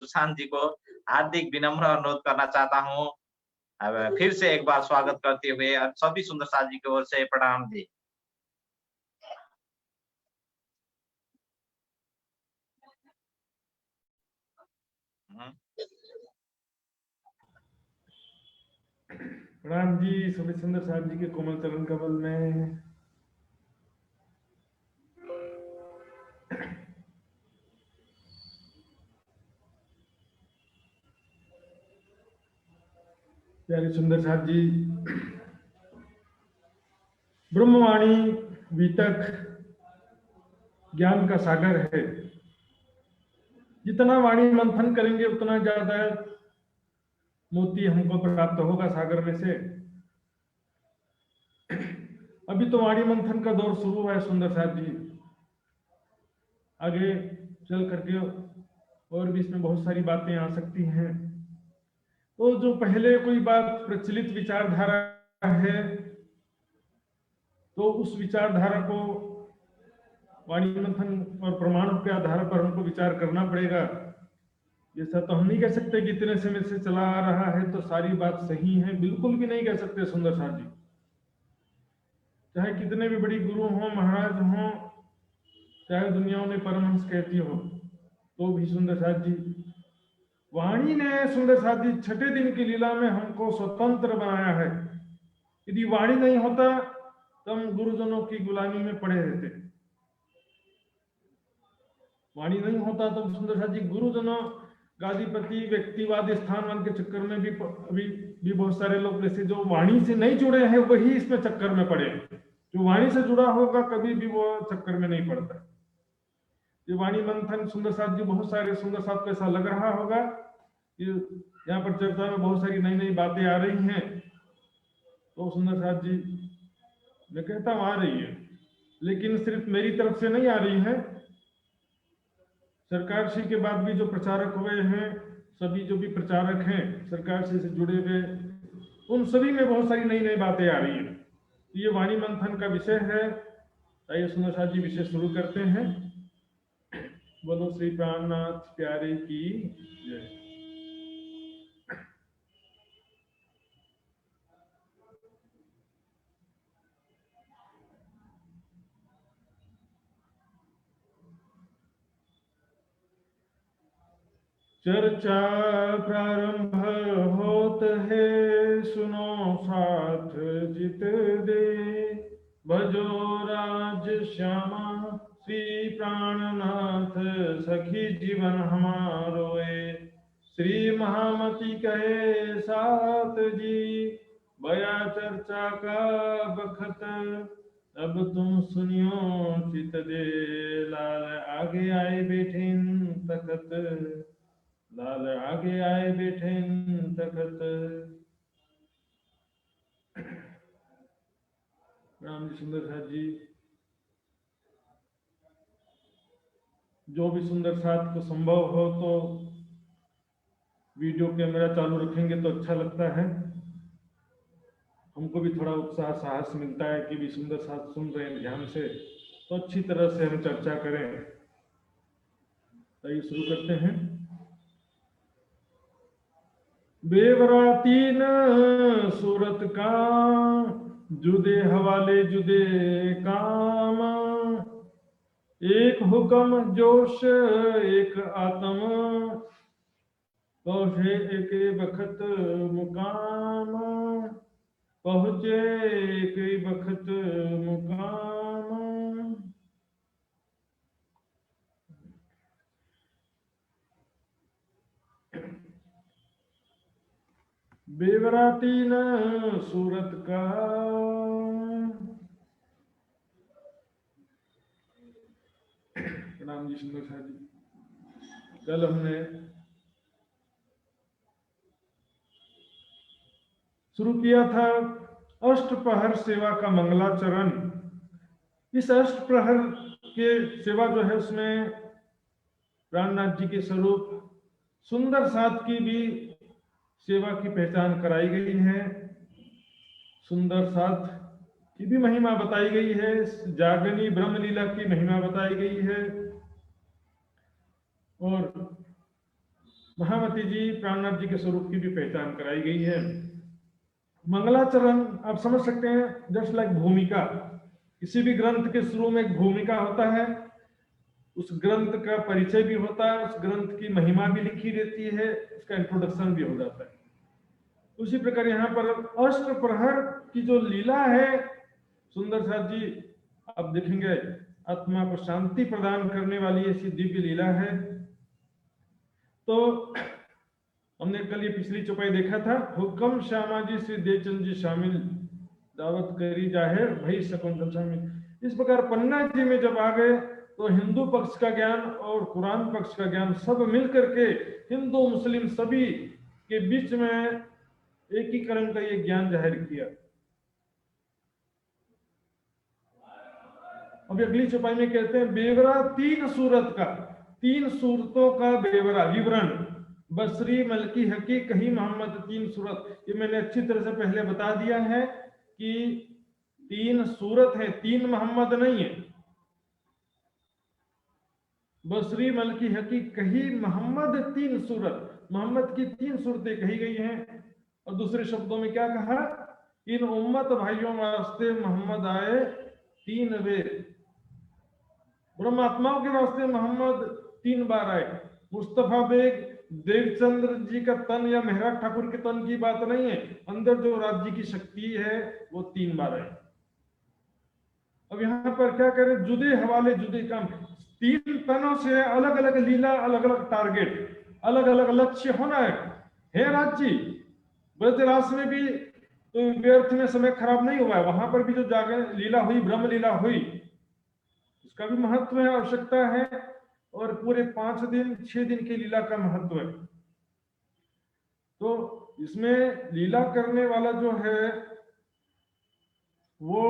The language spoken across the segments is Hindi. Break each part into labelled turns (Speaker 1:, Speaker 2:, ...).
Speaker 1: सुशांत जी को हार्दिक विनम्र अनुरोध करना चाहता हूँ। अब फिर से एक बार स्वागत करते हुए और सभी सुंदर साथ जी की ओर से प्रणाम जी। हम्म।
Speaker 2: प्रणाम जी सभी सुंदर साहब जी के कोमल चरण कमल में। प्यारे सुंदर साहब जी, ब्रह्मवाणी वितक ज्ञान का सागर है। जितना वाणी मंथन करेंगे उतना ज्यादा मोती हमको प्राप्त होगा सागर में से। अभी तो वाणी मंथन का दौर शुरू है सुंदर साहब जी, आगे चल करके और भी इसमें बहुत सारी बातें आ सकती हैं। तो जो पहले कोई बात प्रचलित विचारधारा है, तो उस विचारधारा को वाणी मंथन और प्रमाणों के आधार पर हमको विचार करना पड़ेगा। ऐसा तो हम नहीं कह सकते कि इतने समय से चला आ रहा है तो सारी बात सही है, बिल्कुल भी नहीं कह सकते सुंदर साहब जी। चाहे कितने भी बड़ी गुरु हों, महाराज हों, चाहे दुनिया में परमहंस कहती हो, तो भी सुंदर साहब जी, वाणी ने सुंदर साहब जी छठे दिन की लीला में हमको स्वतंत्र बनाया है। यदि वाणी नहीं होता तो हम गुरुजनों की गुलामी में पड़े रहते। वाणी नहीं होता तो सुंदर साहब जी गुरुजनों, गादीपति, व्यक्तिवाद, स्थानवाद के चक्कर में भी अभी भी बहुत सारे लोग जैसे जो वाणी से नहीं जुड़े हैं वही इसमें चक्कर में पड़े। जो वाणी से जुड़ा होगा कभी भी वो चक्कर में नहीं पड़ता। ये वाणी मंथन सुंदर साहब जी, बहुत सारे सुंदर साहब को ऐसा लग रहा होगा कि यहाँ पर चर्चा में बहुत सारी नई नई बातें आ रही हैं। तो सुंदर साहब जी, मैं कहता हूँ आ रही है, लेकिन सिर्फ मेरी तरफ से नहीं आ रही है। सरकार श्री के बाद भी जो प्रचारक हुए हैं, सभी जो भी प्रचारक हैं सरकार से जुड़े हुए, उन सभी में बहुत सारी नई नई बातें आ रही हैं। ये वाणी मंथन का विषय है। आइए सुंदर साहब जी विषय शुरू करते हैं। बोलो श्री प्राणनाथ प्यारे की जय। चर्चा प्रारंभ होत है, सुनो साथ जित दे, भजो राज श्यामा श्री प्राणनाथ, सखी जीवन हमारो ए। श्री महामती कहे साथ जी, बया चर्चा का बखत, अब तुम सुनियो चित दे, लाल आगे आए बैठे तखत, लाल आगे आए बैठे तखत। राम जी सुंदर साथ जी, जो भी सुंदर साथ को संभव हो तो वीडियो कैमरा चालू रखेंगे तो अच्छा लगता है। हमको भी थोड़ा उत्साह साहस मिलता है कि भी सुंदर साथ सुन रहे हैं ध्यान से, तो अच्छी तरह से हम चर्चा करें। आइए शुरू करते हैं। बेवरातीन सूरत का, जुदे हवाले जुदे काम, एक हुक्म जोश एक आत्म, पहुँचे एक बखत मुकाम, पहुँचे एक बखत मुकाम। बेवराती न सूरत का, प्रणाम जी सुंदर साहब जी। कल हमने शुरू किया था अष्टप्रहर सेवा का मंगलाचरण। इस अष्टप्रहर के सेवा जो है उसमें प्राणनाथ जी के स्वरूप सुंदर साथ की भी सेवा की पहचान कराई गई है। सुंदर साथ की भी महिमा बताई गई है, जागनी ब्रह्म लीला की महिमा बताई गई है, और महामती जी प्राणनाथ जी के स्वरूप की भी पहचान कराई गई है। मंगलाचरण आप समझ सकते हैं जस्ट लाइक भूमिका, किसी भी ग्रंथ के शुरू में एक भूमिका होता है, उस ग्रंथ का परिचय भी होता है, उस ग्रंथ की महिमा भी लिखी रहती है, उसका इंट्रोडक्शन भी हो जाता है। उसी प्रकार यहाँ पर अष्ट प्रहर की जो लीला है सुंदर साथ जी, आप देखेंगे आत्मा को शांति प्रदान करने वाली ऐसी दिव्य लीला है। तो हमने कल ये पिछली चौपाई देखा था, हुक्म श्यामा जी श्री देवचंद जी शामिल, दावत करी जाहिर भई शकुंतल शामिल। इस प्रकार पन्ना जी में जब आ गए तो हिंदू पक्ष का ज्ञान और कुरान पक्ष का ज्ञान सब मिल करके हिंदू मुस्लिम सभी के बीच में एकीकरण का ये ज्ञान जाहिर किया। अभी अगली चौपाई में कहते हैं बेवरा तीन सूरत का, तीन सूरतों का बेवरा विवरण, बसरी मलकी हकी कही मोहम्मद तीन सूरत। ये मैंने अच्छी तरह से पहले बता दिया है कि तीन सूरत है, तीन मोहम्मद नहीं है। बसरी मलकी हकी कही मोहम्मद तीन सूरत, मोहम्मद की तीन सूरतें कही गई हैं। और दूसरे शब्दों में क्या कहा, इन उम्मत भाइयों वास्ते मोहम्मद आए तीन वेद, ब्रह्मात्माओं के वास्ते मोहम्मद तीन बार आए। मुस्तफा बेग देवचंद्र जी का तन या मेहराज ठाकुर के तन की बात नहीं है, अंदर जो राज्य की शक्ति है वो तीन बार आए। अब यहाँ पर क्या करें, जुदे हवाले जुदे काम, तीन तनों से अलग अलग लीला, अलग अलग टारगेट, अलग अलग लक्ष्य होना है राज्य। ब्रजरास में भी तो व्यर्थ में समय खराब नहीं हुआ है, वहां पर भी जो जागरण लीला हुई, ब्रह्म लीला हुई, उसका भी महत्व है, आवश्यकता है। और पूरे 5 दिन 6 दिन की लीला का महत्व है। तो इसमें लीला करने वाला जो है वो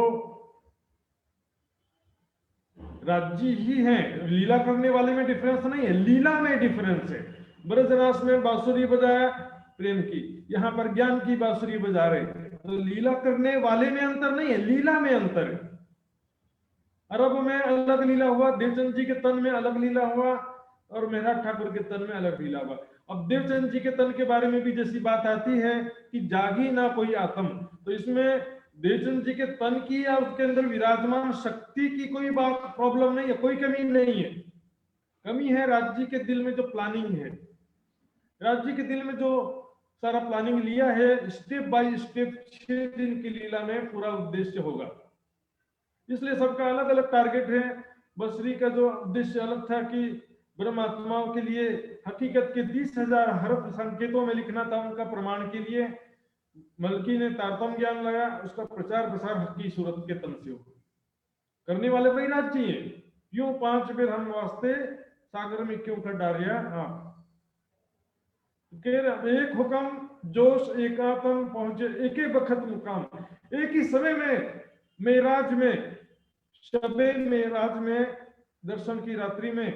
Speaker 2: राज्य ही है, लीला करने वाले में डिफरेंस नहीं है, लीला में डिफरेंस है। ब्रजरास में बांसुरी बजाया प्रेम की, यहाँ पर ज्ञान की बांसुरी बजा रहे, तो लीला करने वाले में अंतर नहीं है, लीला में अंतर है। अरब में अलग लीला हुआ, देवचंद जी के तन में अलग लीला हुआ, और मेहराज ठाकुर के तन में अलग लीला हुआ। अब देवचंद जी के तन के बारे में भी जैसी बात आती है कि जागी ना कोई आत्म, तो इसमें देवचंद जी के तन की या उसके अंदर विराजमान शक्ति की कोई बात प्रॉब्लम नहीं है, कोई कमी नहीं है। कमी है राज्य के दिल में जो प्लानिंग है, राज्य के दिल में जो सारा प्लानिंग लिया है, स्टेप बाय स्टेप 6 दिन की लीला में पूरा उद्देश्य होगा। इसलिए सबका अलग अलग टारगेट है। बसरी का जो उद्देश्य अलग था कि ब्रह्मात्माओं के लिए हकीकत के 30,000 हर्फ संकेतों में लिखना था उनका प्रमाण के लिए। मलकी ने तारतम ज्ञान लगाया, उसका प्रचार प्रसार हकी सूरत के तन से हो, करने वाले वही राज्य है। क्यों 5 बेर हम वास्ते सागर में क्यों कर डारिया आप, एक हुक्म जोश एकात्म पहुंचे एक ही बखत मुकाम, एक ही समय में मेराज में, शबे मेराज में, दर्शन की रात्रि में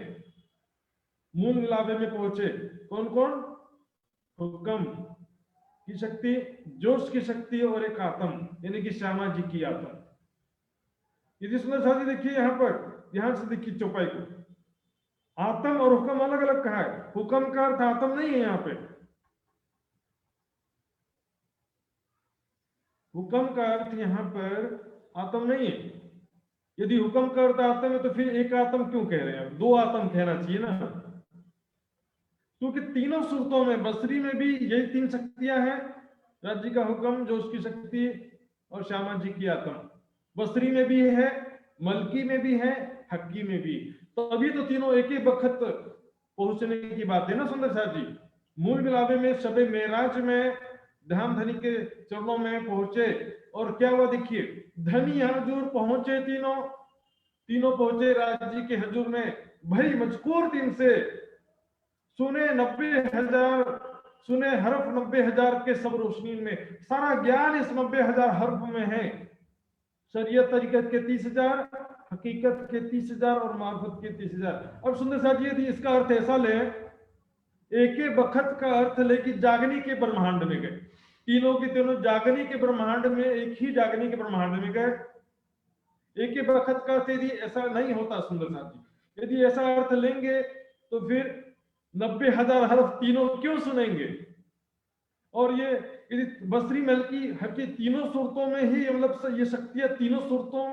Speaker 2: मून मिलावे में पहुंचे। कौन कौन, हुक्म की शक्ति, जोश की शक्ति और एक आत्म यानी कि श्यामा जी की आत्म। यदि सुंदर साथी देखिए यहाँ पर, ध्यान से देखिए चौपाई को, आत्म और हुक्म अलग अलग कहा है। हुक्म का अर्थ आत्म नहीं है यहाँ पे, हुक्म का अर्थ यहाँ पर आत्म नहीं है। यदि हुक्म का अर्थ आत्म है तो फिर एक आत्म क्यों कह रहे हैं, 2 आत्म कहना चाहिए ना, क्योंकि तीनों सूरतों में, बसरी में भी यही 3 शक्तियां हैं, राज्य का हुक्म, जो उसकी शक्ति, और श्यामा जी की आत्म। बसरी में भी है, मलकी में भी है, हक्की में भी, तो अभी तो तीनों एक ही वक्त पहुंचने की बात है ना सुंदर साथ जी। मूल मिलावे में, शबे मेराज में धाम धनी के चरणों में पहुंचे, और क्या हुआ देखिए, धनी हजूर पहुंचे, तीनों पहुंचे राज्य के हजूर में। भाई मजकूर दिन से सुने 90,000, सुने हर्फ 90,000 के सब रोशनी में, सारा ज्ञान इस 90,000 हर्फ में है। शरीयत तरीकत के 30,000, हकीकत के 30,000 और मार्फत के 30,000। अब सुंदर साथ जी यदि इसका अर्थ ऐसा ले, एक ही बखत का अर्थ लेके जागनी के ब्रह्मांड में गए, तीनों के तीनों जागनी के ब्रह्मांड में, एक ही जागनी के ब्रह्मांड में गए। एक ही बखत का यदि ऐसा नहीं होता सुंदर साथ जी, यदि ऐसा अर्थ लेंगे तो फिर 90,000 हर्फ तीनों क्यों सुनेंगे? और ये बसरी मलकी हकी तीनों सूरतों में ही मतलब ये शक्तियां तीनों सूरतों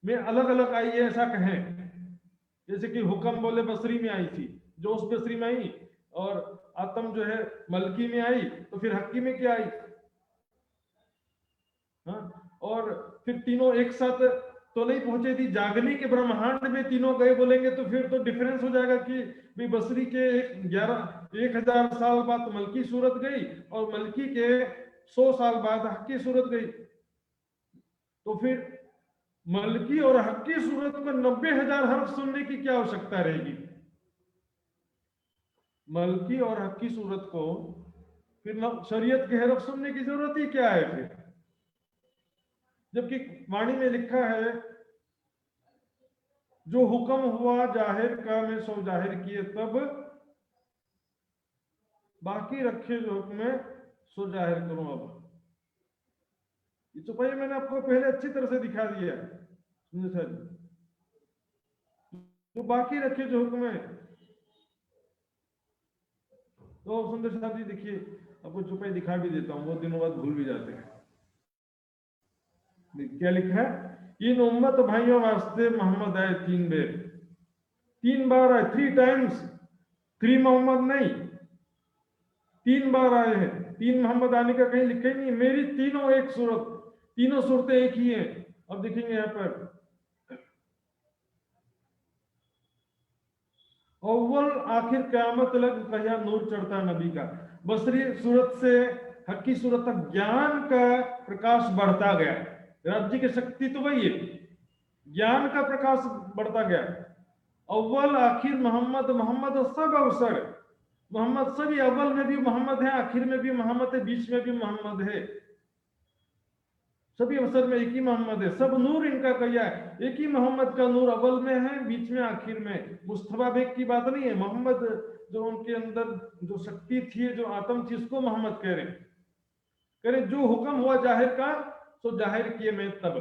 Speaker 2: में अलग अलग आई है ऐसा कहें। जैसे कि हुक्म बोले बसरी में आई थी, जोश बसरी में आई, और आत्म जो है मलकी में आई, तो फिर हक्की में क्या आई? हाँ, और फिर तीनों एक साथ तो नहीं पहुंचे थी, जागने के ब्रह्मांड में तीनों गए बोलेंगे तो फिर तो डिफरेंस हो जाएगा कि भी बसरी के 1,000 साल बाद मलकी सूरत गई और मलकी के 100 साल बाद हक्की सूरत गई। तो फिर मलकी और हक्की सूरत को 90,000 हर्फ सुनने की क्या आवश्यकता रहेगी? मलकी और हक्की सूरत को फिर शरीयत के हरफ सुनने की जरूरत ही क्या है फिर? जबकि वाणी में लिखा है, जो हुक्म हुआ जाहिर का मैं सो जाहिर किए तब, बाकी रखे जो हुक्म सो जाहिर करूं अब। ये तो भाई मैंने आपको पहले अच्छी तरह से दिखा दिया है, सर। जो बाकी रखे जो हुक्म है, तो सुंदर साहब जी देखिए, आपको चुपाई दिखा भी देता हूं, बहुत दिनों बाद भूल भी जाते हैं। क्या लिखा है? इन उम्मत भाइयों वास्ते मोहम्मद आए 3 बार, 3 बार आए, 3 टाइम्स, 3 मोहम्मद नहीं, 3 बार आए हैं। 3 मोहम्मद आने का कहीं लिखा ही नहीं। मेरी तीनों एक सूरत, तीनों सूरतें एक ही हैं। अब देखेंगे यहां पर, अव्वल आखिर क़यामत लग कहिया नूर चढ़ता नबी का। बसरी सूरत से हक्की सूरत तक ज्ञान का प्रकाश बढ़ता गया। राज्य की शक्ति तो वही है, ज्ञान का प्रकाश बढ़ता गया। अव्वल आखिर मोहम्मद, मोहम्मद सब अवसर, मोहम्मद सभी, अव्वल में भी मोहम्मद है, आखिर में भी मोहम्मद है, बीच में भी मोहम्मद है, सभी अवसर में एक ही मोहम्मद है। सब नूर इनका कहिया है, एक ही मोहम्मद का नूर अव्वल में है, बीच में, आखिर में। मुस्तफा बेग की बात नहीं है, मोहम्मद जो उनके अंदर जो शक्ति थी, जो आत्म थी, उसको मोहम्मद कह रहे जो हुक्म हुआ जाहिर का सो जाहिर किए मैं तब,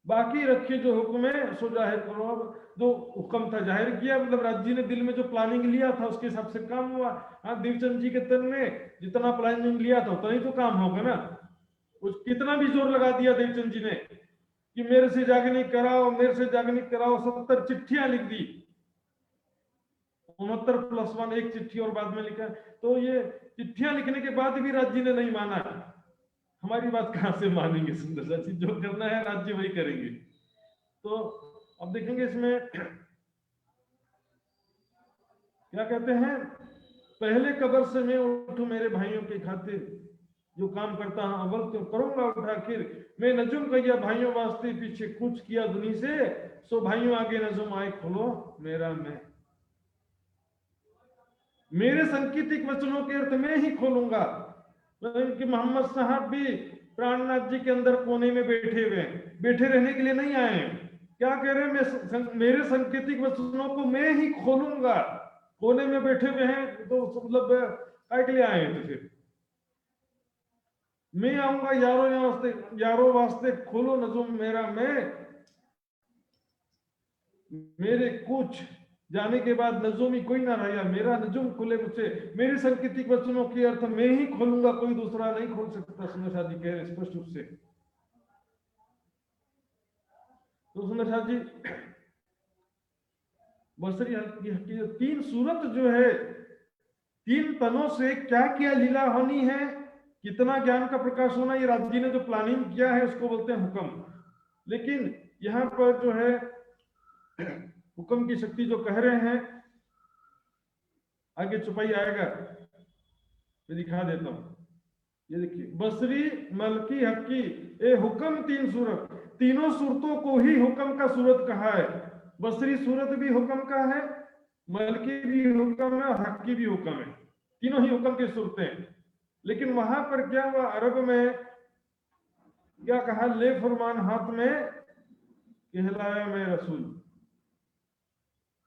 Speaker 2: बाकी रखिए जो हुक्म है सो जाहिर करो अब। जो हुक्म था जाहिर किया, मतलब राज्य ने दिल में जो प्लानिंग लिया था उसके हिसाब से काम हुआ। हाँ, देवचंद जी के तन में जितना प्लानिंग लिया था उतना ही तो काम होगा ना। कुछ कितना भी जोर लगा दिया देवचंद जी ने कि मेरे से जागनी कराओ, मेरे से जागनी कराओ, 70 चिट्ठियां लिख दी, 69+1 एक चिट्ठी और बाद में लिखा। तो ये चिट्ठियां लिखने के बाद भी राज्य ने नहीं माना। हमारी बात कहां से मानेंगे? सुंदर सा चीज, जो करना है राज्य वही करेंगे। तो अब देखेंगे इसमें क्या कहते हैं, पहले कब्र से मैं उठूं मेरे भाइयों के खातिर, जो काम करता हूं अव्वल तो करूंगा उठा आखिर। मैं नजुम कहिया भाइयों वास्ते, पीछे कुछ किया दुनी से, सो भाइयों आगे नजुम आए खोलो मेरा मैं। मेरे सांकेतिक वचनों के अर्थ में ही खोलूंगा। कि मोहम्मद साहब भी प्राणनाथ जी के अंदर कोने में बैठे हुए हैं, बैठे रहने के लिए नहीं आए हैं। क्या कह रहे हैं? मेरे सांकेतिक वचनों को मैं ही खोलूंगा। कोने में बैठे हुए हैं तो मतलब काय के लिए आए हैं? तो फिर मैं आऊंगा यारों वास्ते खोलो नजुम मेरा मैं। मेरे कुछ जाने के बाद नजुम ही कोई ना रहा, मेरा नजुम खुले मुझसे। मेरे सांकेतिक वचनों के अर्थ मैं ही खोलूंगा, कोई दूसरा नहीं खोल सकता। सुंदर शाह जी कह रहे स्पष्ट रूप से। तो सुंदर शाह जी बसरी की 3 सूरत जो है, 3 तनों से क्या क्या लीला होनी है, कितना ज्ञान का प्रकाश होना, ये राज्य ने जो प्लानिंग किया है उसको बोलते हैं हुक्म। लेकिन यहां पर जो है हुक्म की शक्ति जो कह रहे हैं, आगे चुपाई आएगा, मैं दिखा देता हूं। ये देखिए, बसरी मलकी हक्की ए हुक्म 3 सूरत, तीनों सूरतों को ही हुक्म का सूरत कहा है। बसरी सूरत भी हुक्म का है, मलकी भी हुक्म है और हक्की भी हुक्म है, तीनों ही हुक्म की सूरतें। लेकिन वहां पर क्या हुआ, अरब में क्या कहा, ले फरमान हाथ में कहलाया मैं रसूल।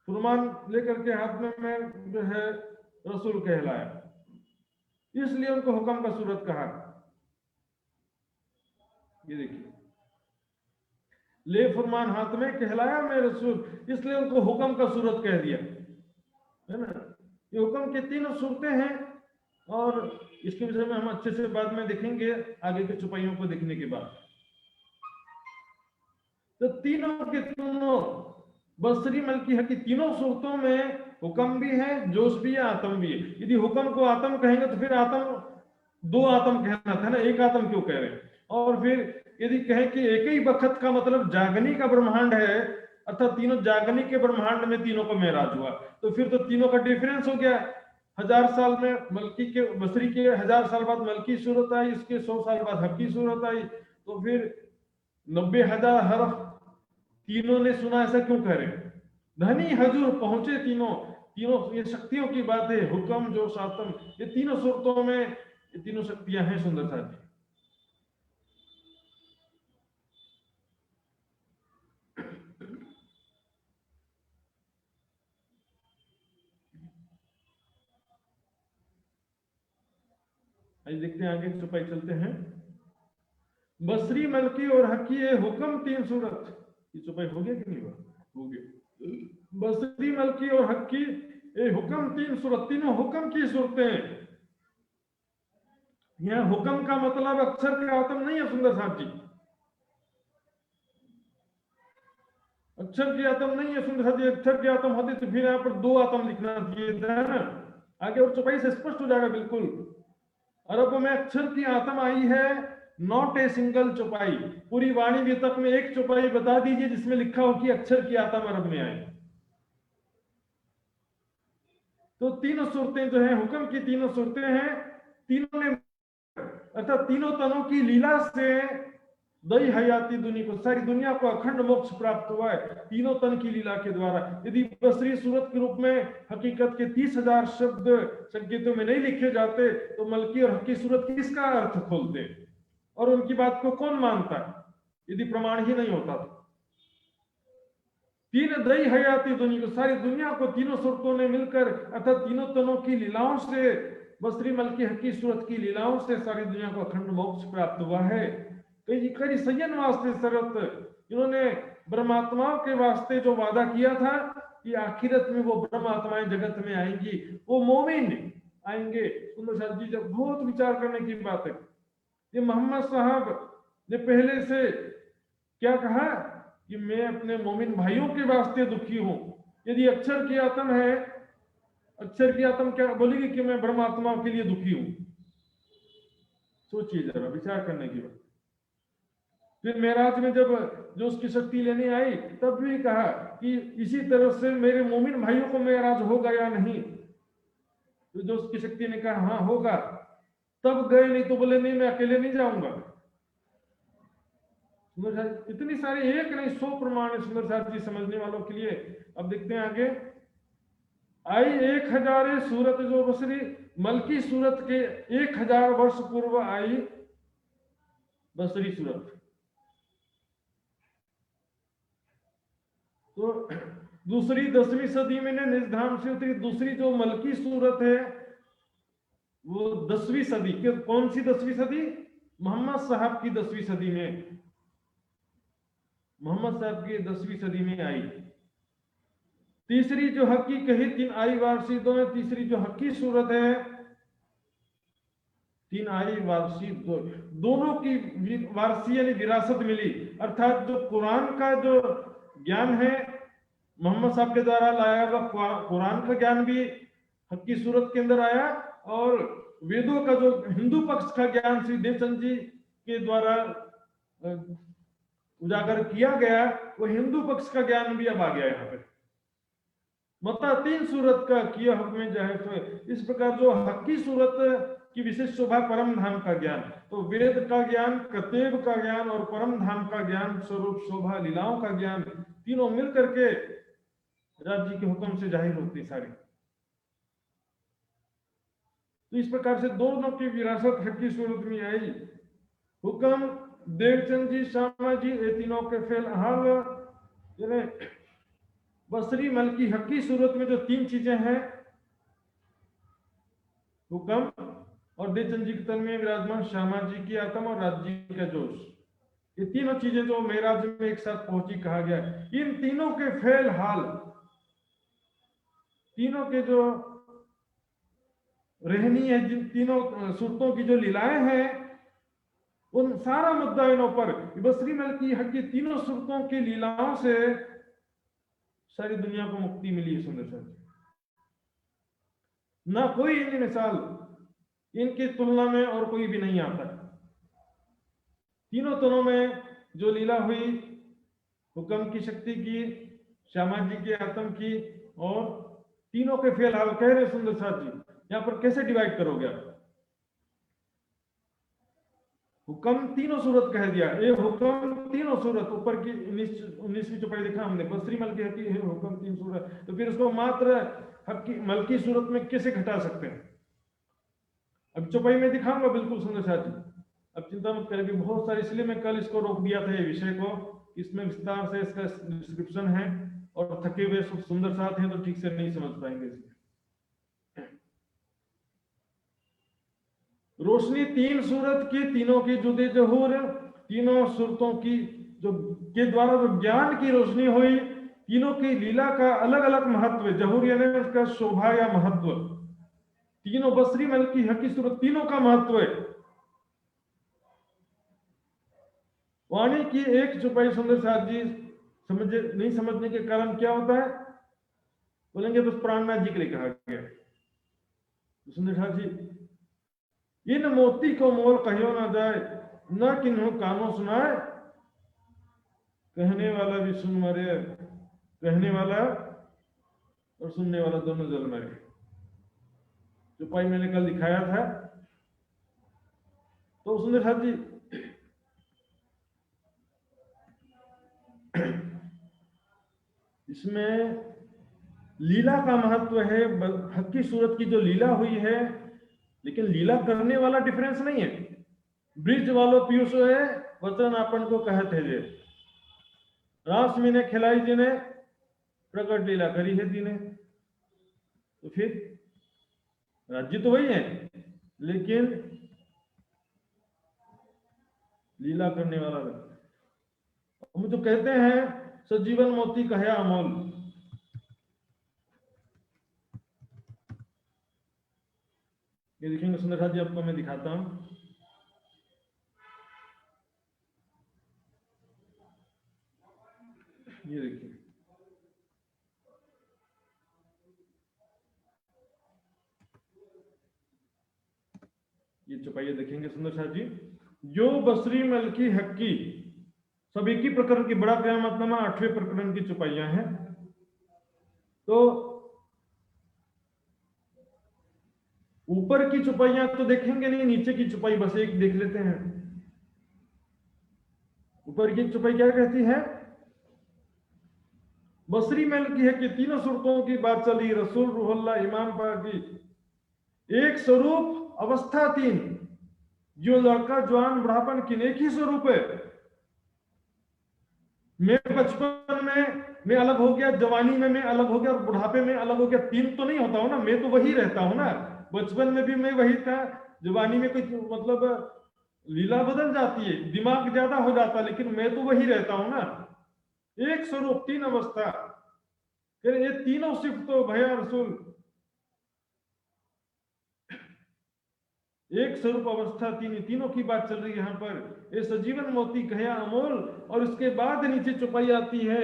Speaker 2: फरमान लेकर के हाथ में मैं जो है रसूल कहलाया, इसलिए उनको हुक्म का सूरत कहा। ये देखिए, ले फरमान हाथ में कहलाया मैं रसूल, इसलिए उनको हुक्म का सूरत कह दिया। है ना। ये हुक्म की तीनों सूरतें हैं और इसके विषय में हम अच्छे से बाद में देखेंगे आगे के चौपाइयों को देखने के बाद। तो तीनों के तीनों बसरी मलकी है कि तीनों सूरतों में हुक्म भी है, जोश भी है, आत्म भी है। यदि हुक्म को आत्म कहेंगे तो फिर आत्म दो आत्म कहना था ना, एक आत्म क्यों कह रहे हैं। और फिर यदि कहें कि एक ही बखत का मतलब जागनी का ब्रह्मांड है, अर्थात तीनों जागनी के ब्रह्मांड में तीनों को मेराज हुआ, तो फिर तो तीनों का डिफरेंस हो गया। 1000 साल में मलकी के बसरी के 1000 साल बाद मलकी सूरत आई, इसके 100 साल बाद हकी सूरत आई, तो फिर 90,000 हरफ तीनों ने सुना, ऐसा क्यों कह रहे हैं। धनी हजूर पहुंचे तीनों, तीनों ये शक्तियों की बात है, हुक्म जो सातम, ये तीनों सूरतों में ये तीनों शक्तियां हैं सुंदर साथी। आइए देखते हैं आगे चौपाई चलते हैं। बसरी मलकी और हकी ये हुक्म तीन सूरत, ये चौपाई हो गया कि नहीं हुआ, हो गया। बसरी मलकी और हकी ये हुक्म तीन सूरत, तीनों हुक्म की सूरतें। यहाँ हुक्म का मतलब अक्षर का आत्म नहीं है सुंदर साहब जी, अक्षर की आत्म नहीं है सुंदर साहब जी। अक्षर की आत्म होती तो फिर यहाँ पर दो आत्म लिखना चाहिए था ना, आगे और चौपाई से स्पष्ट हो जाएगा बिल्कुल। अरब में अक्षर की आत्म आई है, नॉट ए सिंगल चौपाई। पूरी वाणी वितक में एक चौपाई बता दीजिए जिसमें लिखा हो कि अक्षर की आत्म अरब में आई। तो तीनों सूरतें जो है हुक्म की तीनों सूरतें हैं, तीनों ने अर्थात तीनों तनों की लीला से दई हयाती दुनिया को, सारी दुनिया को अखंड मोक्ष प्राप्त हुआ है तीनों तन की लीला के द्वारा। यदि बसरी सूरत के रूप में हकीकत के 30,000 शब्द संकेतों में नहीं लिखे जाते तो मलकी और हकी सूरत किसका अर्थ खोलते, और उनकी बात को कौन मानता है यदि प्रमाण ही नहीं होता तो। तीन दई हयाती दुनिया को, सारी दुनिया को तीनों सूरतों ने मिलकर अर्थात तीनों तनों की लीलाओं से, बसरी मलकी हकी सूरत की लीलाओं से सारी दुनिया को अखंड मोक्ष प्राप्त हुआ है। कई सय्यन वास्ते शरत, इन्होंने ब्रह्मात्माओं के वास्ते जो वादा किया था कि आखिरत में वो ब्रह्मात्माएं जगत में आएंगी, वो मोमिन आएंगे। सुंदर साहब जी जब बहुत विचार करने की बात है, ये मोहम्मद साहब ने पहले से क्या कहा कि मैं अपने मोमिन भाइयों के वास्ते दुखी हूं। यदि अक्षर की आत्म है, अक्षर की आत्म क्या बोलेगी कि मैं ब्रह्मात्माओं के लिए दुखी हूं। सोचिए जरा, विचार करने की बात। फिर मेराज में जब जो उसकी शक्ति लेने आई तब भी कहा कि इसी तरह से मेरे मोमिन भाइयों को मेराज होगा या नहीं, तो जो उसकी शक्ति ने कहा हाँ होगा, तब गए, नहीं तो बोले नहीं मैं अकेले नहीं जाऊंगा। इतनी सारी एक नहीं 100 प्रमाण है सुंदर साहब जी समझने वालों के लिए। अब देखते हैं आगे। आई 1000 सूरत जो बसरी मलकी सूरत के 1000 वर्ष पूर्व आई बसरी सूरत। तो दूसरी 10वीं सदी में निजधाम से उतरी दूसरी जो मलकी सूरत है वो 10वीं सदी के, कौन सी 10वीं सदी, मोहम्मद साहब की 10वीं सदी में, मोहम्मद साहब की 10वीं सदी में आई। तीसरी जो हकी कही 3 आई वारसी दो में, तीसरी जो हकी सूरत है 3 आई वारसी दो, दोनों की वारसी यानी विरासत मिली। अर्थात जो कुरान का जो ज्ञान है मोहम्मद साहब के द्वारा लाया हुआ कुरान का ज्ञान भी हकी सूरत के अंदर आया, और वेदों का जो हिंदू पक्ष का ज्ञान श्री देवचंद जी के द्वारा उजागर किया गया वो हिंदू पक्ष का ज्ञान भी अब आ गया यहाँ पे। मता 3 सूरत का किया हुक्म जाहिर। तो इस प्रकार जो हकी सूरत की विशेष शोभा परम धाम का ज्ञान, तो वेद का ज्ञान, कतेब का ज्ञान और परम धाम का ज्ञान, स्वरूप शोभा लीलाओं का ज्ञान, तीनों मिलकर के राज्य के हुक्म से जाहिर होती सारी। तो इस प्रकार से दोनों की विरासत हकी सूरत में आई। हुक्म देवचंद जी, श्यामा जी, ये तीनों के फेल हाल बसरी मलकी हकी सूरत में जो 3 चीजें हैं, हुक्म और देवचंद जी के तन में विराजमान श्यामा जी की आत्मा और राज्य का जोश, ये तीनों चीजें जो मेराज में एक साथ पहुंची कहा गया। इन तीनों के फेल हाल, तीनों के जो रहनी है, जिन तीनों सूरतों की जो लीलाएं हैं, उन सारा मुद्दा इनों पर बसरी मलकी हक की तीनों सूरतों की लीलाओं से सारी दुनिया को मुक्ति मिली है। सुंदर साहब, ना कोई इनकी मिसाल इनकी तुलना में और कोई भी नहीं आता। तीनों तनों में जो लीला हुई, हुक्म की शक्ति की, श्यामा जी के आत्म की, और तीनों के फेल हाल कह रहे सुंदर साथ जी, यहां पर कैसे डिवाइड करोगे आप? हुक्म तीनों सूरत कह दिया, ये हुक्म तीनों सूरत, ऊपर की 19वीं चौपाई देखा हमने, बसरी मलकी हकी है हुक्म 3 सूरत, तो फिर उसको मात्र हकी मलकी सूरत में कैसे घटा सकते हैं? अब चौपाई में दिखाऊंगा बिल्कुल सुंदर साथ जी, अब चिंता मत करें, बहुत सारे, इसलिए मैं कल इसको रोक दिया था ये विषय को, इसमें विस्तार से इसका डिस्क्रिप्शन है, और थके हुए सुंदर साथ हैं तो ठीक से नहीं समझ पाएंगे इसमें। रोशनी 3 सूरत की, तीनों की जुदे जहूर, तीनों सूरतों की जो के द्वारा जो ज्ञान की रोशनी हुई, तीनों की लीला का अलग अलग महत्व, जहूर यानी उसका शोभा या महत्व, तीनों बसरी मलकी हकी सूरत तीनों का महत्व है। वाणी की एक चौपाई सुंदर साथ जी समझे नहीं समझने के कारण क्या होता है, बोलेंगे बस प्राणनाथ जी के लिए कहा गया। तो सुंदर साथ जी, इन मोती को मोल कहियो ना जाए, न किन्हों कानों सुनाए, कहने वाला भी सुन मरे, कहने वाला और सुनने वाला दोनों जल मरे। चौपाई मैंने कल दिखाया था। तो सुंदर साथ जी, इसमें लीला का महत्व है, हक्की सूरत की जो लीला हुई है, लेकिन लीला करने वाला डिफरेंस नहीं है। ब्रिज वालों पीयूष है वचन अपन को कहते जे, रास मीने खिलाई जी ने, प्रकट लीला करी है जी ने। तो फिर राज्य तो वही है, लेकिन लीला करने वाला हम जो कहते हैं सजीवन मोती कहे अमोल, ये देखेंगे सुंदर साथ जी, आपको मैं दिखाता हूं। ये देखिए, ये चौपाइया देखेंगे सुंदर साथ जी, जो बसरी मलकी हक्की सब एक ही प्रकरण की, बड़ा क़यामतनामा 8वें प्रकरण की चौपाइयां हैं। तो ऊपर की चौपाइयां तो देखेंगे नहीं, नीचे की चौपाई बस एक देख लेते हैं। ऊपर की चौपाई क्या कहती है? बसरी मलकी है कि तीनों सूरतों की बात चली, रसूल रूहुल्लाह इमाम पाक की, एक स्वरूप अवस्था 3, जो लड़का जवान बुढ़ापन की एक ही स्वरूप है। मैं बचपन में मैं अलग हो गया, जवानी में मैं अलग हो गया, और बुढ़ापे में अलग हो गया, 3 तो नहीं होता हूं ना, मैं तो वही रहता हूं ना। बचपन में भी मैं वही था, जवानी में कुछ मतलब लीला बदल जाती है, दिमाग ज्यादा हो जाता, लेकिन मैं तो वही रहता हूं ना। एक स्वरूप 3 अवस्था, फिर ये तीनों सिर्फ तो भया रसूल, एक स्वरूप अवस्था 3, तीनों की बात चल रही है यहां पर। ये सजीवन मोती कहे अमोल, और उसके बाद नीचे चौपाई आती है,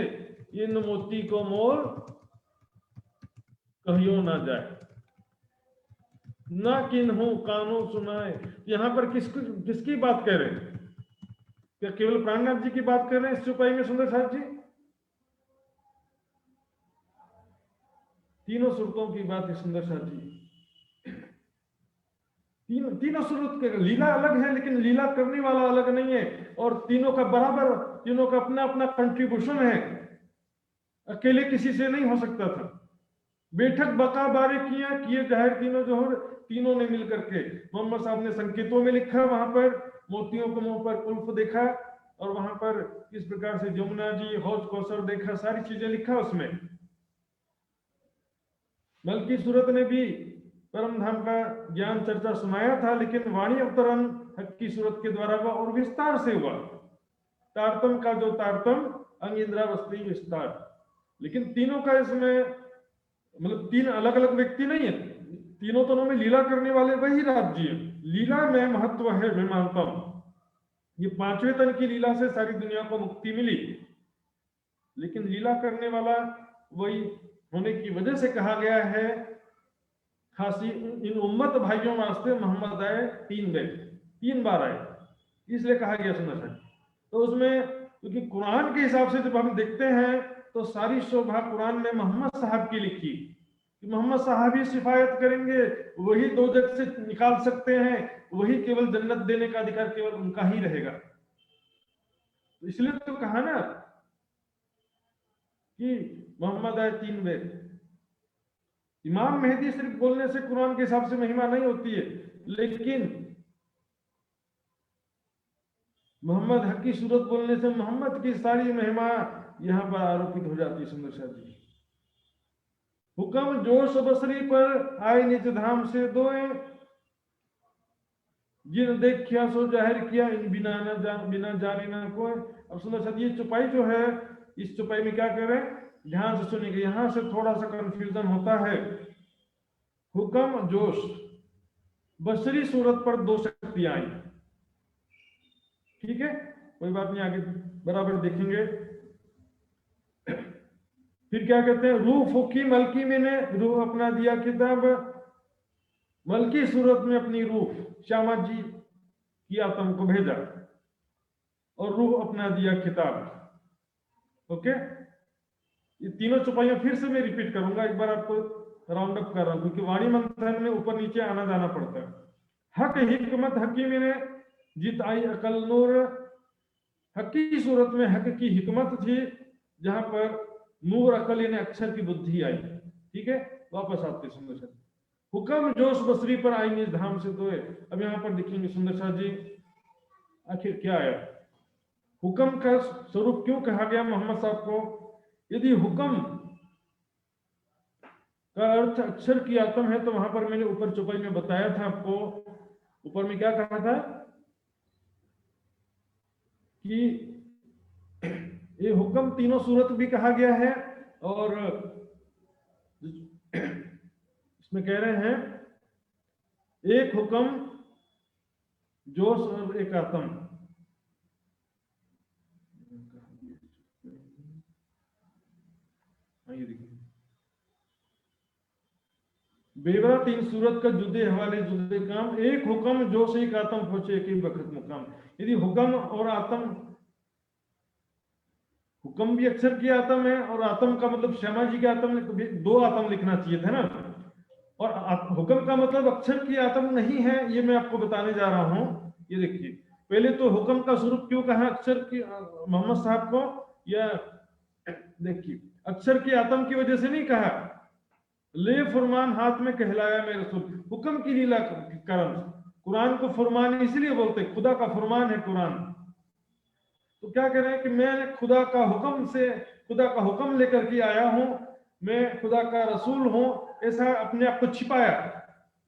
Speaker 2: इन मोती को मोल कहियो ना जाए, ना किन्हों कानों सुनाए। यहां पर किसकी बात कर रहे हैं? क्या केवल प्राणनाथ जी की बात कर रहे हैं इस चौपाई में सुंदर साहब जी? तीनों सूरतों की बात है सुंदर साहब जी। तीनों सूरत के लीला अलग है, लेकिन लीला करने वाला अलग नहीं है, और तीनों का बराबर, तीनों का अपना अपना कंट्रीब्यूशन है, अकेले किसी से नहीं हो सकता था। बैठक बका बारीकियां किए जाहिर तीनों जोहर, तीनों ने मिलकर के, मोहम्मद साहब ने संकेतों में लिखा, वहां पर मोतियों के मुंह पर कुल्फ देखा, और वहां पर किस प्रकार से जमुना जी हौज कौसर देखा, सारी चीजें लिखा उसमें। बल्कि सूरत ने भी परम धाम का ज्ञान चर्चा सुनाया था, लेकिन वाणी अवतरण हक्की सूरत के द्वारा वह और विस्तार से हुआ, तारतम का जो तारतम, अंग इंद्रावस्ती विस्तार, लेकिन तीनों का इसमें मतलब तीन अलग अलग व्यक्ति नहीं है, तीनों तनों में लीला करने वाले वही राज्य है। लीला में महत्व है, मैं मानता हूं। ये पांचवें तन की लीला से सारी दुनिया को मुक्ति मिली, लेकिन लीला करने वाला वही होने की वजह से कहा गया है, खासी इन उम्मत भाइयों वास्ते मोहम्मद आए 3 बार आए, इसलिए कहा गया सुना सर। तो उसमें क्योंकि कुरान के हिसाब से जब हम देखते हैं तो सारी शोभा कुरान में मोहम्मद साहब की लिखी कि मोहम्मद साहब ही शिफायत करेंगे, वही दोजख से निकाल सकते हैं, वही केवल जन्नत देने का अधिकार केवल उनका ही रहेगा। तो इसलिए तो कहा ना कि मोहम्मद आए 3 बार। इमाम मेहदी सिर्फ बोलने से कुरान के हिसाब से महिमा नहीं होती है, लेकिन मोहम्मद हक की सूरत बोलने से मोहम्मद की सारी महिमा यहां पर आरोपित हो जाती है। सुंदर शाह जी, हुक्म जोश बसरी पर आए निज धाम से दोए, जिन देखिया सो जाहिर किया, इन बिना जाने ना कोई। अब सुंदर शाह जी, ये चुपाई जो है, इस चुपाई में क्या करें, ध्यान से सुनिएगा, यहां से थोड़ा सा कंफ्यूजन होता है। हुक्म जोश बसरी सूरत पर 2 शक्तियां आई, ठीक है, कोई बात नहीं, आगे बराबर देखेंगे। फिर क्या कहते हैं, रूह फूकी मलकी मैंने, रूह अपना दिया किताब, मलकी सूरत में अपनी रूह श्यामा जी की आत्म को भेजा और रूह अपना दिया किताब। ओके, ये तीनों चौपाइयां फिर से मैं रिपीट करूंगा, एक बार आपको राउंड अप कर रहा हूं, क्योंकि वाणी मंथन में ऊपर नीचे आना जाना पड़ता है। हक हिकमत हकीमी ने जीत आई अकल नूर, हक की सूरत में हक की हिकमत थी, जहां पर नूर अकल यानी अक्षर की बुद्धि आई। ठीक है, वापस आते सुंदर शाह। हुक्म जोश बसरी पर आई निज धाम से दोए। अब यहां पर देखेंगे सुंदर शाह जी, आखिर क्या आया, हुक्म का स्वरूप क्यों कहा गया मोहम्मद साहब को। यदि हुक्म का अर्थ अक्षर की आत्म है, तो वहां पर मैंने ऊपर चौपाई में बताया था आपको, ऊपर में क्या कहा था कि ये हुक्म तीनों सूरत भी कहा गया है, और इसमें कह रहे हैं एक हुक्म जोश और एक आत्म। ये देखिए, बेवरा 3 सूरत का जुदे हवाले जुदे काम, एक हुक्म जोश एक आत्म पहुंचे एक ही वक्त मुकाम। यदि हुक्म और आत्म, हुक्म भी अक्षर की आत्म है, और आत्म का मतलब श्यामा जी के आत्म ने 2 आत्म लिखना चाहिए था ना, और हुक्म का मतलब अक्षर की आत्म नहीं है, ये मैं आपको बताने जा रहा हूं। ये देखिए, पहले तो हुक्म का स्वरूप क्यों कहा अक्षर की मोहम्मद साहब को, या देखिए अक्षर की आत्म की वजह से नहीं कहा, ले फरमान हाथ में कहलाया मैं रसूल, हुक्म की लीला करम। कुरान को फरमान इसलिए बोलते, खुदा का फरमान है कुरान। तो क्या कह रहे हैं कि मैं खुदा का हुक्म से, खुदा का हुक्म लेकर के आया हूं, मैं खुदा का रसूल हूं, ऐसा अपने आप को छिपाया।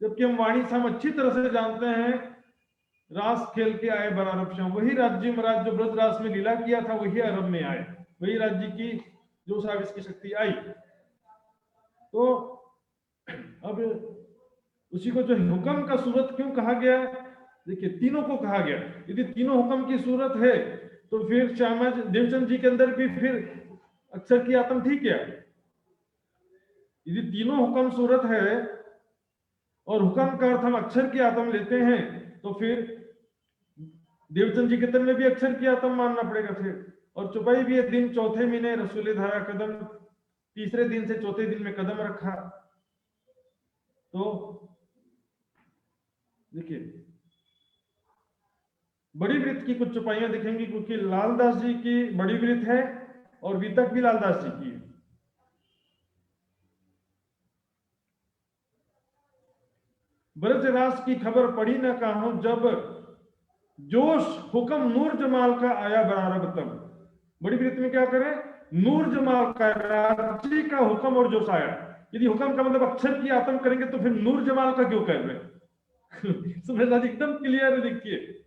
Speaker 2: जबकि हम वाणी से हम अच्छी तरह से जानते हैं, रास खेल के आए बर अरब शाम, वही राज्य महाराज जो ब्रज रास में लीला किया था वही अरब में आए, वही राज्य की जो साहब इसकी शक्ति आई। तो अब उसी को जो हुक्म का सूरत क्यों कहा गया, देखिए तीनों को कहा गया। यदि तीनों हुक्म की सूरत है, तो फिर श्यामा देवचंद जी के अंदर भी फिर अक्षर की आत्म थी क्या। यदि तीनों हुक्म सूरत है और हुक्म का अर्थ हम अक्षर की आत्म लेते हैं, तो फिर देवचंद जी के अंदर में भी अक्षर की आत्म मानना पड़ेगा फिर। और चौपाई भी एक दिन चौथे महीने रसूले धारा कदम, तीसरे दिन से चौथे दिन में कदम रखा। तो देखिए बड़ी वृत्त की कुछ चौपाइयां दिखेंगी, क्योंकि लालदास जी की बड़ी वृत्त है और वितक भी लालदास जी की है। ब्रज रास की खबर पड़ी न काहूं, जब जोश हुक्म नूर जमाल का आया बरारब तब। बड़ी वृत्त में क्या करें, नूर जमाल का रांची का हुक्म और जोश आया। यदि हुक्म का मतलब अक्षर की आत्म करेंगे, तो फिर नूर जमाल का क्यों कर रहे समझ एकदम क्लियर है। देखिए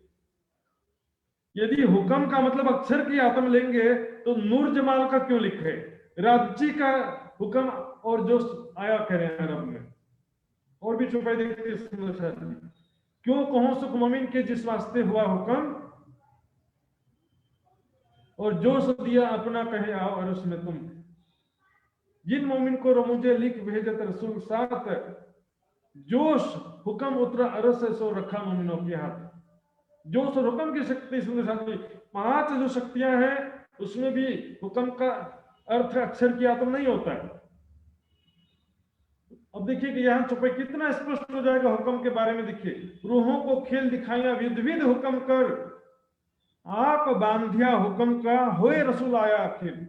Speaker 2: यदि हुक्म का मतलब अक्षर की आत्म लेंगे, तो नूर जमाल का क्यों लिखे, राज्य का हुक्म और जोश आया कह रहे हैं अरब में। और भी चौपाई देखते हैं, क्यों कहो सुख मोमिन के जिस वास्ते हुआ हुक्म, और जोश दिया अपना कहे आओ अरस में तुम। जिन मोमिन को रमूजे लिख भेजत रसूल साथ, जोश हुक्म उतरा अरस है सो रखा मोमिनों के हाथ। जोश और हुक्म की शक्ति सुंदर साथी, 5 जो शक्तियां हैं उसमें भी हुक्म का अर्थ अक्षर की आत्म नहीं होता है। अब देखिए कि यहाँ चौपाई कितना स्पष्ट हो जाएगा हुक्म के बारे में। देखिए, रूहों को खेल दिखाया विध विध हुक्म कर, आप बांधिया हुक्म का होए रसूल आया आखिर।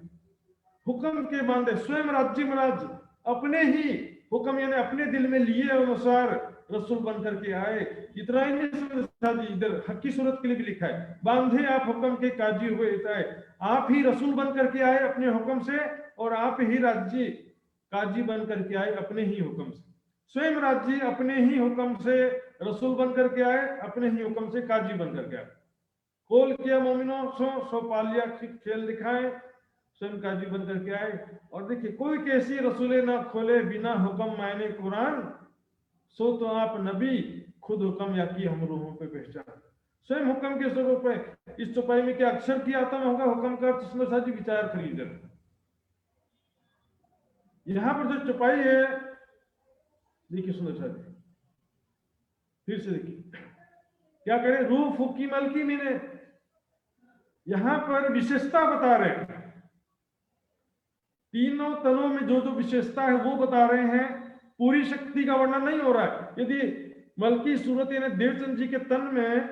Speaker 2: हुक्म के बांधे स्वयं राज्य महाराज अपने ही हुक्म यानी अपने दिल में लिए अनुसार रसूल बन करके आए। इतना ही नहीं, इधर हकी सूरत के लिए भी लिखा है, बांधे आप हुक्म के काजी हुए इताए। आप ही रसूल बन करके आए अपने हुक्म से, और आप ही राज्य काजी बन करके आए अपने ही हुक्म से। स्वयं राज्य अपने ही हुक्म से रसूल बन करके आए, अपने ही हुक्म से काजी बन करके आए। खोल किया मोमिनों सो पालिया खेल दिखाए, स्वयं काजी बन करके आए। और देखिए, कोई कैसी रसूले ना खोले बिना हुक्म मायने कुरान, सो तो आप नबी खुद हुक्म या की हम रूहों पे पहचान। स्वयं हुक्म के स्वरूप है। इस चौपाई में क्या अक्षर की आत्मा होगा हुक्म का, तो सुंदर साथ जी विचार करिए। यहां पर जो चौपाई है देखिए सुंदर साथ जी, फिर से देखिए क्या करें, रूह फूकी मलकी मैंने यहां पर विशेषता बता रहे हैं। तीनों तनों में जो जो विशेषता है वो बता रहे हैं, पूरी शक्ति का वर्णन नहीं हो रहा है। यदि मलकी सूरत यानी देवचंद जी के तन में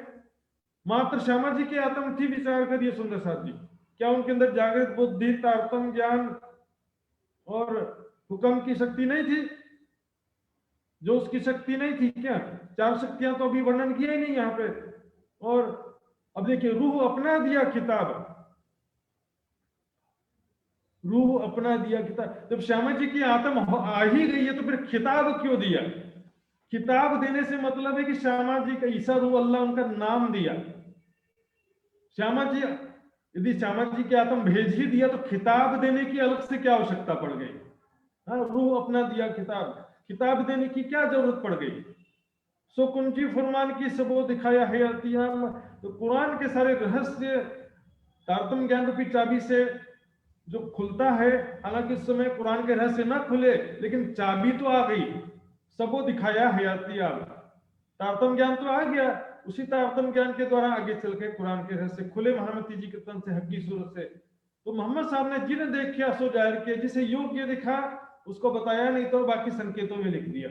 Speaker 2: मात्र श्यामा जी की आत्म थी, विचार करिए सुंदर साथ जी, क्या उनके अंदर जागृत बुद्धि, तारतम ज्ञान और हुक्म की शक्ति नहीं थी? जो उसकी शक्ति नहीं थी क्या? 4 शक्तियां तो अभी वर्णन किया ही नहीं यहाँ पे। और अब देखिए, रूह अपना दिया किताब, रूह अपना दिया किताब। जब श्यामा जी की आत्म आ ही गई है तो फिर खिताब क्यों दिया? खिताब देने से मतलब है कि श्यामा जी का ईसा रूह अल्लाह उनका नाम दिया। श्यामा जी यदि श्यामा जी की आत्म भेज ही दिया तो खिताब देने की अलग से क्या आवश्यकता पड़ गई? हाँ, रूह अपना दिया किताब, किताब देने की क्या जरूरत पड़ गई? सो कुंजी फरमान की सबो दिखाया है अतियाम। तो कुरान के सारे रहस्य तारतम ज्ञान रूपी चाबी से जो खुलता है, हालांकि इस समय कुरान के रहस्य ना खुले लेकिन चाबी तो आ गई, सबो दिखाया हयातियाब। तारतम ज्ञान तो आ गया, उसी तारतम ज्ञान के द्वारा आगे चल के कुरान के रहस्य खुले महामती जी के तन से, हक्की सूरत से। तो मोहम्मद साहब ने जिन्हें देखा सो जाहिर किया, जिसे योग्य दिखा उसको बताया, नहीं तो बाकी संकेतों में लिख दिया।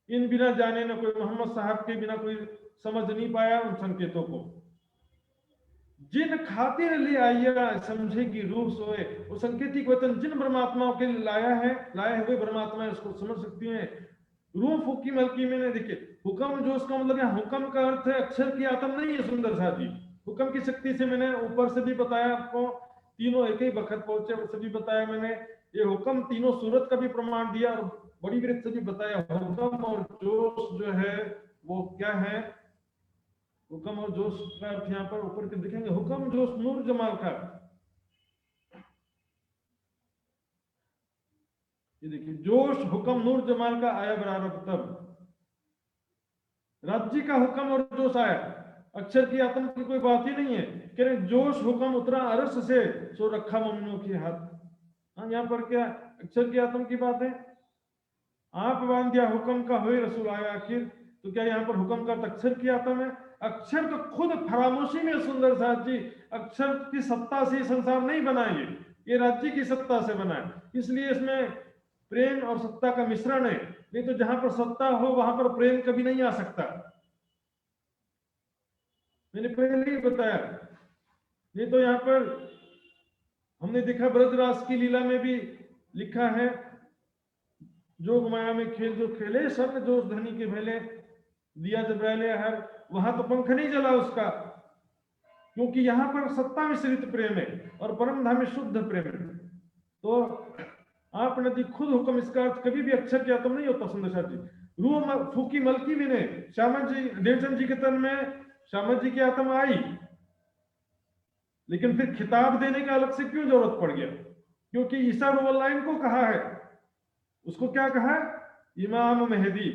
Speaker 2: इन बिना जाने न कोई, मोहम्मद साहब के बिना कोई समझ नहीं पाया उन संकेतों को। जिन खातिर ले आइया समझेगी रूह सोए, वो संकेतिक वचन जिन परमात्माओं के लिए लाया हुए परमात्मा इसको समझ सकती हैं। रूह फूकी मलकी में ने देखिए, हुक्म जो उसका मतलब है, हुक्म का अर्थ है अक्षर की आत्म नहीं है सुंदर साथ जी। हुक्म की शक्ति से मैंने ऊपर से भी बताया आपको, तीनों एक ही वक्त पहुंचे से भी बताया मैंने। ये हुक्म तीनों सूरत का भी प्रमाण दिया और बड़ी वृत्त से भी बताया। हुक्म और जोश जो है वो क्या है? हुक्म और जोश का अर्थ यहाँ पर ऊपर के देखेंगे, हुक्म जोश नूर जमाल का। ये देखिए, जोश हुक्म नूर जमाल का आया बराबर तब राज्य का हुक्म और जोश आया, अक्षर की आत्म की कोई बात ही नहीं है। कह रहे जोश हुक्म उतरा अरस से सो रखा मोमिनों के हाथ। हाँ, यहाँ पर क्या अक्षर की आत्म की बात है? आप बांध दिया हुक्म का हुए रसूल आया आखिर। तो क्या यहाँ पर हुक्म का अक्षर की आत्म है? अक्षर तो खुद फरामोशी में सुंदर साथ जी, अक्षर की सत्ता से संसार नहीं बनाएंगे, ये राज्य की सत्ता से बना है। इसलिए इसमें प्रेम और सत्ता का मिश्रण है। नहीं तो जहां पर सत्ता हो वहां पर प्रेम कभी नहीं आ सकता। मैंने पहले ही बताया। नहीं तो यहाँ पर हमने देखा ब्रजरास की लीला में भी लिखा है, जोग माया में खेल जो खेले सब जोश धनी के भेले, दिया जब रहले हर, वहां तो पंख नहीं जला उसका, क्योंकि यहां पर सत्ता मिश्रित प्रेम है और परम धाम में शुद्ध प्रेम है। तो आप नदी खुद हुक्म, इसका अर्थ कभी भी अक्षर के आत्म नहीं होता सुंदर साथ जी। रूह फूकी मलकी में ने श्यामा जी देवचंद जी के तन में श्यामा जी की आत्मा आई, लेकिन फिर खिताब देने का अलग से क्यों जरूरत पड़ गया? क्योंकि ईसा रुहुल्लाह को कहा है, उसको क्या कहा, इमाम मेहदी,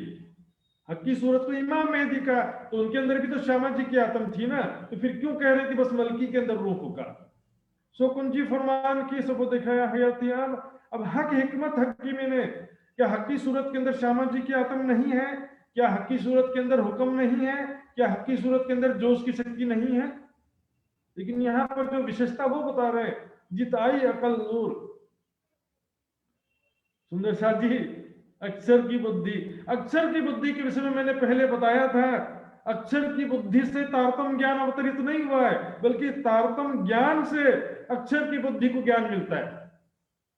Speaker 2: हक्की सूरत को इमाम मेहदी का, तो उनके अंदर भी तो श्यामा जी की आत्म थी ना, तो फिर क्यों कह रहे कि बस मलकी के अंदर रूह होगा। सो कुंजी फरमान की सबको दिखाया हयातियान। अब हक हिकमत हकीमी ने, क्या हक्की सूरत के अंदर श्यामा जी की आत्म नहीं है? क्या हक्की सूरत के अंदर हुक्म नहीं है? क्या हक्की सूरत के अंदर जोश की शक्ति नहीं है? लेकिन यहाँ पर जो विशेषता वो बता रहे हैं, जिताई अकल नूर। सुंदर शाह जी, अक्षर की बुद्धि, अक्षर की बुद्धि के विषय में मैंने पहले बताया था, अक्षर की बुद्धि से तारतम ज्ञान अवतरित नहीं हुआ है, बल्कि तारतम ज्ञान से अक्षर की बुद्धि को ज्ञान मिलता है।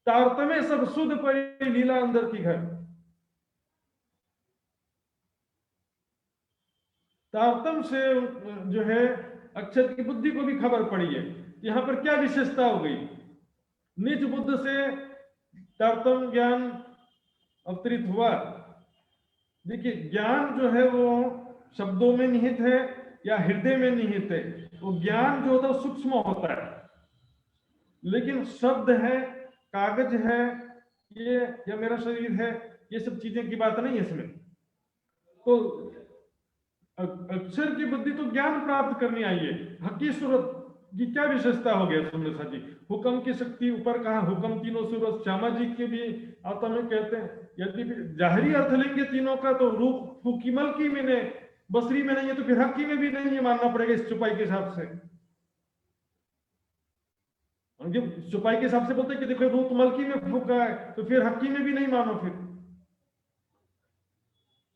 Speaker 2: तारतमे सब शुद्ध परी लीला अंदर की घर। तारतम से जो है अक्षर की बुद्धि को भी खबर पड़ी है। यहां पर क्या विशेषता हो गई? निज बुद्ध से तारतम ज्ञान अवतरित हुआ। देखिए, ज्ञान जो है वो शब्दों में निहित है या हृदय में निहित है। वो ज्ञान जो होता है सूक्ष्म होता है, लेकिन शब्द है, कागज है, ये या मेरा शरीर है, ये सब चीजें की बात नहीं है इसमें। तो अक्षर की बुद्धि तो ज्ञान प्राप्त करनी आई है। हकी सूरत की क्या विशेषता हो गया सुंदर सा जी? हुक्म की शक्ति, ऊपर कहा हुक्म तीनों सूरत, श्यामा जी के भी आता में कहते हैं। यदि जाहिरी अर्थ लेंगे तीनों का, तो रूप फुकीमल की में ने, बसरी में नहीं है, तो फिर हक्की में भी नहीं है, मानना पड़ेगा इस चुपाई के हिसाब से। जब चुपाई के हिसाब से बोलते हैं कि देखो रूप मलकी में फूका है, तो फिर हक्की में भी नहीं मानो। फिर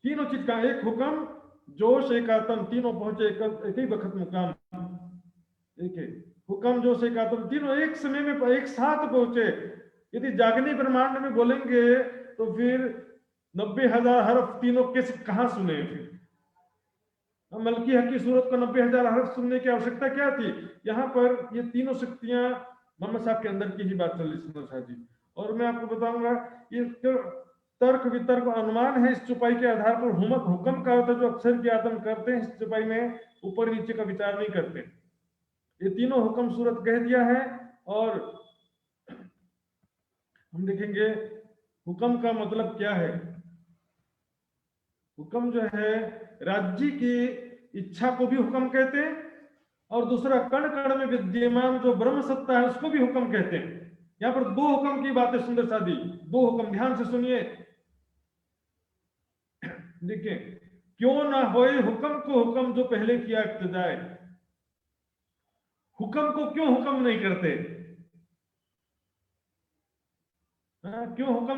Speaker 2: तीनों चीज का एक हुक्म, जोश, एक आत्म, तीनों पहुंचे एक ही वक्त मुकाम। देखिए, हुक्म, जोश, एक आत्म, तीनों एक समय में एक साथ पहुंचे। यदि जागनी ब्रह्मांड में बोलेंगे तो फिर 90,000 हर्फ तीनों किस कहां सुने? फिर मलकी हक्की सूरत को 90,000 हर्फ सुनने की आवश्यकता क्या थी? यहाँ पर ये तीनों शक्तियां मोहम्मद साहब के अंदर की ही बात चल रही सुंदर शाह जी। और मैं आपको बताऊंगा, ये तर्क वितर्क अनुमान है, इस चुपाई के आधार पर हुक्म का होता है, जो अक्षर की आत्म करते हैं इस चुपाई में, ऊपर नीचे का विचार नहीं करते। ये तीनों हुक्म सूरत कह दिया है। और हम देखेंगे हुक्म का मतलब क्या है। हुक्म जो है राज्य की इच्छा को भी हुक्म कहते हैं, और दूसरा कण कण में विद्यमान जो ब्रह्म सत्ता है उसको भी हुक्म कहते हैं। यहाँ पर दो हुक्म की बात है सुंदर सादी, दो हुक्म, ध्यान से सुनिए। देखिए, क्यों ना होए हुक्म को हुक्म जो पहले किया इब्तिदाए। हुक्म को क्यों हुक्म नहीं करते? क्यों हुक्म?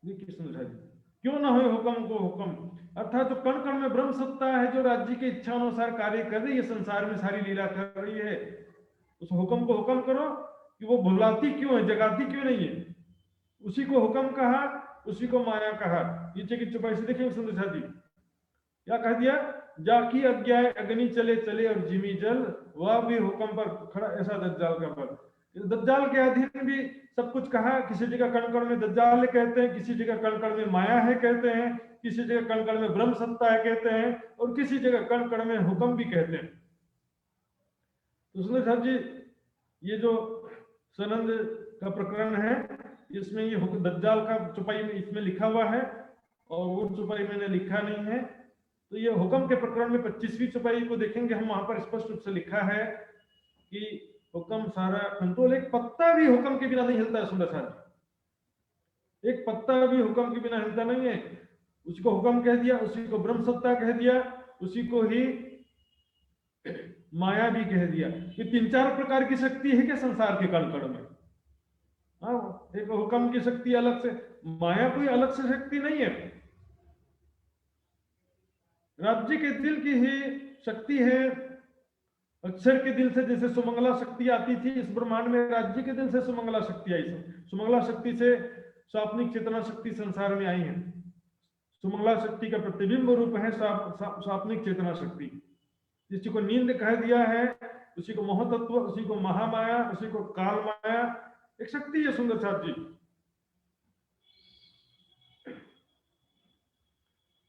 Speaker 2: देखिए सुंदर सादी, क्यों ना होए हुक्म को हुक्म, अर्थात जो कण कण में ब्रह्म सत्ता है, जो राज्य की इच्छा अनुसार कार्य कर रही है, संसार में सारी लीला कर रही है, उस हुक्म को हुक्म करो कि वो भुलाती क्यों है, जगाती क्यों नहीं है। उसी को हुक्म कहा, उसी को माया कहा। नीचे की चुपाई से देखेंगे सुंदर साथी, क्या कह दिया? जाकी अज्ञाय अग्नि चले चले और जिमी जल, वह भी हुक्म पर खड़ा, ऐसा दज्जाल का बल। दज्जाल के अधीन भी सब कुछ कहा। किसी जगह कण कण में दज्जाल कहते हैं, किसी जगह कण कण में माया है कहते हैं, किसी जगह कण कण में ब्रह्म सत्ता है कहते हैं, और किसी जगह कण कण में हुक्म भी कहते हैं। तो सुंदर साहब जी, ये जो सनंद का प्रकरण है, इसमें ये दज्जाल का चुपाई में इसमें लिखा हुआ है, और वो चुपाई मैंने लिखा नहीं है। तो ये हुक्म के प्रकरण में 25वीं चुपाई को देखेंगे हम, वहां पर स्पष्ट रूप से लिखा है कि हुक्म सारा कंट्रोल, एक पत्ता भी हुक्म के बिना नहीं हिलता है सुंदर साहब, एक पत्ता भी हुक्म के बिना हिलता नहीं है। उसी को हुक्म कह दिया, उसी को ब्रह्म सत्ता कह दिया, उसी को ही माया भी कह दिया। ये 3-4 प्रकार की शक्ति है क्या संसार के कण कण में? हाँ, एक हुक्म की शक्ति अलग से, माया कोई अलग से शक्ति नहीं है, राज्य के दिल की ही शक्ति है। अक्षर के दिल से जैसे सुमंगला शक्ति आती थी इस ब्रह्मांड में, राज्य के दिल से सुमंगला शक्ति आई। सुमंगला शक्ति से स्वाप्निक चेतना शक्ति संसार में आई है। सुमंगला शक्ति का प्रतिबिंब रूप है स्वाप्निक चेतना शक्ति। जिसी को नींद कह दिया है, उसी को मोहतत्व, उसी को महामाया, उसी को काल माया, एक शक्ति है सुंदर साहब जी।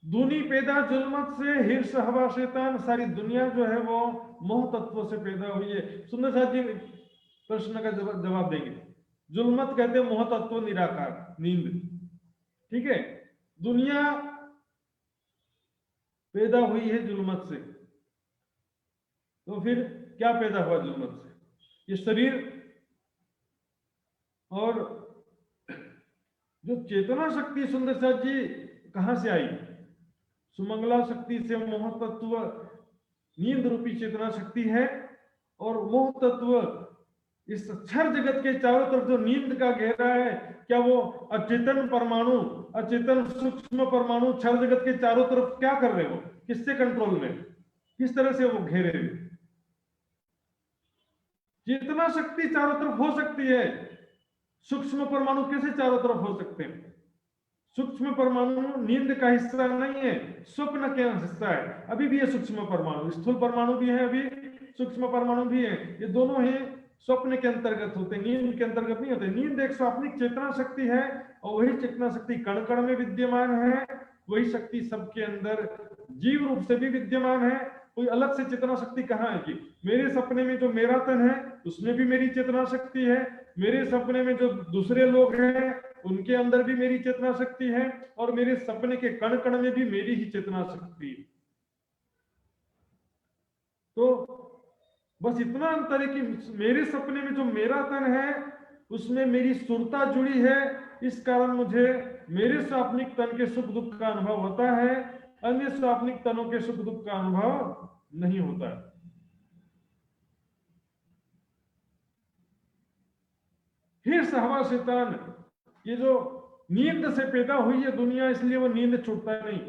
Speaker 2: दूनी पैदा जुल्मत से, हिर्स हवा शैतान, सारी दुनिया जो है वो मोह तत्व से पैदा हुई है। सुंदर साहब जी प्रश्न का जवाब देंगे। जुल्मत कहते हैं मोह तत्व निराकार, नींद। ठीक है, दुनिया पैदा हुई है जुल्मत से, तो फिर क्या पैदा हुआ जुल्मत से? ये शरीर और जो चेतना शक्ति सुंदर साथ जी कहां से आई? सुमंगला शक्ति से मोह तत्व नींद रूपी चेतना शक्ति है, और मोह तत्व इस क्षर जगत के चारों तरफ जो नींद का घेरा है, क्या वो अचेतन परमाणु, अचेतन सूक्ष्म परमाणु क्षर जगत के चारों तरफ क्या कर रहे हो? किससे कंट्रोल में, किस तरह से वो घेरे? चेतना शक्ति चारों तरफ हो सकती है, सूक्ष्म परमाणु कैसे चारों तरफ हो सकते हैं? सूक्ष्म परमाणु नींद का हिस्सा नहीं है, स्वप्न का हिस्सा है। अभी भी ये सूक्ष्म परमाणु, स्थूल परमाणु भी है, अभी सूक्ष्म परमाणु भी है, ये दोनों ही स्वप्न के अंतर्गत होते हैं, नींद के अंतर्गत नहीं होते। नींद एक स्वाप्निक चेतना शक्ति है, और वही चेतना शक्ति कण कण में विद्यमान है, वही शक्ति सबके अंदर जीव रूप से भी विद्यमान है। कोई अलग से चेतना शक्ति कहाँ है? कि मेरे सपने में जो मेरा तन है उसमें भी मेरी चेतना शक्ति है, मेरे सपने में जो दूसरे लोग हैं उनके अंदर भी मेरी चेतना शक्ति है, और मेरे सपने के कण कण में भी मेरी ही चेतना शक्ति है। तो बस इतना अंतर है कि मेरे सपने में जो मेरा तन है उसमें मेरी सुरता जुड़ी है, इस कारण मुझे मेरे स्वाप्निक तन के सुख दुख का अनुभव होता है, अन्य स्वाप्निक तनों के सुख दुख का अनुभव नहीं होता है। फिर सहवा शैतान, ये जो नींद से पैदा हुई है दुनिया, इसलिए वो नींद छूटता नहीं।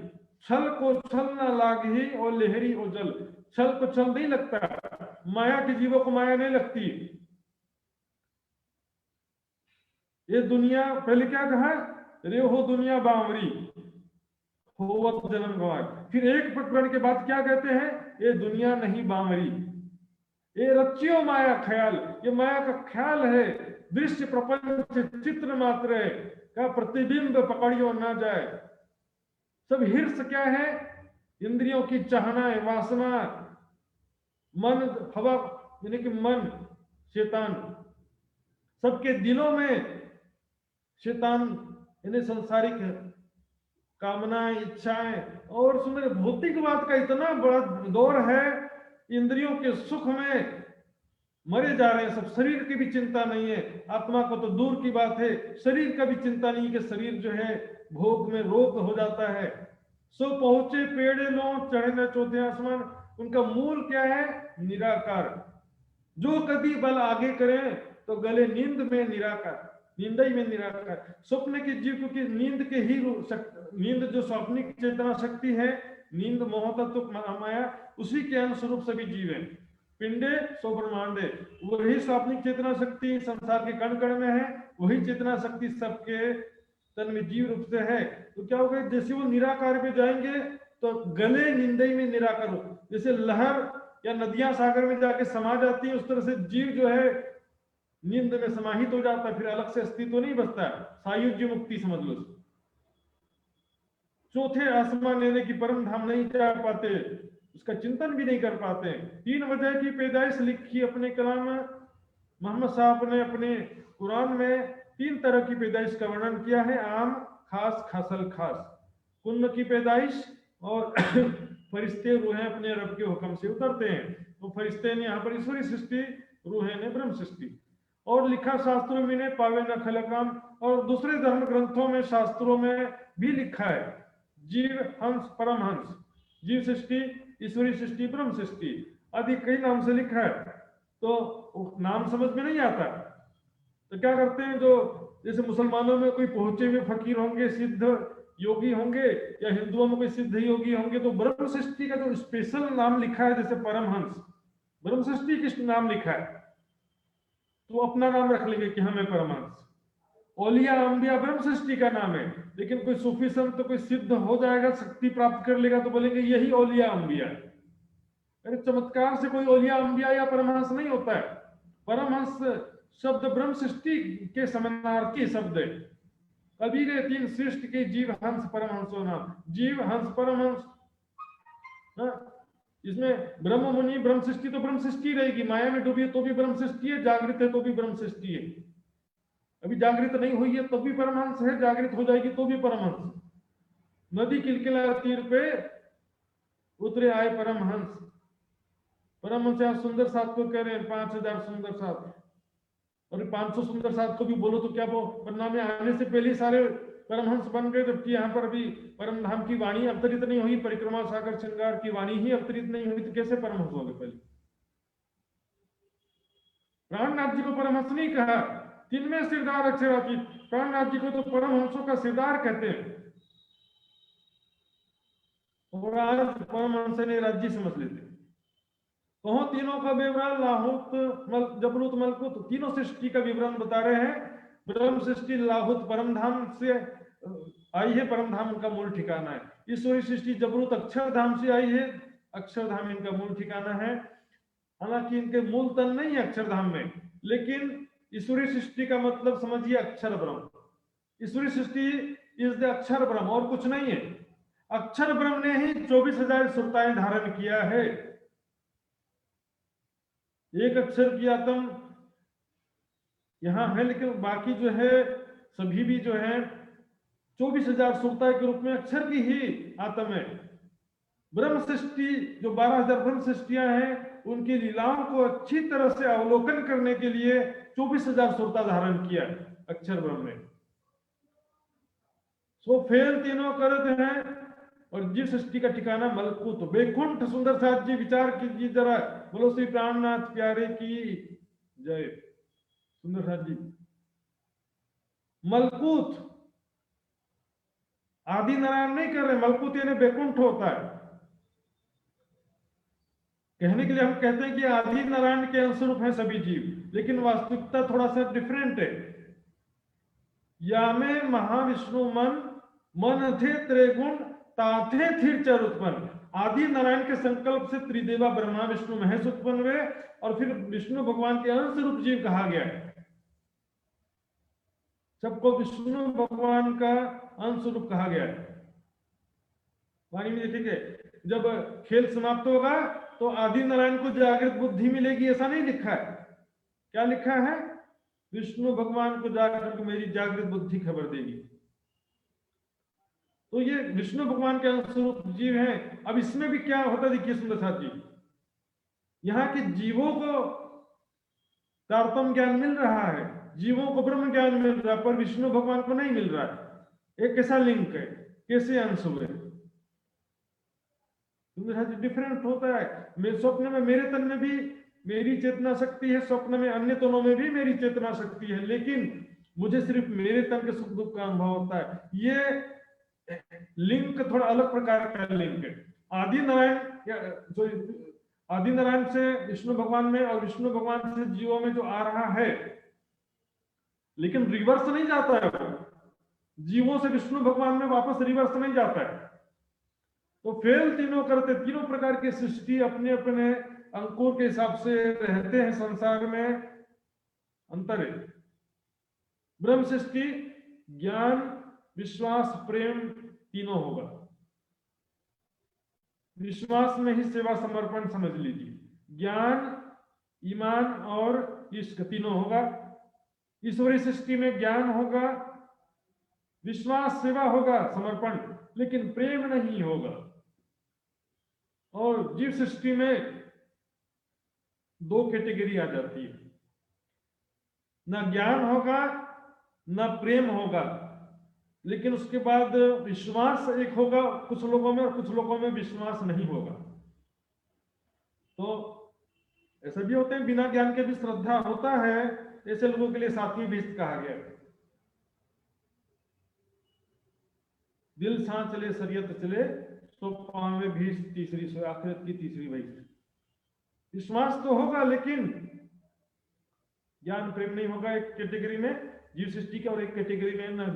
Speaker 2: छल को छल ना लागी और लहरी ओ जल, छल को छल नहीं लगता, माया के जीवों को माया नहीं लगती। ये दुनिया, पहले क्या कहा? रे हो दुनिया बावरी, होवत जन्म गवार। फिर एक प्रकरण के बाद क्या कहते हैं? ये दुनिया नहीं बावरी, ये रचियो माया ख्याल, ये माया का ख्याल है, दृश्य प्रपंच चित्र मात्र है, का प्रतिबिंब पकड़ियो ना जाए। सब हिर्स क्या है? इंद्रियों की चाहना है, वासना, मन हवा, यानी कि मन शैतान, सबके दिलों में शैतान यानी संसारिक कामनाएं, इच्छाएं, और सुंदर भौतिकवाद का इतना बड़ा दौर है, इंद्रियों के सुख में मरे जा रहे हैं सब। शरीर की भी चिंता नहीं है, आत्मा को तो दूर की बात है, शरीर का भी चिंता नहीं कि शरीर जो है भोग में रोग हो जाता है। सो पहुंचे पेड़े लो चढ़े न चौथे आसमान, उनका मूल क्या है? निराकार। जो कभी बल आगे करें तो गले नींद में निराकार, नींदई में निराकार। स्वप्न के जीव, क्योंकि नींद के ही नींद जो स्वाप्निक चेतना शक्ति है, नींद मोह तत्व माया, उसी के अनुस्वरूप सभी जीव हैं। पिंडे सो ब्रह्मांडे, वही स्वाप्निक चेतना शक्ति संसार के कण कण में है, वही चेतना शक्ति सबके तन में जीव रूप से है। तो क्या होगा? जैसे वो निराकार पे जाएंगे तो गले निंदई में निराकार हो, जैसे लहर या नदियां सागर में जाके समा जाती है, उस तरह से जीव जो है नींद में समाहित हो जाता है, फिर अलग से अस्तित्व नहीं बचता, सायुज्य मुक्ति समझ लो। चौथे आसमान लेने की परम धाम नहीं जा पाते, उसका चिंतन भी नहीं कर पाते। 3 वजह की पैदाइश लिखी अपने कलाम में मोहम्मद साहब ने, अपने कुरान में 3 तरह की पैदाइश का वर्णन किया है, आम, खास, खासल, खास। कुन्न की पैदाइश, और फरिश्ते रूहें अपने रब के हुक्म से उतरते हैं, तो फरिश्ते ने यहाँ पर ईश्वरी सृष्टि, रूहें ने ब्रह्म सृष्टि। और लिखा शास्त्रों में ने पावे न खलकाम, और दूसरे धर्म ग्रंथों में शास्त्रों में भी लिखा है जीव हंस परमहंस, जीव सृष्टि, ईश्वरी सृष्टि, ब्रह्म सृष्टि आदि कई नाम से लिखा है। तो नाम समझ में नहीं आता तो क्या करते हैं, जो जैसे मुसलमानों में कोई पहुंचे हुए फकीर होंगे, सिद्ध योगी होंगे, या हिंदुओं में कोई सिद्ध योगी होंगे, तो ब्रह्म सृष्टि का जो स्पेशल नाम लिखा है, जैसे परमहंस, ब्रह्म सृष्टि किस नाम लिखा है, तो अपना नाम रख लेंगे कि हमें परमहंस। औलिया अंबिया ब्रह्म सृष्टि का नाम है, लेकिन कोई सूफी संत तो कोई सिद्ध हो जाएगा, शक्ति प्राप्त कर लेगा, तो बोलेंगे यही औलिया अंबिया। अरे चमत्कार से कोई औलिया अंबिया या परमहंस नहीं होता है। परमहंस शब्द ब्रह्म सृष्टि के समानार्थी शब्द है। कबीर 3 सृष्ट के जीव हंस परमहंसो नाम, जीव हंस परमहंस। इसमें ब्रह्म मुनि ब्रह्म सृष्टि तो ब्रह्म सृष्टि रहेगी, माया में डूबी है तो भी ब्रह्म सृष्टि है, जागृत है तो भी ब्रह्म सृष्टि है। अभी जागृत नहीं हुई है तो भी परमहंस है, जागृत हो जाएगी तो भी परमहंस। नदी किलकिला तीर पे उतरे आए परमहंस। परमहंस यहाँ सुंदर साथ को कह रहे हैं 5000 सुंदर साथ, और 500 सुंदर साथ को भी बोलो तो क्या वो पन्ना में आने से पहले सारे परमहंस बन गए, जबकि यहाँ पर अभी परम धाम की वाणी अवतरित नहीं हुई, परिक्रमा सागर श्रृंगार की वाणी ही अवतरित नहीं हुई, तो कैसे परमहंस हो गए? पहले प्राणनाथ जी को परमहंस नहीं कहा, तिनमें सिरदार अक्षरातीत। प्राणनाथ जी को तो परमहंसों का सिरदार कहते हैं, और आज परमहंस ने राज्य समझ लेते हैं। कहो तीनों का विवरण, लाहुत जबरूत मलकुत, तीनों सृष्टि का विवरण बता रहे हैं। ब्रह्म सृष्टि लाहुत परमधाम से आई है, परमधाम उनका मूल ठिकाना है। ईश्वरी सृष्टि जबरूत अक्षरधाम से आई है, अक्षरधाम इनका मूल ठिकाना है। हालांकि इनके मूल तन नहीं है अक्षरधाम में, लेकिन ईश्वरी सृष्टि का मतलब समझिए अक्षर ब्रह्म। ईश्वरी सृष्टि इज द अक्षर ब्रह्म, और कुछ नहीं है। अक्षर ब्रह्म ने ही 24,000 सुरताएं धारण किया है। एक अक्षर की आत्म यहां है, लेकिन बाकी जो है सभी भी जो है 24,000 सुरता के रूप में अक्षर की ही आत्म है। ब्रह्म सृष्टि जो 12,000 ब्रह्म सृष्टियां हैं, उनकी लीलाओं को अच्छी तरह से अवलोकन करने के लिए 24,000 सुरता धारण किया अक्षर ब्रह्म ने। सो फेल तीनों करत हैं, और जिस सृष्टि का ठिकाना मलकुत बैकुंठ। सुंदर साथ जी विचार कीजिए जरा, बोलो श्री प्राणनाथ प्यारे की जय। सुंदर साथ जी, मलकुत आदि नारायण नहीं कर रहे, मलकुत यानी बैकुंठ होता है। कहने के लिए हम कहते हैं कि आदि नारायण के अंशरूप हैं सभी जीव, लेकिन वास्तविकता थोड़ा सा डिफरेंट है। या में महाविष्णु मन थे त्रिगुण ताथे थिर चर उत्पन्न। आदि नारायण के संकल्प से त्रिदेवा ब्रह्मा विष्णु महेश उत्पन्न हुए, और फिर विष्णु भगवान के अंश रूप जीव कहा गया है। सबको विष्णु भगवान का अंश रूप कहा गया है वाणी में, ठीक है। जब खेल समाप्त होगा तो आदि नारायण को जागृत बुद्धि मिलेगी, ऐसा नहीं लिखा है। क्या लिखा है? विष्णु भगवान को जाकर मेरी जागृत बुद्धि खबर देगी। तो ये विष्णु भगवान के अनुरूप जीव हैं। अब इसमें भी क्या होता है देखिए सुंदर साथ जी, यहाँ के जीवों को तारतम्य ज्ञान मिल रहा है, जीवों को ब्रह्म ज्ञान मिल रहा है, पर विष्णु भगवान को नहीं मिल रहा है। एक कैसा लिंक है, कैसे अंश हुए? डिफरेंट होता है। मेरे स्वप्न में मेरे तन में भी मेरी चेतना शक्ति है, स्वप्न में अन्य तनों में भी मेरी चेतना शक्ति है, लेकिन मुझे सिर्फ मेरे तन के सुख दुख का अनुभव होता है। ये लिंक थोड़ा अलग प्रकार का लिंक है। आदि नारायण से विष्णु भगवान में और विष्णु भगवान से जीवों में जो आ रहा है, लेकिन रिवर्स नहीं जाता है। जीवों से विष्णु भगवान में वापस रिवर्स नहीं जाता है। तो फेल तीनों करते, तीनों प्रकार की सृष्टि अपने अपने अंकुर के हिसाब से रहते हैं। संसार में अंतर है। ब्रह्म सृष्टि ज्ञान विश्वास प्रेम तीनों होगा। विश्वास में ही सेवा समर्पण समझ लीजिए। ज्ञान ईमान और इश्क तीनों होगा। ईश्वरी सृष्टि में ज्ञान होगा, विश्वास सेवा होगा समर्पण, लेकिन प्रेम नहीं होगा। और जीव सृष्टि में दो कैटेगरी आ जाती है, ना ज्ञान होगा ना प्रेम होगा, लेकिन उसके बाद विश्वास एक होगा कुछ लोगों में, और कुछ लोगों में विश्वास नहीं होगा। तो ऐसे भी होते हैं बिना ज्ञान के भी श्रद्धा होता है, ऐसे लोगों के लिए सातवीं भीष्ट कहा गया। दिल सांस चले शरीयत चले, तो पांचवें भीष्ट तीसरी आखिरत की तीसरी भीष्ट। विश्वास तो होगा लेकिन ज्ञान प्रेम नहीं होगा एक कैटेगरी में जीव सृष्टि के, और एक कैटेगरी में न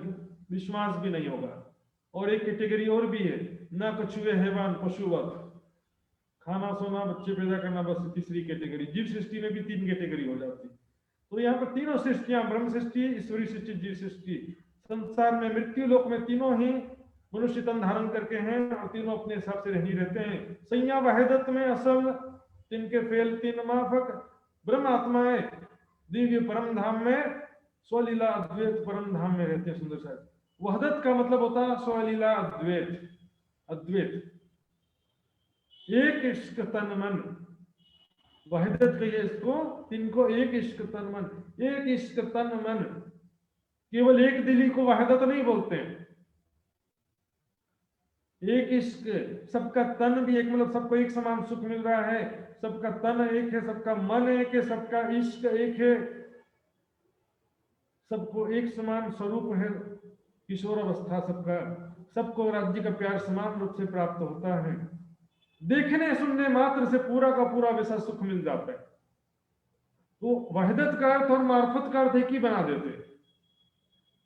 Speaker 2: विश्वास भी नहीं होगा। और एक कैटेगरी और भी है, न कछुए हैवान पशुवत, खाना सोना बच्चे पैदा करना, बस तीसरी कैटेगरी। जीव सृष्टि में भी तीन कैटेगरी हो जाती। तो यहाँ पर तीनों सृष्टियां, ब्रह्म सृष्टि, ईश्वरी सृष्टि, जीव सृष्टि, संसार में मृत्यु लोक में तीनों ही मनुष्य तन धारण करके हैं, और तीनों अपने हिसाब से नहीं रहते हैं। संज्ञा वहदत में असल तिनके फेल तीन माफक, ब्रह्म आत्माएं दिव्य परम धाम में स्वलीला अद्वैत परम धाम में रहते हैं सुंदर साहब। वहदत का मतलब होता है स्वलीला अद्वैत, अद्वैत एक इश्क तन मन, वहदत कहिए इसको, तिनको एक इश्क तन मन, एक इश्क तन मन, केवल एक दिली को वहदत नहीं बोलते हैं। एक इश्क, सबका तन भी एक, मतलब सबको एक समान सुख मिल रहा है, सबका तन एक है, सबका मन एक है, सबका इश्क एक है, सबको एक समान स्वरूप है, किशोर अवस्था सबका, सबको राज्य का प्यार समान रूप से प्राप्त होता है। देखने सुनने मात्र से पूरा का पूरा वैसा सुख मिल जाता है। तो वहदत का अर्थ और मार्फत का अर्थ एक ही बना देते।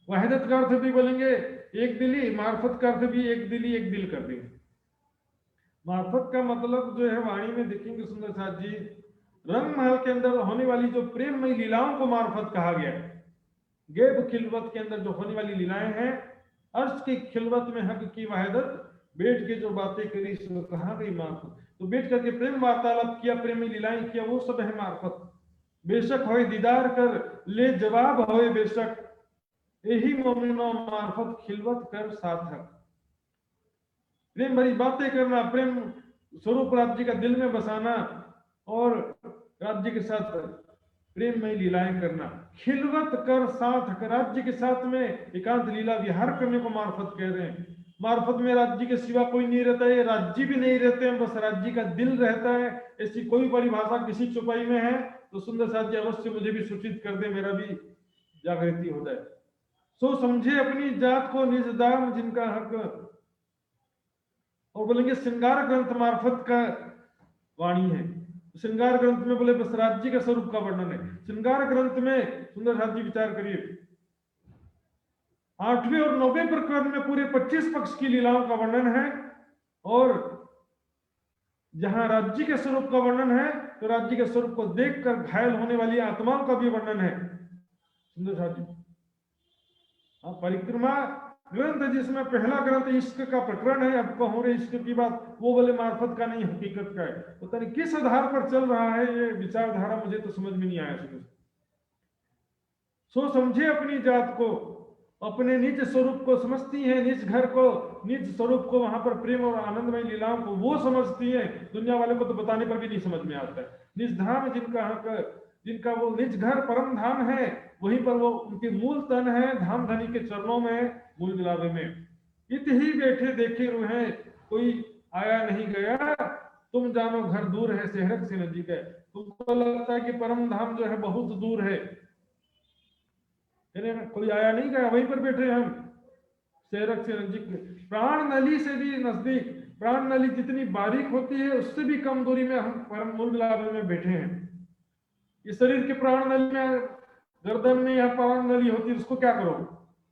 Speaker 2: वहदत का अर्थ भी बोलेंगे एक दिली, मार्फत का अर्थ भी एक दिली एक दिल कर देंगे। मार्फत का मतलब जो है वाणी में देखेंगे सुंदर साथ जी, रंग महल के अंदर होने वाली जो प्रेममयी लीलाओं को मार्फत कहा गया है। गेब खिलवत के अंदर जो होने वाली लीलाएं हैं, अर्श की खिलवत में हक की वहदत, बैठ के जो बातें करी सो कहा गई मार्फत। तो बैठ करके प्रेम वार्तालाप किया, प्रेमी लीलाएं किया, वो सब है मार्फत। बेशक होए दीदार कर ले जवाब होए बेशक, यही मोमिनो मार्फत खिलवत कर सार्थक। प्रेम भरी बातें करना, प्रेम स्वरूप राज्य का दिल में बसाना और राज्य के साथ प्रेममय लीलाएं करना। खिलवत कर साथ, राज्य के साथ में एकांत लीला विहार करने को मार्फत कह रहे हैं। मार्फत में राज्य के सिवा कोई नहीं रहता है, राज्य भी नहीं रहते हैं, बस राज्य का दिल रहता है। ऐसी कोई परिभाषा किसी चौपाई में है तो सुंदर साथ जी अवश्य मुझे भी सूचित कर दे, मेरा भी जागृति हो जाए। सो समझे अपनी जात को निज दाम जिनका हक, और बोलेंगे श्रृंगार ग्रंथ मार्फत का वाणी है। श्रृंगार ग्रंथ में बोले बस राज्य का स्वरूप का वर्णन है। श्रृंगार ग्रंथ में सुंदर साथ जी विचार करिए, 8वें और 9वें प्रकरण में पूरे 25 पक्ष की लीलाओं का वर्णन है, और जहां राज्य के स्वरूप का वर्णन है तो राज्य के स्वरूप को देखकर घायल होने वाली आत्माओं का भी वर्णन है सुंदर साथ जी। परिक्रमा ग्रंथ जिसमें पहला ग्रंथ इश्क का प्रकरण है, अब कहूं रे इश्क की बात, वो बोले मार्फत का नहीं हकीकत का है। पता नहीं किस आधार पर चल रहा है ये विचारधारा, मुझे तो समझ में नहीं आया। सो समझे अपनी जात को, अपने निज स्वरूप को समझती है, निज घर को, निज स्वरूप को, वहां पर प्रेम और आनंदमय लीलाओं को वो समझती है। दुनिया वाले को तो बताने पर भी नहीं समझ में आता है। निज धाम जिनका वो निज घर परम धाम है, वहीं पर वो उनके मूल तन है, धाम धनी के चरणों में, मूल मिलावे में। इत ही बैठे देखे रूहे, कोई आया नहीं गया, तुम जानो घर दूर है शहरक से नजीक है। तुमको लगता है कि परम धाम जो है बहुत दूर है, कोई आया नहीं गया, वहीं पर बैठे हम, शहरक से नजीक, प्राण नली से भी नजदीक। प्राण नली जितनी बारीक होती है उससे भी कम दूरी में हम परम मूल मिलावे में बैठे हैं। इस शरीर के प्राण नली में, गर्दन में यहाँ प्राण नली होती है, उसको क्या करो?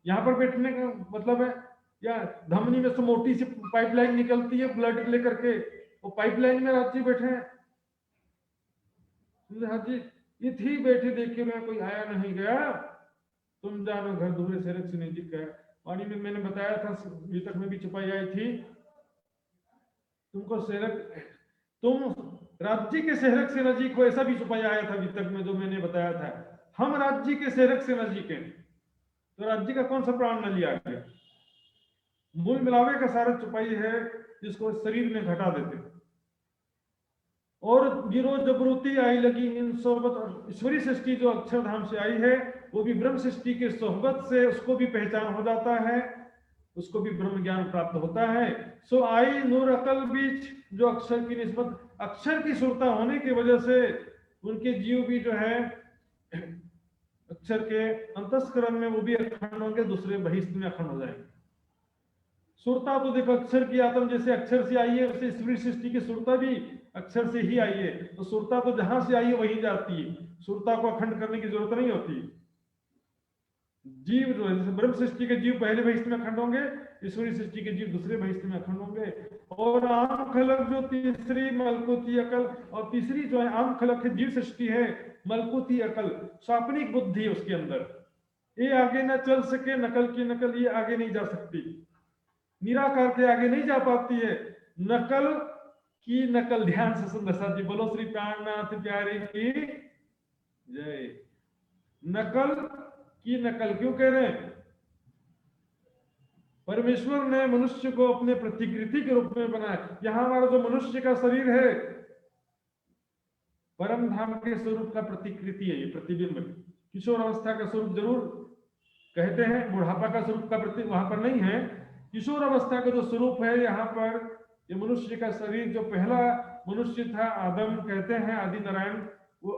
Speaker 2: यहाँ पर बैठने का मतलब है, या धमनी में से मोटी सी पाइपलाइन निकलती है ब्लड लेकर के, वो पाइपलाइन में राज्य बैठे हैं। हाजी इथी बैठे देखे मैं, कोई आया नहीं गया, तुम जानो घर दूर शहरक से नजदीक है। वाणी में मैंने बताया था, वितक में भी छुपाई आई थी, तुमको शहरक, तुम राज्य के शहरक से नजीक हो, ऐसा भी छुपाया आया था वितक में जो मैंने बताया था। हम राज्य के शहरक से नजीक हैं, तो राज्य का कौन सा प्राण न लिया गया? मूल मिलावे का सारा छुपाई है, जिसको शरीर में घटा देते। और गिरो जबरूती आई लगी इन सोहबत, और ईश्वरी सृष्टि जो अक्षरधाम से आई है वो भी ब्रह्म सृष्टि के सोहबत से उसको भी पहचान हो जाता है, उसको भी ब्रह्म ज्ञान प्राप्त होता है। सो आई नूर अकल बीच, जो अक्षर की निस्बत, अक्षर की सुरता होने की वजह से उनके जीव भी जो है अक्षर के अंतस्करण में वो भी अखंड होंगे, दूसरे बहिष्ठ में अखंड हो जाएंगे। सुरता तो देखो अक्षर की आत्म जैसे अक्षर से आई है, वैसे ईश्वरी सृष्टि की सुरता भी अक्षर से ही आई है। तो सुरता तो जहां से आई है वहीं जाती है, सुरता को अखंड करने की जरूरत नहीं होती। जीव जो है, जैसे ब्रह्म सृष्टि के जीव पहले बहिष्ठ में अखंड होंगे, ईश्वरी सृष्टि के जीव दूसरे बहिष्ठ में अखंड होंगे। और आम खलक जो तीसरी मलकुती अकल, और तीसरी जो है आम खलक है जीव सृष्टि है, मलकुती अकल स्वाप्निक बुद्धि उसके अंदर, ये आगे ना चल सके, नकल की नकल ये आगे नहीं जा सकती, निराकार के आगे नहीं जा पाती है, नकल की नकल। ध्यान से सुन दशा जी, बोलो श्री प्राणनाथ प्यारे की जय। नकल की नकल क्यों कह रहे हैं? परमेश्वर ने मनुष्य को अपने प्रतिकृति के रूप में बनाया। यहां हमारा जो मनुष्य का शरीर है परम धाम के स्वरूप का प्रतिकृति है, ये प्रतिबिंब। किशोर अवस्था का स्वरूप जरूर कहते हैं, बुढ़ापा का स्वरूप का प्रति वहां पर नहीं है। किशोर अवस्था का जो स्वरूप है यहाँ पर, ये मनुष्य का शरीर, जो पहला मनुष्य था आदम, कहते हैं आदि नारायण, वो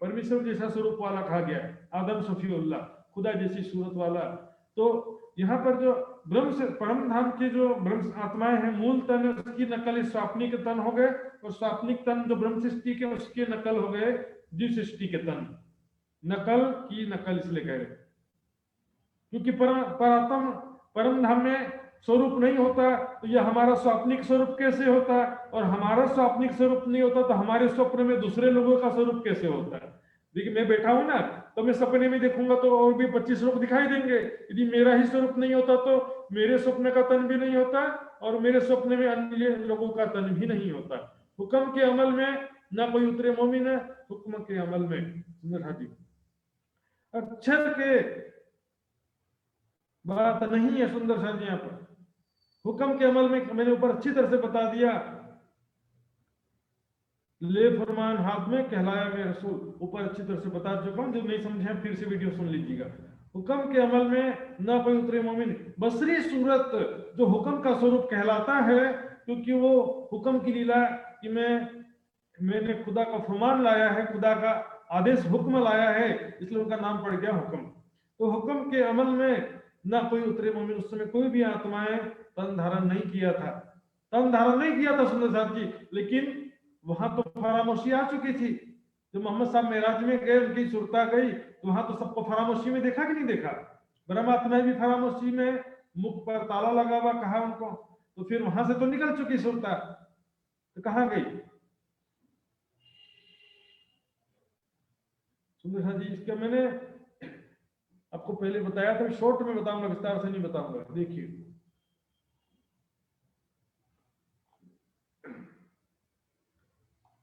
Speaker 2: परमेश्वर जैसा स्वरूप वाला कहा गया है। आदम सफीउल्लाह, खुदा जैसी सूरत वाला। तो यहाँ पर जो ब्रह्म से परम धाम के जो ब्रह्म आत्माएं हैं, मूल तन उसकी नकल इस स्वाप्निक तन हो गए, और स्वाप्निक तन जो ब्रह्म सृष्टि के उसके नकल हो गए जीव सृष्टि के तन। नकल की नकल इसलिए कह रहे, क्योंकि परात्म परम धाम में स्वरूप नहीं होता, तो यह हमारा स्वाप्निक स्वरूप कैसे होता? और हमारा स्वाप्निक स्वरूप नहीं होता तो हमारे स्वप्न में दूसरे लोगों का स्वरूप कैसे होता है? देखिए, मैं बैठा हूं ना, तो मैं सपने में देखूंगा तो और भी 25 लोग दिखाई देंगे। यदि मेरा ही स्वरूप नहीं होता तो मेरे स्वप्न का तन भी नहीं होता, और मेरे स्वप्न में अन्य लोगों का तन भी नहीं होता। हुक्म के अमल में ना कोई उतरे मोमिन है, हुक्म के अमल में। सुंदर जी, अक्षर के बात नहीं है सुंदर शाह जी। यहाँ पर हुक्म के अमल में मैंने ऊपर अच्छी तरह से बता दिया। ले फरमान हाथ में कहलाया मैं रसूल, ऊपर अच्छी तरह से बता चुका हूं। जो नहीं समझे फिर से वीडियो सुन लीजिएगा। हुक्म के अमल में ना कोई उतरे मोमिन। बसरी सूरत जो हुक्म का स्वरूप कहलाता है, क्योंकि वो हुक्म की लीला कि मैंने खुदा का फरमान लाया है, खुदा का आदेश हुक्म लाया है, इसलिए उनका नाम पड़ गया हुक्म। तो हुक्म के अमल में ना कोई उतरे मोमिन, उस समय कोई भी आत्माएं तन धारण नहीं किया था, तन धारण नहीं किया था सुंदर साहब जी। लेकिन वहां तो फरामोशी आ चुकी थी। जब मोहम्मद साहब मेराज में गए, उनकी सुरता गई, तो वहां तो सबको फरामोशी में देखा कि नहीं देखा? ब्रह्मात्मा भी फरामोशी में, मुख पर ताला लगा हुआ कहा उनको, तो फिर वहां से तो निकल चुकी सुरता, तो कहां गई? सुंदर साहब जी, इसका मैंने आपको पहले बताया था, शॉर्ट में बताऊंगा, विस्तार से नहीं बताऊंगा। देखिए,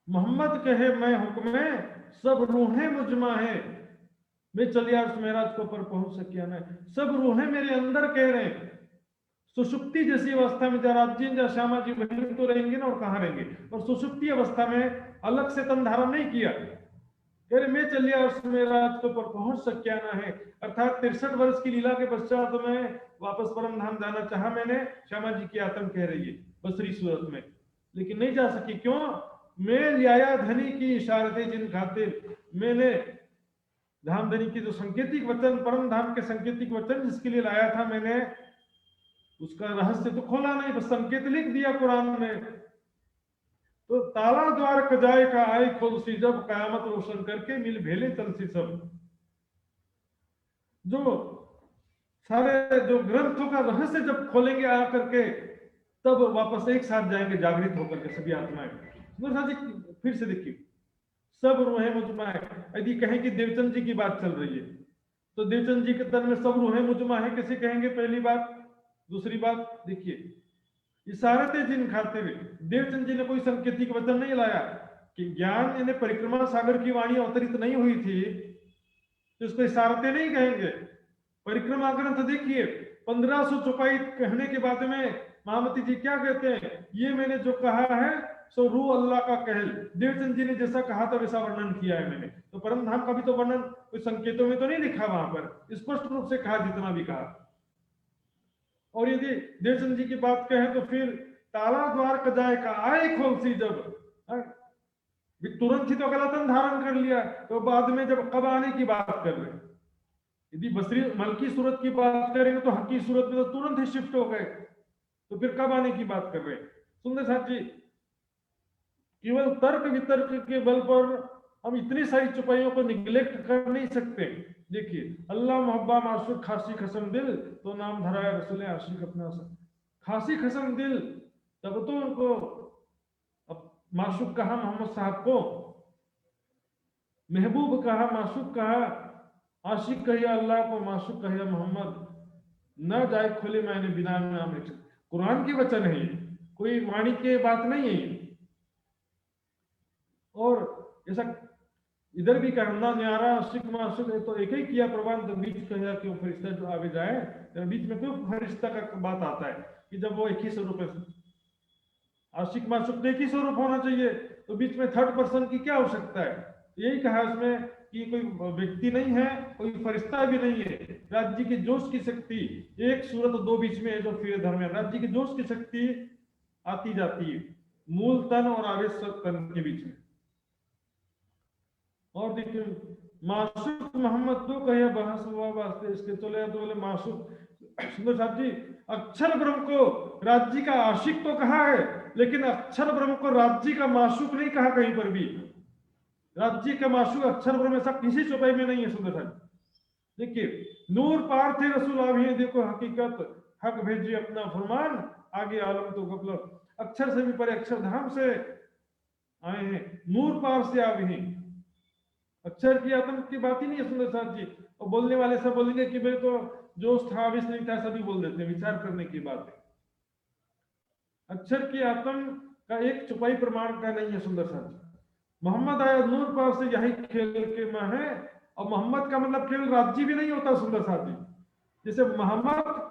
Speaker 2: मोहम्मद कहे मैं हुक्म सब रूहें मुजमा है, मैं चलिया उस मेराज को पर पहुंच सकिया मैं। सब रूहें मेरे अंदर कह रहे हैं। सुषुप्ति जैसी अवस्था में जरा जिन या श्यामा जी वहीं तो रहेंगे ना, और कहाँ रहेंगे? और सुषुप्ति अवस्था में अलग से तन धारण नहीं किया, कह रहे मैं चलिया उस मेराज को पर पहुंच सकिया ना है। अर्थात 63 वर्ष की लीला के पश्चात तो मैं वापस परम धाम जाना चाहा मैंने, श्यामा जी की आत्म कह रही है बसरी सूरत में, लेकिन नहीं जा सकी। क्यों? मैं लिया धनी की इशारते जिन खातिर, मैंने धाम धनी की जो संकेतिक वचन, परम धाम के संकेतिक वचन जिसके लिए लाया था, मैंने उसका रहस्य तो खोला नहीं, बस संकेत लिख दिया कुरान में। तो ताला द्वार कजाए का आए खोल सी जब, कयामत रोशन करके मिल भेले चल सी सब। जो सारे जो ग्रंथों का रहस्य जब खोलेंगे आ करके, तब वापस एक साथ जाएंगे जागृत होकर के सभी आत्माएं। फिर से देखिए, सब रूहें मुजमा है। यदि कहें कि देवचंद जी की बात चल रही है, तो देवचंद जी के तन में सब रूहें मुजमा है, कैसे कहेंगे? पहली बात। दूसरी बात देखिए, इशारते जिन खाते हुए, देवचंद जी ने कोई संकेतिक वचन नहीं लाया कि ज्ञान यानी परिक्रमा सागर की वाणी अवतरित नहीं हुई थी, तो इसको इशारते नहीं कहेंगे। परिक्रमा ग्रंथ देखिए, 1500 चौपाई कहने के बाद में महामती जी क्या कहते हैं? ये मैंने जो कहा है सो रू अल्लाह का कहल। देवचंद जी ने जैसा कहा था वैसा वर्णन किया है मैंने। तो परम धाम का भी तो वर्णन कोई संकेतों में तो नहीं लिखा, वहां पर स्पष्ट रूप से कहा जितना भी कहा। और यदि देवचंद जी की बात कहें तो फिर ताला द्वार कजाए का आए खोल सी जब, तुरंत ही तो गलतन धारण कर लिया, तो बाद में जब कब आने की बात कर रहे हैं? यदि बसरी मलकी सूरत की बात करेंगे तो हकी सूरत में तो तुरंत ही शिफ्ट हो गए, तो फिर कब आने की बात कर रहे हैं? सुंदर साहब जी, केवल तर्क वितर्क के बल पर हम इतनी सारी चुपाइयों को निगलेक्ट कर नहीं सकते। देखिए, अल्लाह मोहब्बा माशूक खासी खसम दिल, तो नाम धरा है रसूल आशिक अपना सब। खासी खसम दिल, तब तो उनको माशूक कहा मोहम्मद साहब को, महबूब कहा, माशूक कहा, आशिक कहिया अल्लाह को, माशूक कहिया मोहम्मद। न जाए खोले मैंने बिना नाम लिख। कुरान की वचन है, कोई वाणी की बात नहीं है। और ऐसा इधर भी कहना न्यारा आशिक माशुक है, तो एक ही किया प्रवान, तो बीच कहा कि वो फरिश्ता जो आगे जाए, तो बीच में क्यों फरिश्ता का बात आता है कि जब वो एक ही स्वरूप है, आशिक माशुक एक ही स्वरूप होना चाहिए, तो बीच में थर्ड पर्सन की क्या आवश्यकता है? यही कहा उसमें कि कोई व्यक्ति नहीं है, कोई फरिश्ता भी नहीं है। राज्य की जोश की शक्ति, एक सूरत दो बीच में है जो फिर धर्म है। राज्य की जोश की शक्ति आती जाती है मूल तन और आवेश तन के बीच में। और देखिए माशुक मोहम्मद तो कहे बहस हुआ वास्ते इसके चले तो बोले माशुक सुंदर साहब जी, अक्षर ब्रह्म को राज्य का आशिक तो कहा है, लेकिन अक्षर ब्रह्म को राज्य का माशुक नहीं कहा कहीं पर भी। राज्य का माशुक अक्षर ब्रह्म ऐसा किसी चौपाई में नहीं है। सुंदर साहब देखिए, नूर पार थे रसूल आभी, देखो हकीकत हक भेजी अपना फरमान, आगे आलम तो मतलब अक्षर से भी परे अक्षरधाम से आए हैं, नूर पार से आवे हैं। अक्षर की आत्म की बात ही नहीं है सुंदर साहब जी। और बोलने वाले सब बोलेंगे कि भाई तो जोश था आवेश नहीं था, सभी बोल देते हैं, विचार करने की बात है। अक्षर की आत्म का एक चुपाई प्रमाण का नहीं है सुंदर साहब जी। मोहम्मद आया नूर पार से, यही खेल के मां है। और मोहम्मद का मतलब केवल राज्य भी नहीं होता सुंदर साहब जी। जैसे मोहम्मद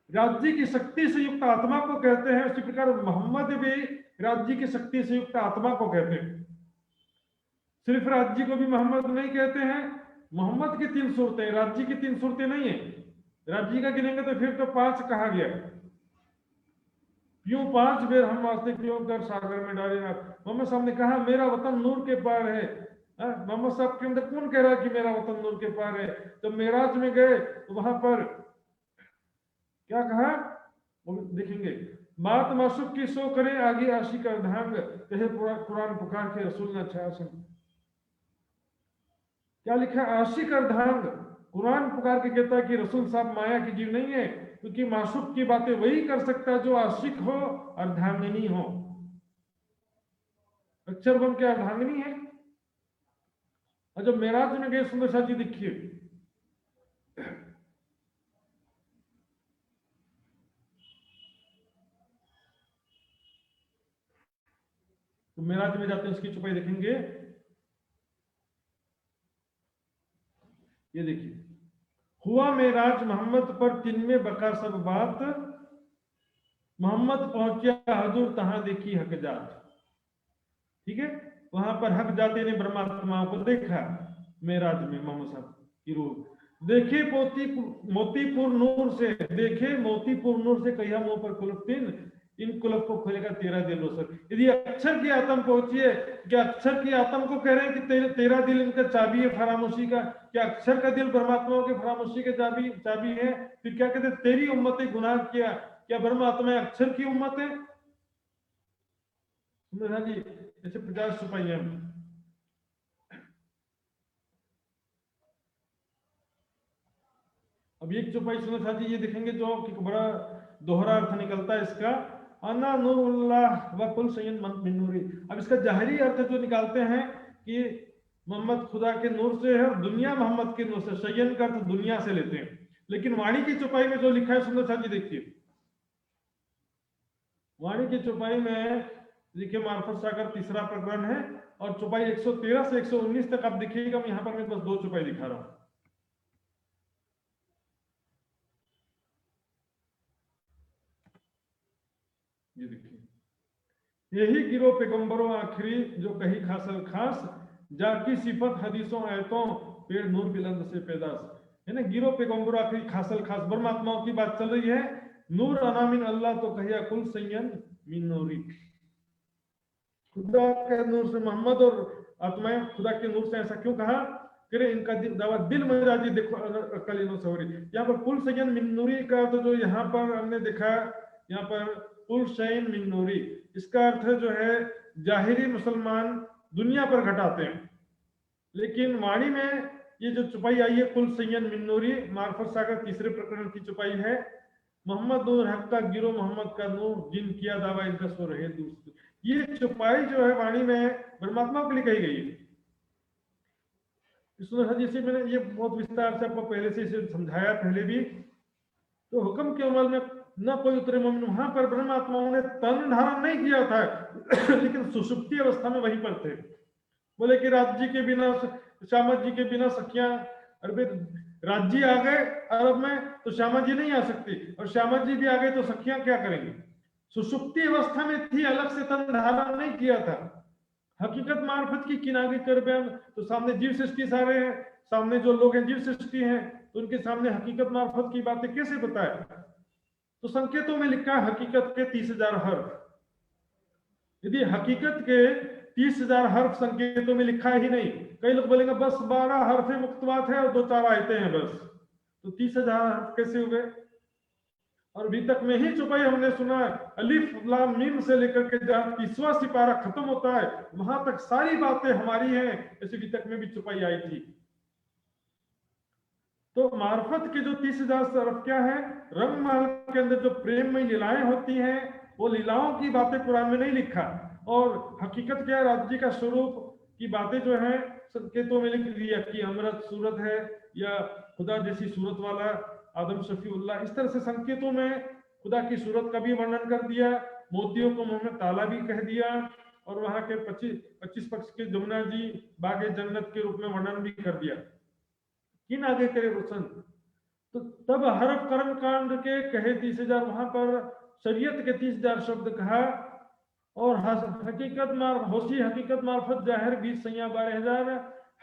Speaker 2: राज्य की शक्ति से युक्त आत्मा को कहते हैं, उसी प्रकार मोहम्मद भी राज्य की शक्ति से युक्त आत्मा को कहते हैं। सिर्फ राज्य को भी मोहम्मद नहीं कहते हैं। मोहम्मद की 3 सूरतें, राज्य की 3 सूरतें नहीं है। राज्य का गिनेंगे तो फिर तो 5 कहा गया, क्यों 5 बेर हम वास्ते क्यों कर सागर में डाले आप। मोहम्मद साहब ने कहा मेरा वतन नूर के पार है। मोहम्मद साहब के अंदर कौन कह रहा है कि मेरा वतन नूर के पार है? तो मेराज में गए तो वहां पर क्या कहा वो देखेंगे, बात माशुक की सो करे आगे आशिक अर्धांग, कहे कुरान पुकार के रसूल न छासन। क्या लिखा है? आशिक अर्धांग। कुरान पुकार के कहता है कि रसूल साहब माया की जीव नहीं है, क्योंकि माशुक की बातें वही कर सकता है जो आशिक हो, अर्धांगिनी हो। अक्षर बन के अर्धांगिनी है। और जब मेराज में गए सुंदर शाह जी देखिए, तो मेराज में जाते हैं उसकी चुपाई देखेंगे। ये देखिए, हुआ मेराज मोहम्मद पर 3 में बका सब बात, मोहम्मद पहुंचा हजूर तहां देखी हक जात। ठीक है, वहां पर हक जाते ने ब्रह्मात्माओं को देखा मेराज में। मोहम्मद साहब की रूह देखे मोतीपुर नूर से, देखे मोतीपुर नूर से कहिया मुंह पर कुलफ्तीन, इन कुलफ को खोलेगा 13 दिल रोसर। यदि अक्षर की आत्म पहुंची है, क्या अक्षर की आत्म को कह रहे हैं कि 13 दिल इनका चाबी है फरामोशी का? क्या अक्षर का दिल ब्रह्मात्माओं के फरामोशी के चाबी है? फिर क्या कहते तेरी उम्मत गुनाह किया, क्या ब्रह्मात्मा अक्षर की उम्मत है? जी ऐसे 50 चुपाइयां। अब एक चौपाई सुनो साथ ही ये देखेंगे जो कि बड़ा दोहरा अर्थ निकलता है इसका, अना नूरुल्लाह व कुल सय्यन मिन नूरी। अब इसका जाहिरी अर्थ जो निकालते हैं कि मोहम्मद खुदा के नूर से है और दुनिया मोहम्मद के नूर से, सय्यन का अर्थ दुनिया से लेते हैं। लेकिन वाणी की चौपाई में जो लिखा है सुंदर साथ जी देखिए, वाणी की चौपाई में देखिए मार्फत सागर 3रा प्रकरण है और चौपाई 113 से 119 तक आप देखिएगा। मैं यहाँ पर मैं बस 2 चौपाई दिखा रहा हूं। ये देखिए, यही गिरो पैगंबरों आखिरी जो कही खासल खास, जाकी सिफत हदीसों आयतों पेड़ नूर बिलंद से पैदास। है ना, गिरो पैगंबरों आखिरी खासल खास, ब्रह्मात्माओं की बात चल रही है। नूर अनामिन अल्लाह तो कहिया कुल सय्यन मिन नूरी, खुदा के नूर से मोहम्मद और आत्माएं खुदा के नूर से। ऐसा क्यों कहा? करे इनका दावा दिल मजाजी देखो अकल इनो सवरी। यहाँ पर कुल सय्यन मिन नूरी का तो जो यहाँ पर हमने देखा, यहाँ पर कुल शयन मिन नूरी, इसका अर्थ जो है जाहिरी मुसलमान दुनिया पर घटाते हैं। लेकिन वाणी में ये जो चुपाई आई है कुल सय्यन मिन नूरी, मार्फत सागर 3रे प्रकरण की चुपाई है। मोहम्मद नूर हक का गिरो मोहम्मद का नूर, जिन किया दावा इनका सो रहे दूसरे। ये चुपाई जो है वाणी में परमात्मा के लिए कही गई है। जैसे मैंने ये बहुत विस्तार से आपको पहले से इसे समझाया पहले भी। तो हुक्म के अमल में न कोई उतरे मोमिन, वहां पर ब्रह्मात्माओं ने तन धारण नहीं किया था लेकिन सुषुप्ति अवस्था में वहीं पर थे। बोले कि राज्य के बिना, श्यामा जी के बिना सखियां, अरे राज्य आ गए अरब में तो श्यामा जी नहीं आ सकती, और श्यामा जी भी आ गए तो सखियां क्या करेंगी। सुषुप्ति अवस्था में थी, अलग से तन धारण नहीं किया था। हकीकत मार्फत की किनारी कर बयान, तो सामने जीव सृष्टि सारे हैं, सामने जो लोग हैं जीव सृष्टि हैं, तो उनके सामने हकीकत मार्फत की बातें कैसे बताए। तो संकेतों में लिखा हकीकत के 30,000 हर्फ। यदि हकीकत के 30,000 हर्फ संकेतों में लिखा ही नहीं, कई लोग बोलेंगे बस 12 हर्फ मुक्तबात है और 2-4 आयतें हैं बस, तो 30,000 हर्फ कैसे हो गए। और अभी तक में ही चौपाई हमने सुना है, अलिफ लाम मीम से लेकर के जहां 30वां सिपारा खत्म होता है वहां तक सारी बातें हमारी हैं, ऐसे अभी तक में भी चौपाई आई थी। तो मार्फत के जो 30,000 हर्फ क्या है, रंग महल के अंदर जो प्रेममय लीलाएं होती हैं, वो लीलाओं की बातें कुरान में नहीं लिखा। और हकीकत क्या है, राज्य का स्वरूप की बातें जो है संकेतों में लिख दिया कि अमृत सूरत है, या खुदा जैसी सूरत वाला आदम शफीउल्लाह, इस तरह से संकेतों में खुदा की सूरत का भी वर्णन कर दिया। मोतियों को मुंह में ताला भी कह दिया, और वहां के 25 पक्ष के जमुना जी बागे जन्नत के रूप में वर्णन भी कर दिया। किन आगे करे रोशन। तो तब हरफ कर्म कांड के कहे 30,000, वहां पर शरीयत के 30,000 शब्द कहा, और होशी हकीकत मार्फत जाहिर 20 सैया 12,000।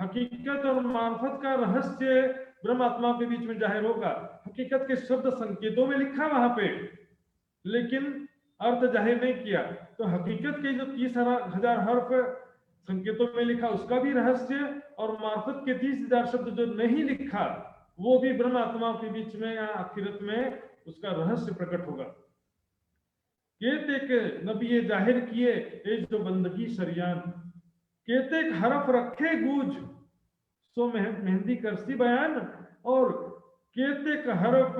Speaker 2: हकीकत और मार्फत का रहस्य ब्रह्म आत्मा के बीच में जाहिर होगा। हकीकत के शब्द संकेतों में लिखा वहां पे, लेकिन अर्थ जाहिर नहीं किया। तो हकीकत के जो 30,000 हर्फ संकेतों में लिखा उसका भी रहस्य, और मार्फत के 30,000 शब्द जो नहीं लिखा वो भी ब्रह्म आत्मा के बीच में या आखिरत में उसका रहस्य प्रकट होगा। केतेक नबी जाहिर किए ए जो बंदगी शरियान, केतेक हरफ रखे गूंज सो मेहंदी करसी बयान, और केतेक हरफ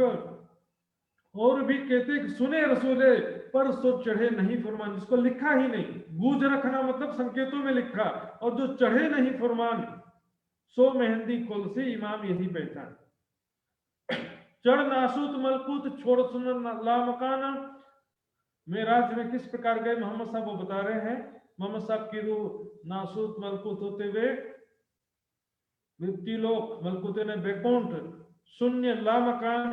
Speaker 2: और भी केतेक सुने रसूले पर सो चढ़े नहीं फरमान, जिसको लिखा ही नहीं। गूंज रखना मतलब संकेतों में लिखा, और जो चढ़े नहीं फरमान सो मेहंदी कोलसी इमाम यही पहचान। चढ़ नासूत मलकूत छोड़ सुन ला मकान, मेराज में किस प्रकार गए मोहम्मद साहब वो बता रहे हैं। मोहम्मद साहब की रूह नासूत मलकूत होते हुए मृत्युलोक, मलकूत ने बैकुंठ, शून्य ला मकान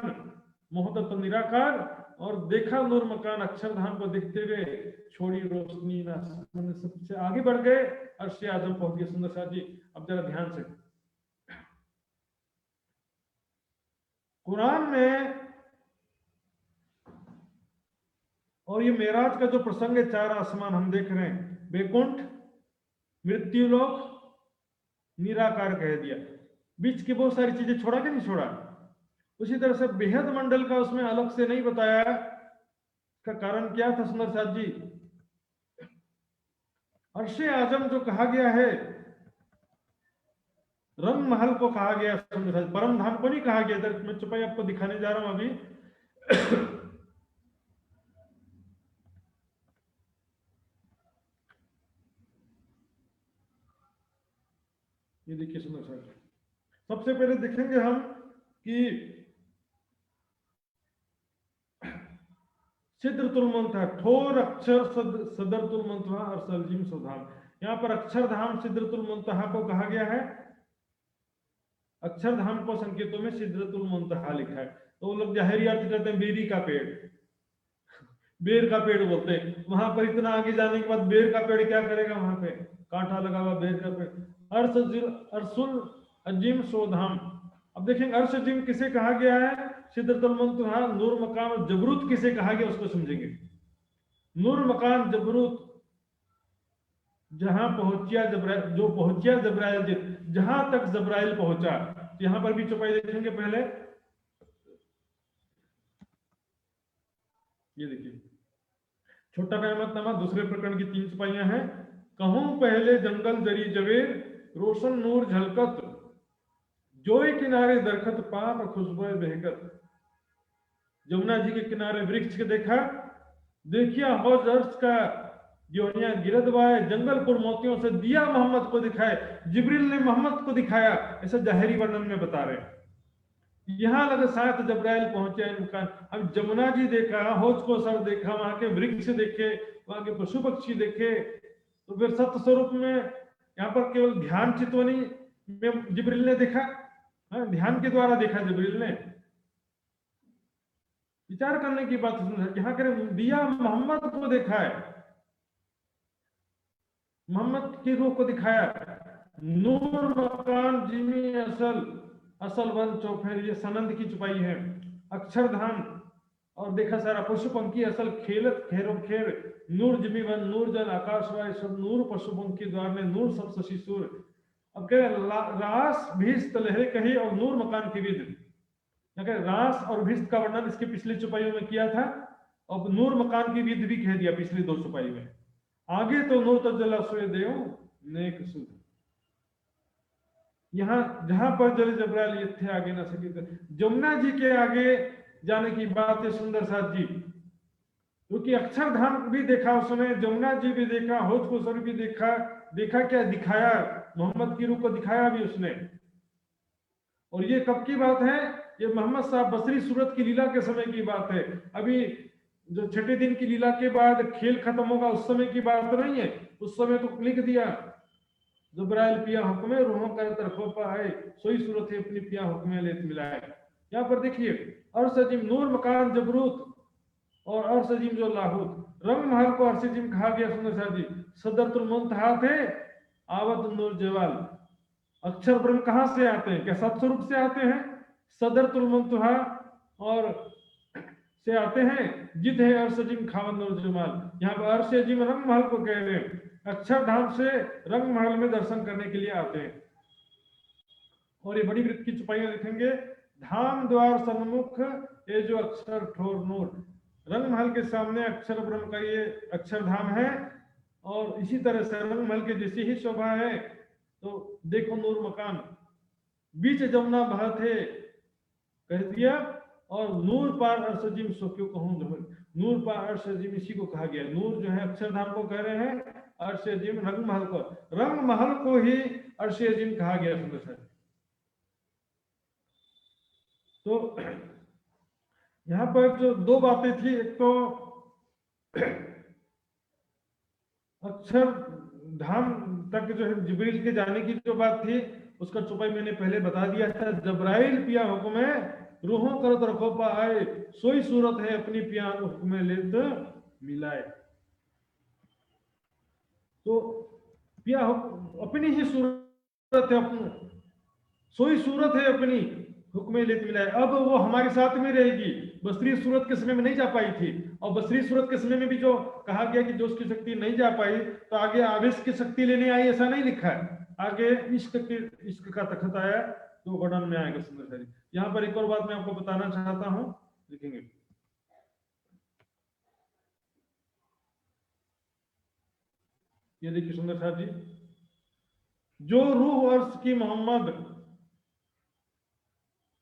Speaker 2: मोहब्बत निराकार, और देखा नूर मकान अक्षरधाम को देखते हुए छोड़ी रोशनी ना, सबसे आगे बढ़ गए, अर्श आजम पहुंच गए। सुंदर साहब जी अब जरा ध्यान से, कुरान में और ये मेराज का जो प्रसंग है, 4 आसमान हम देख रहे हैं, बैकुंठ, मृत्युलोक, निराकार कह दिया, बीच की बहुत सारी चीजें छोड़ा कि नहीं छोड़ा। उसी तरह से बेहद मंडल का उसमें अलग से नहीं बताया, इसका कारण क्या था सुंदर साहब जी। अर्शे आजम जो कहा गया है, रंग महल को कहा गया, परम धाम को नहीं कहा गया। इधर मैं चुपाई आपको दिखाने जा रहा हूं अभी। ये देखिए सुंदर साहब, सबसे पहले देखेंगे हम कि सिद्रतुल मुंतहा, ठोर अक्षर सदरतुल मुंतहा और सलजीम सुधाम। यहाँ पर अक्षरधाम सिद्रतुल मुंतहा को कहा गया है, अक्षरधाम को संकेतों में सिद्रतुल मुंतहा लिखा है। तो वो लोग जाहिरी अर्थ करते हैं बेरी का पेड़, बेर का पेड़ बोलते हैं। वहां पर इतना आगे जाने के बाद बेर का पेड़ क्या करेगा, वहां पे कांटा लगा हुआ बेर का पेड़। अर्सुल अजीम सोधाम, अब देखेंगे अर्श अजीम किसे कहा गया है, सिद्रतुल मुंतहा, नूर मकाम, जबरूत किसे कहा गया उसको समझेंगे। नूर मकाम जबरूत, जहां पहुंचिया जबराइल, जो पहुंचिया जबराइल, जहां तक जबराइल पहुंचा। तो यहां पर भी चौपाई देखेंगे पहले, ये देखिए छोटा कयामतनामा दूसरे प्रकरण की 3 चौपाइयां हैं। कहूं पहले जंगल जरी जवेर, रोशन नूर झलकत, जोए किनारे दरखत पाक खुशबू बहकत। यमुना जी के किनारे वृक्ष के देखा, देखिया हौज अर्श का योनिया गिरदवाए, जंगलपुर मोतियों से दिया मोहम्मद को दिखाए, जिब्रील ने मोहम्मद को दिखाया, ऐसा जाहिरी वर्णन में बता रहे हैं। यहाँ लगे साथ जबराइल पहुंचे इनका। अब जमुना जी देखा, हौज को सर देखा, वहां के वृक्ष देखे, वहां के पशु पक्षी देखे, तो फिर सत्य स्वरूप में यहाँ पर केवल ध्यान चितवनी में जिब्रील ने देखा, ध्यान के द्वारा देखा जिब्रील ने। विचार करने की बात सुन, यहाँ करें दिया मोहम्मद को देखा है, मोहम्मद की रूह को दिखाया। नूर मकान जिमी असल वन चौफेर, ये सनंद की छुपाई है। अक्षरधाम और देखा सारा पशु पंखी असल खेलत खेरो खेर, नूर जिमी वन नूर जल आकाश वाय सब नूर, पशु पंखी द्वार में नूर सब शशि सूर। अब कह रास भीस्त लहरे कही और नूर मकान की विद, रास और भिस्त का वर्णन इसके पिछली चुपाइयों में किया था, अब नूर मकान की विध भी कह दिया पिछली 2 चुपाई में। आगे तो नूर तजला सोए देव नेक सुध, यहाँ जहां पर जल जबराइल ये थे आगे ना सके। जमुना जी के आगे जाने की बात है सुंदर साथ जी, क्योंकि अक्षरधाम भी देखा उसने, जमुना जी भी देखा, हौज कोसर भी देखा। देखा क्या दिखाया, मोहम्मद की रूह को दिखाया भी उसने। और ये कब की बात है, ये मोहम्मद साहब बसरी सूरत की लीला के समय की बात है। अभी जो छठे दिन की लीला के बाद खेल खत्म होगा उस समय की बात नहीं है। उस समय तो लिख दिया जबराइल पिया हुक्मे रूहों का तरफोपा है, सोई सूरत है अपनी पिया हुक्मे लेत मिलाए। यहाँ पर देखिए अर्शजीम नूर मकान जबरूत और अर्शजीम जो लाहूत, रंग महल को अर्शजीम कहा गया। सुंदर साहब जी, सदरतुल मुंतहा थे आवत नूर जवाल। अक्षर ब्रह्म कहाँ से आते हैं, क्या सत्स्वरूप से आते हैं? सदरतुल मुंतहा और से आते हैं, जिद है अर्शजीम खावन नूर जमाल। यहाँ पर अर्शजीम रंग महल को कह रहे हैं, अक्षरधाम से रंग महल में दर्शन करने के लिए आते हैं। और ये बड़ी वृत्त की चुपाइयां लिखेंगे, धाम द्वार सन्मुख ये जो अक्षर ठोर नूर। रंग महल के सामने अक्षर ब्रह्म का ये अक्षरधाम है, और इसी तरह से रंग महल के जैसी ही शोभा है। तो देखो नूर मकान, बीच जमुना बहत है कह दिया, और नूर पार अर्शजीम सो क्यों कहूं, नूर पार अर्शजीम इसी को कहा गया। नूर जो है अक्षरधाम को कह रहे हैं, अर्शजीम रंग महल को, रंग महल को ही अर्शजीम कहा गया। सुंदर साहब, तो यहाँ पर जो 2 बातें थी, एक तो अक्षर धाम तक जो है जिब्रील के जाने की जो बात थी, उसका चुपाई मैंने पहले बता दिया था। जबराइल पिया हुक्म है रूहों कर तरफोपा आए, सोई सूरत है अपनी पिया हुक्म लेत मिलाए। तो पिया अपनी ही सूरत है, सोई सूरत है अपनी हुक्म लेत मिलाए। अब वो हमारे साथ में रहेगी। बसरी सूरत के समय में नहीं जा पाई थी, और बसरी सूरत के समय में भी जो कहा गया कि जो उसकी शक्ति नहीं जा पाई, तो आगे आवेश की शक्ति लेने आई, ऐसा नहीं लिखा है। आगे इश्क का तखत आया, तो वर्णन में आएगा। सुंदर सारी यहाँ पर एक और बात मैं आपको बताना चाहता हूं, लिखेंगे। ये देखिए सुंदर साहब जी, जो रूह अर्श की मोहम्मद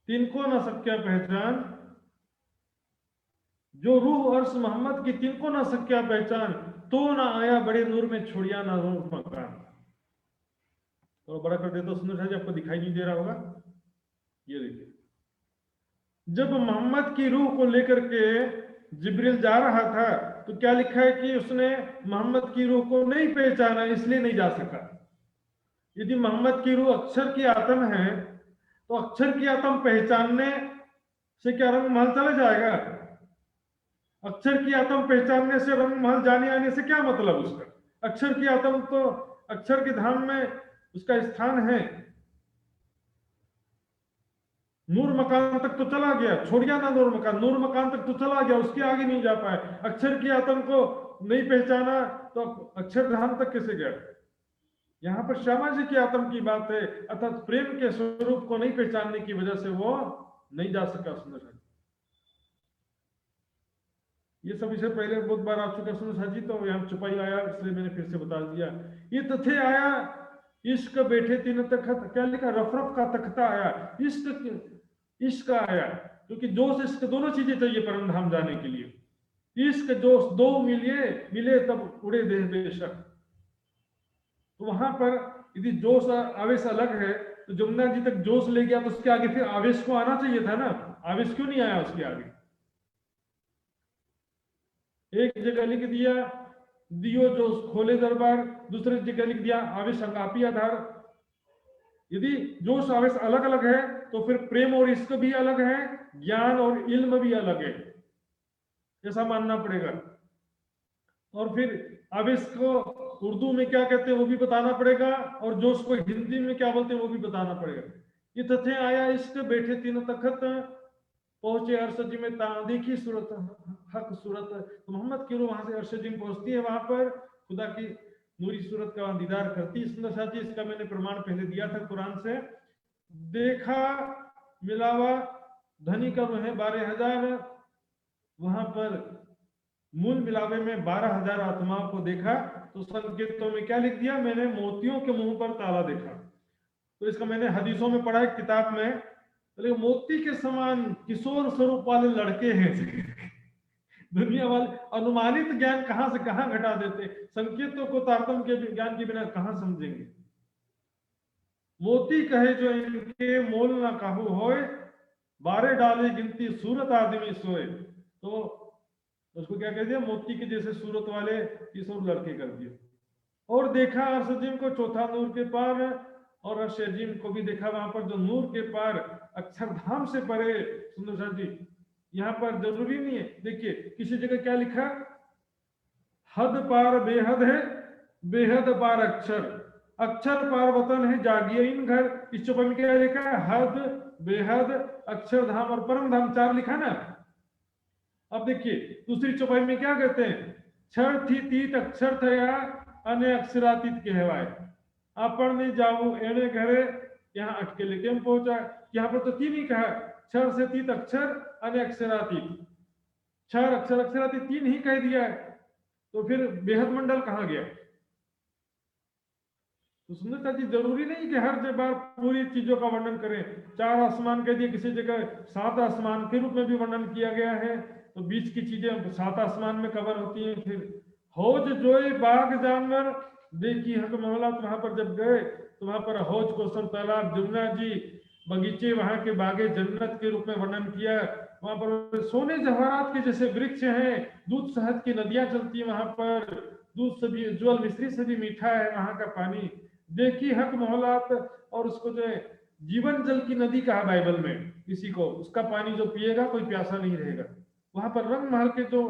Speaker 2: तिनको न सक्या पहचान, जो रूह अर्श मोहम्मद की तिनको न सक्या पहचान, तो ना आया बड़े नूर में छोड़िया ना नूर मकान। तो बड़ा कर देता सुंदर साहब जी, आपको दिखाई नहीं दे रहा होगा। ये देखिए, जब मोहम्मद की रूह को लेकर के जिब्रील जा रहा था, तो क्या लिखा है कि उसने मोहम्मद की रूह को नहीं पहचाना, इसलिए नहीं जा सका। यदि मोहम्मद की रूह अक्षर की आत्म है, तो अक्षर की आत्म पहचानने से क्या रंग महल चला जाएगा? अक्षर की आत्म पहचानने से रंग महल जाने आने से क्या मतलब उसका? अक्षर की आत्म तो अक्षर के धाम में उसका स्थान है। नूर मकान तक तो चला गया, छोड़िया ना नूर मकान तक तो चला गया, उसके आगे नहीं जा पाए। अक्षर की आत्म को नहीं पहचाना, तो अक्षर धाम तक कैसे गया? यहाँ पर श्यामा जी की आत्म की बात है, अर्थात प्रेम के स्वरूप को नहीं पहचानने की वजह से वो नहीं जा सका। सुंदर साहब, ये सब इसे पहले बहुत बार आ चुका सुंदर साहब जी, तो यहाँ छुपाई आया, इसलिए मैंने फिर से बता दिया। ये तथे आया इश्क बैठे तीन तखत, क्या लिखा? रफ का तख्ता आया, इश्क आया, क्योंकि जोश इश्क दोनों चीजें चाहिए परम धाम जाने के लिए। इश्क जोश दो मिले तब उड़े देह बेशक। तो वहां पर यदि जोश आवेश अलग है, तो जमुना जी तक जोश ले गया, तो उसके आगे फिर आवेश को आना चाहिए था ना। आवेश क्यों नहीं आया उसके आगे? एक जगह लिख दिया दियो जो खोले दरबार। दूसरे जगह लिख दिया आवेश संगापी आधार। यदि जोश आवेश अलग अलग है तो फिर प्रेम और इश्क भी अलग है, ज्ञान और इल्म भी अलग है, ऐसा मानना पड़ेगा। और फिर आवेश को उर्दू में क्या कहते हैं वो भी बताना पड़ेगा, और जोश को हिंदी में क्या बोलते हैं वो भी बताना पड़ेगा। ये तथे आया इश्क बैठे तीन तखत, पहुंचे अरशद में ता देखी सूरत हक सूरत। तो मोहम्मद की रूह वहां से अरशद में पहुंचती है, वहां पर खुदा की नूरी सूरत का दीदार करती है। सुंदर साथी, इसका मैंने प्रमाण पहले दिया था कुरान से। देखा मिलावा धनी का रूह है 12,000, वहां पर मूल मिलावे में 12,000 आत्माओं को देखा। तो संकेतों में क्या लिख दिया, मैंने मोतियों के मुंह पर ताला देखा। तो इसका मैंने हदीसों में पढ़ा है किताब में, तो मोती के समान किशोर स्वरूप वाले लड़के हैं दुनिया वाले अनुमानित ज्ञान कहां से कहां घटा देते, संकेतों को तारतम के ज्ञान के बिना कहां समझेंगे। मोती कहे जो इनके मोल ना काहू होए, 12 डाले गिनती सूरत आदमी सोए। तो उसको क्या कह दिया, मोती के जैसे सूरत वाले किशोर लड़के कर दिए। और देखा अर्शजीम को चौथा नूर के पार, और अर्शजीम को भी देखा वहां पर जो नूर के पार अक्षरधाम से परे। सुंदर साथ जी, यहाँ पर जरूरी नहीं है, देखिए किसी जगह क्या लिखा, हद पार बेहद है, बेहद पार अक्षर, अक्षर पार वतन है जागिए इन घर। इस चौपाई में क्या लिखा है, हद, बेहद, अक्षरधाम और परम धाम, 4 लिखा ना। अब देखिए दूसरी चौपाई में क्या कहते हैं, क्षर थी तीत अक्षर थया अने अक्षरातीत कहवाए, आपण ने जाऊ एने घरे, यहाँ अटकेले केम पहुंचा। यहाँ पर तो 3 ही कहा, क्षर से तीत अक्षर अने अक्षरातीत, क्षर अक्षर अक्षरातीत 3 ही कह दिया है, तो फिर बेहद मंडल कहाँ गया। तो सुंदरता जी जरूरी नहीं कि हर जगह पूरी चीजों का वर्णन करें। 4 आसमान कह दिए, किसी जगह 7 आसमान के रूप में भी वर्णन किया गया है, तो बीच की चीजें 7 आसमान में कवर होती हैं। फिर हौज जोए बाग जानवर देखी हक मौला, तो वहां पर जब गए तो वहां पर हौज कौसर तालाब जमुना जी बगीचे, वहां के बागे जन्नत के रूप में वर्णन किया। वहां पर सोने जवाहरात के जैसे वृक्ष हैं, दूध शहद की नदियां चलती है वहां पर, दूध से भी उज्ज्वल मिश्री से भी मीठा है वहां का पानी। देखी हक मोहलात, और उसको जो है जीवन जल की नदी कहा बाइबल में किसी को, उसका पानी जो पिएगा कोई प्यासा नहीं रहेगा। वहां पर रंग महल के जो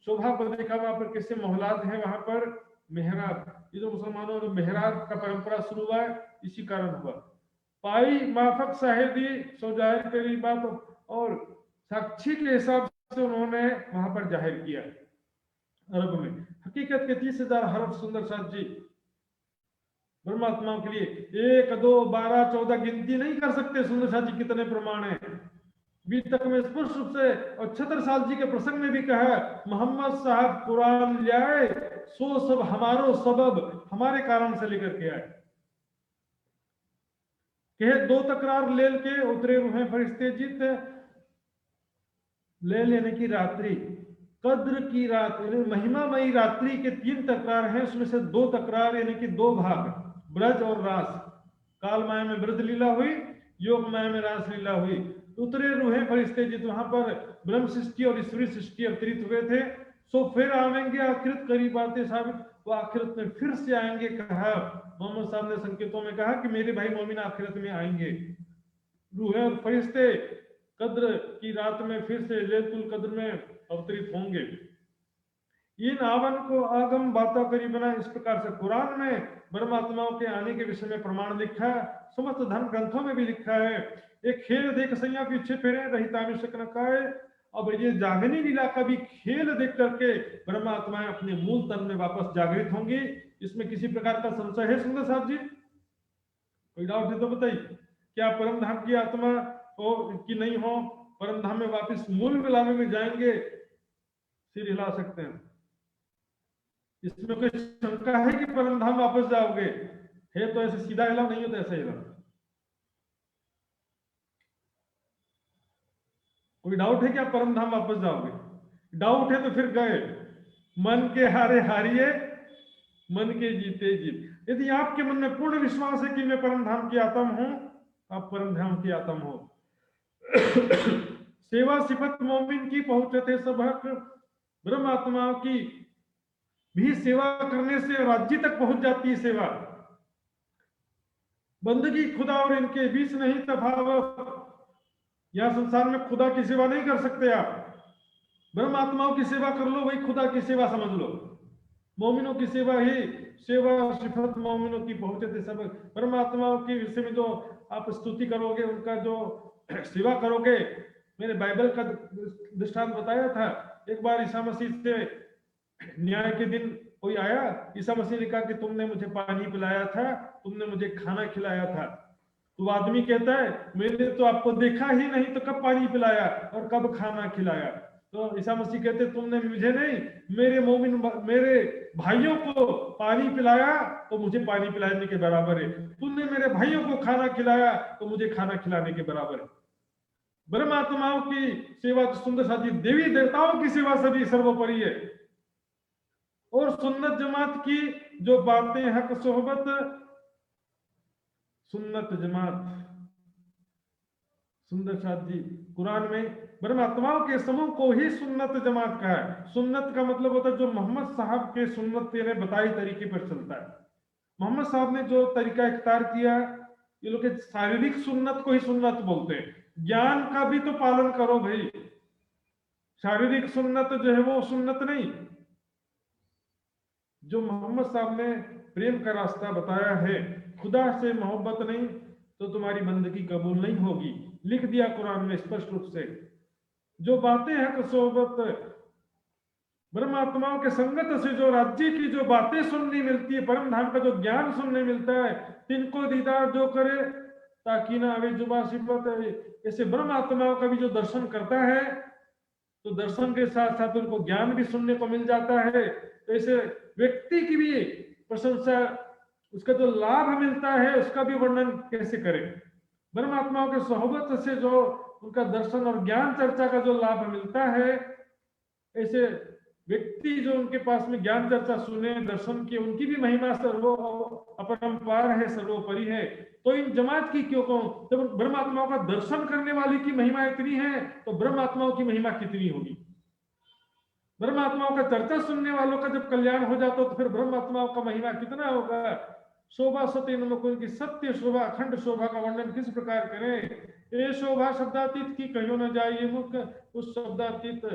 Speaker 2: शोभा को देखा, वहां पर कैसे मोहलात है, वहां पर मेहराब, ये जो मुसलमानों में मेहराब का परंपरा शुरू हुआ है इसी कारण हुआ। पाई माफक साहेबी सो जाहिर करी बात, और साक्षी के हिसाब से उन्होंने वहां पर जाहिर किया अरब में। हकीकत के 30,000 हरफ सुंदर साथ जी ब्रह्मात्माओं के लिए 1, 2, 12, 14 गिनती नहीं कर सकते। सुंदर साथ जी कितने प्रमाण है। तक में स्पष्ट रूप से, और छत्रसाल जी के प्रसंग में भी कहा, मोहम्मद साहब कुरान लाए सो सब हमारो सबब, हमारे कारण से लेकर के आए। कहे 2 तकरार ले के उतरे रूहें फरिश्ते जीत, ले लेने की रात्रि, कद्र की रात, महिमामयी रात्रि के 3 तकरार हैं, उसमें से 2 तकरार यानी कि 2 भाग, ब्रज और रास। काल माया में ब्रज लीला हुई, योग माया में रास लीला हुई। उतरे रूहें फरिश्ते जित, वहां पर ब्रह्म सृष्टि और ईश्वरी सृष्टि अवतरित हुए थे। सो फिर आवेंगे आखिरत करीब आते साबित, वो आखिरत में फिर से आएंगे। कहा मोहम्मद साहब ने संकेतों में कहा कि मेरे भाई मोमिन आखिरत में आएंगे। रूहें और फरिश्ते कद्र की रात में फिर से लैलतुल कद्र में अवतरित होंगे। इन आवन को आगम बातों करी बना, इस प्रकार से कुरान में ब्रह्मात्माओं के आने के विषय में प्रमाण लिखा है, समस्त धर्म ग्रंथों में भी लिखा है। एक खेल देख सैया पीछे फिरे रही तामिशक न खाए। अब ये जागनी लीला का भी खेल देख करके ब्रह्मात्माएं अपने मूल तन में वापस जागृत होंगी, इसमें किसी प्रकार का संशय है सुंदर साहब जी? कोई डाउट है तो बताइए, क्या परम धाम की आत्मा हो कि नहीं हो, परम धाम में वापस मूल मिलाने में जाएंगे? सिर हिला सकते हैं। इसमें कोई शंका है कि परम धाम वापस जाओगे? है तो ऐसे सीधा हिला, नहीं हो तो ऐसा हिला। कोई डाउट है कि आप परम धाम वापस जाओगे? डाउट है तो फिर गए। मन के हारे हारिए, मन के जीते जीत। यदि आपके मन में पूर्ण विश्वास है कि मैं परम धाम की आत्मा हूं, आप परम धाम की आत्मा हो। सेवा सिफत मोमिन की पहुंचे थे सब हक, ब्रह्म आत्माओं की भी सेवा करने से राज्य तक पहुंच जाती है सेवा। बंदगी खुदा और इनके बीच नहीं तफावत। यहां संसार में खुदा की सेवा नहीं कर सकते आप, ब्रह्म आत्माओं की सेवा कर लो, वही खुदा की सेवा समझ लो। मोमिनों की सेवा ही सेवा सिफत मोमिनों की पहुंचे थे सब। परमात्माओं के विषय में जो आप स्तुति करोगे, उनका जो सेवा करोगे, मैंने बाइबल का दृष्टांत बताया था। एक बार ईसा मसीह से न्याय के दिन कोई आया, ईसा मसीह ने कहा कि तुमने मुझे पानी पिलाया था, तुमने मुझे खाना खिलाया था। तो आदमी कहता है मैंने तो आपको देखा ही नहीं, तो कब पानी पिलाया और कब खाना खिलाया। तो ईसा मसीह कहते तुमने मुझे नहीं, मेरे मोमिन मेरे भाइयों को पानी पिलाया तो मुझे पानी पिलाने के बराबर है, तुमने मेरे भाइयों को खाना खिलाया तो मुझे खाना खिलाने के बराबर है। ब्रह्म आत्माओं की सेवा तो सुंदर साथी, देवी देवताओं की सेवा सभी सर्वोपरि है। और सुन्नत जमात की जो बातें हक सोहबत, सुन्नत जमात, सुंदर साथ जी कुरान में ब्रह्म आत्माओं के समूह को ही सुन्नत जमात कहा है। सुन्नत का मतलब होता है जो मोहम्मद साहब के सुन्नत ने बताई तरीके पर चलता है। मोहम्मद साहब ने जो तरीका इख्तियार किया, ये लोग शारीरिक सुन्नत को ही सुन्नत बोलते हैं। ज्ञान का भी तो पालन करो भाई, शारीरिक सुन्नत जो है वो सुन्नत नहीं। जो मोहम्मद साहब ने प्रेम का रास्ता बताया है, खुदा से मोहब्बत नहीं तो तुम्हारी बंदगी कबूल नहीं होगी, लिख दिया कुरान में स्पष्ट रूप से। जो बातें हक सोहबत, ब्रह्म आत्माओं के संगत से जो राज्य की जो बातें सुनने मिलती है, परम धाम का जो ज्ञान सुनने मिलता है, तिनको दीदार जो करे ताकि ना अवे जुबा सिफत। ऐसे ब्रह्म आत्माओं का भी जो दर्शन करता है तो दर्शन के साथ साथ उनको ज्ञान भी सुनने को मिल जाता है। तो ऐसे व्यक्ति की भी प्रशंसा, उसका जो लाभ मिलता है उसका भी वर्णन कैसे करें। ब्रह्म आत्माओं के सोहबत से जो उनका दर्शन और ज्ञान चर्चा का जो लाभ मिलता है, ऐसे व्यक्ति जो उनके पास में ज्ञान चर्चा सुने, दर्शन की, उनकी भी महिमा सर्वो अपरंपार है, सर्वोपरि है। तो इन जमात की क्यों कहूं, जब ब्रह्म आत्माओं का दर्शन करने वाली की महिमा इतनी है तो ब्रह्म आत्माओं की महिमा कितनी होगी। ब्रह्म आत्माओं का चर्चा सुनने वालों का जब कल्याण हो जाता तो फिर ब्रह्म आत्माओं का महिमा कितना होगा। शोभा सत्य मुकुंद की सत्य शोभा, अखंड शोभा का वर्णन किस प्रकार करें। ये शोभा शब्दातीत की कहियो न जाए, ये मुख उस शब्दातीत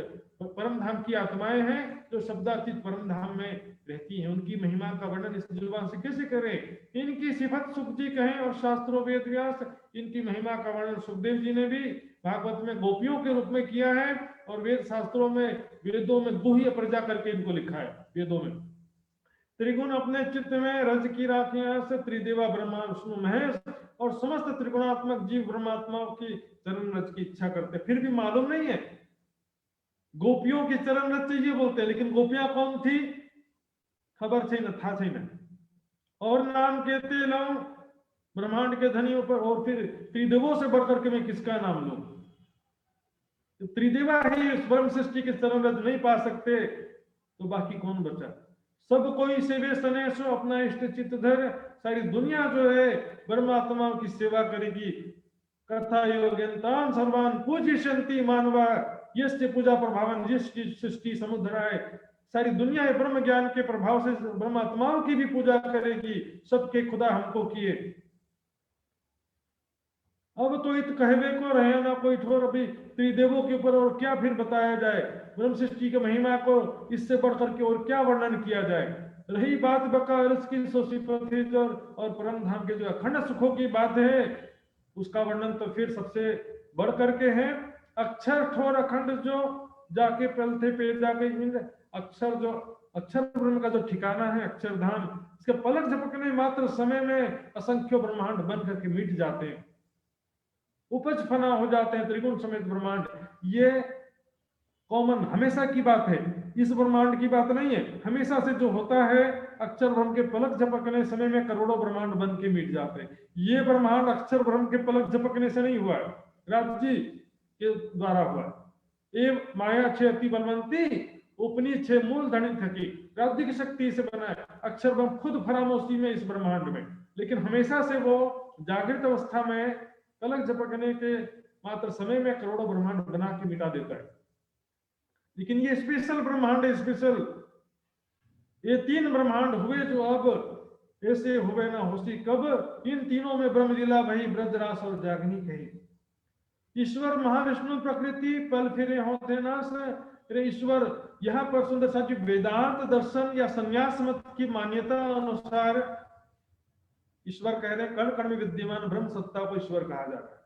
Speaker 2: परम धाम की आत्माएं हैं जो शब्दातीत परम धाम में रहती हैं, उनकी महिमा का वर्णन इस जुबान से कैसे करें। इनकी सिफत सुख जी कहें और शास्त्रों वेद व्यास, इनकी महिमा का वर्णन सुखदेव जी ने भी भागवत में गोपियों के रूप में किया है और वेद शास्त्रों में, वेदों में गुह्य प्रजा करके इनको लिखा है। वेदों में त्रिगुण अपने चित्त में रज की राखियां से त्रिदेवा ब्रह्मा विष्णु महेश और समस्त त्रिगुणात्मक जीव ब्रह्मात्माओं की चरण रज की इच्छा करते, फिर भी मालूम नहीं है। गोपियों की चरण रज चाहिए बोलते हैं, लेकिन गोपियां कौन थी खबर छे न था छे न। और नाम कहते लो ब्रह्मांड के धनियों पर, और फिर त्रिदेवों से बढ़कर के मैं किसका नाम लूं। तो त्रिदेवा ही इस ब्रह्म सृष्टि के चरण रज नहीं पा सकते तो बाकी कौन बचा। सब कोई सेवे सनेशो अपना इष्ट चित्त धर, सारी दुनिया जो है ब्रह्मात्माओं की सेवा करेगी। कथा योग्यंतान सर्वान पूजिशंति मानवा, यस्य पूजा प्रभावन जिसकी सृष्टि समुद्राय। सारी दुनिया है ब्रह्म ज्ञान के प्रभाव से ब्रह्मात्माओं की भी पूजा करेगी, सबके खुदा हमको किए। अब तो इत कहवे को रहे ना कोई ठोर, अभी त्रिदेवों के ऊपर और क्या फिर बताया जाए। ब्रह्म सृष्टि की महिमा को इससे बढ़कर के और क्या वर्णन किया जाए। रही बात बका रस की सोसिफत और परम धाम के जो अखंड सुखों की बात है उसका वर्णन तो फिर सबसे बढ़ करके है। अक्षर ठोर अखंड जो जाके पलथे पे जाके इंद्र, अक्षर जो अक्षर ब्रह्म का जो ठिकाना है अक्षरधाम, इसके पलक झपकने मात्र समय में असंख्य ब्रह्मांड बन करके मिट जाते हैं, उपज फना हो जाते हैं त्रिगुण समेत ब्रह्मांड। ये कॉमन हमेशा की बात है, इस ब्रह्मांड की बात नहीं है। हमेशा से जो होता है अक्षर ब्रह्म के पलक झपकने समय में करोड़ों ब्रह्मांड बन के मिट जाते हैं। ये ब्रह्मांड अक्षर ब्रह्म के पलक झपकने से नहीं हुआ है, राज जी के द्वारा हुआ है। ये माया छे अति बलवंती उपनी छे मूल धनी थकी, राज्य की शक्ति से बना है। अक्षर ब्रह्म खुद फरामोशी में इस ब्रह्मांड में, लेकिन हमेशा से वो जागृत अवस्था में पलक झपकने के मात्र समय में करोड़ों ब्रह्मांड बना के मिटा देता है। लेकिन ये स्पेशल ब्रह्मांड है, स्पेशल ये 3 ब्रह्मांड हुए जो अब ऐसे हुए ना होसी कब, इन तीनों में ब्रह्मलीला भई ब्रजरास और जागनी कही। ईश्वर महाविष्णु प्रकृति पल फिरे होते नाश। अरे ईश्वर, यहाँ पर सुंदर सा वेदांत दर्शन या संन्यास मत की मान्यता अनुसार ईश्वर कह रहे हैं कण कण में विद्यमान ब्रह्म सत्ता को ईश्वर कहा जाता है।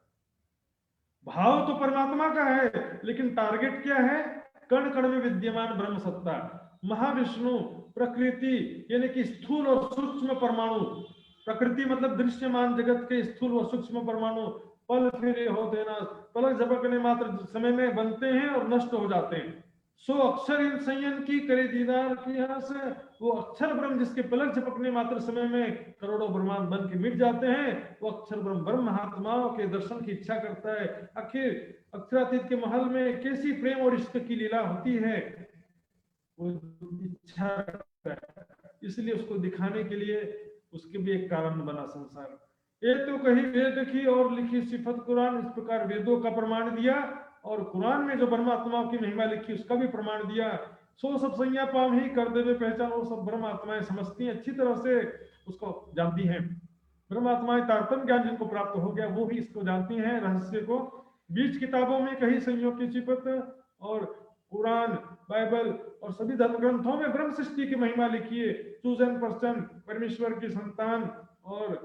Speaker 2: भाव तो परमात्मा का है, लेकिन टारगेट क्या है? कण कण में विद्यमान ब्रह्म सत्ता। महाविष्णु प्रकृति यानी कि स्थूल और सूक्ष्म परमाणु, प्रकृति मतलब दृश्यमान जगत के स्थूल और सूक्ष्म परमाणु पल फिरे होते ना, पलक झपकने मात्र समय में बनते हैं और नष्ट हो जाते हैं। सो अक्षर इन संयन की करे दीदार की हंस। वो अक्षर ब्रह्म जिसके पलक झपकने मात्र समय में करोड़ों ब्रह्मांड बन के मिट जाते हैं, वो अक्षर ब्रह्म ब्रह्म महात्माओं के दर्शन की इच्छा करता है। आखिर अक्षरातीत के महल में कैसी प्रेम और इश्क की लीला होती है, वो इच्छा करता है, इसलिए उसको दिखाने के लिए उसके भी एक कारण बना संसार। ये तो कही वेद की और लिखी सिफत कुरान, इस प्रकार वेदों का प्रमाण दिया और कुरान में जो परमात्माओं की महिमा लिखी उसका भी प्रमाण दिया। सो सब संज्ञा पाम ही कर देवे पहचान, वो सब ब्रह्म आत्माएं समझती हैं, अच्छी तरह से उसको जानती हैं। ब्रह्म आत्माएं तारतम्य ज्ञान जिनको प्राप्त हो गया वो ही इसको जानती हैं, रहस्य को। बीच किताबों में कही संयोग की सिफत और कुरान, बाइबल और सभी धर्म ग्रंथों में ब्रह्म सृष्टि की महिमा लिखी है। चूजन पर्सन, परमेश्वर की संतान और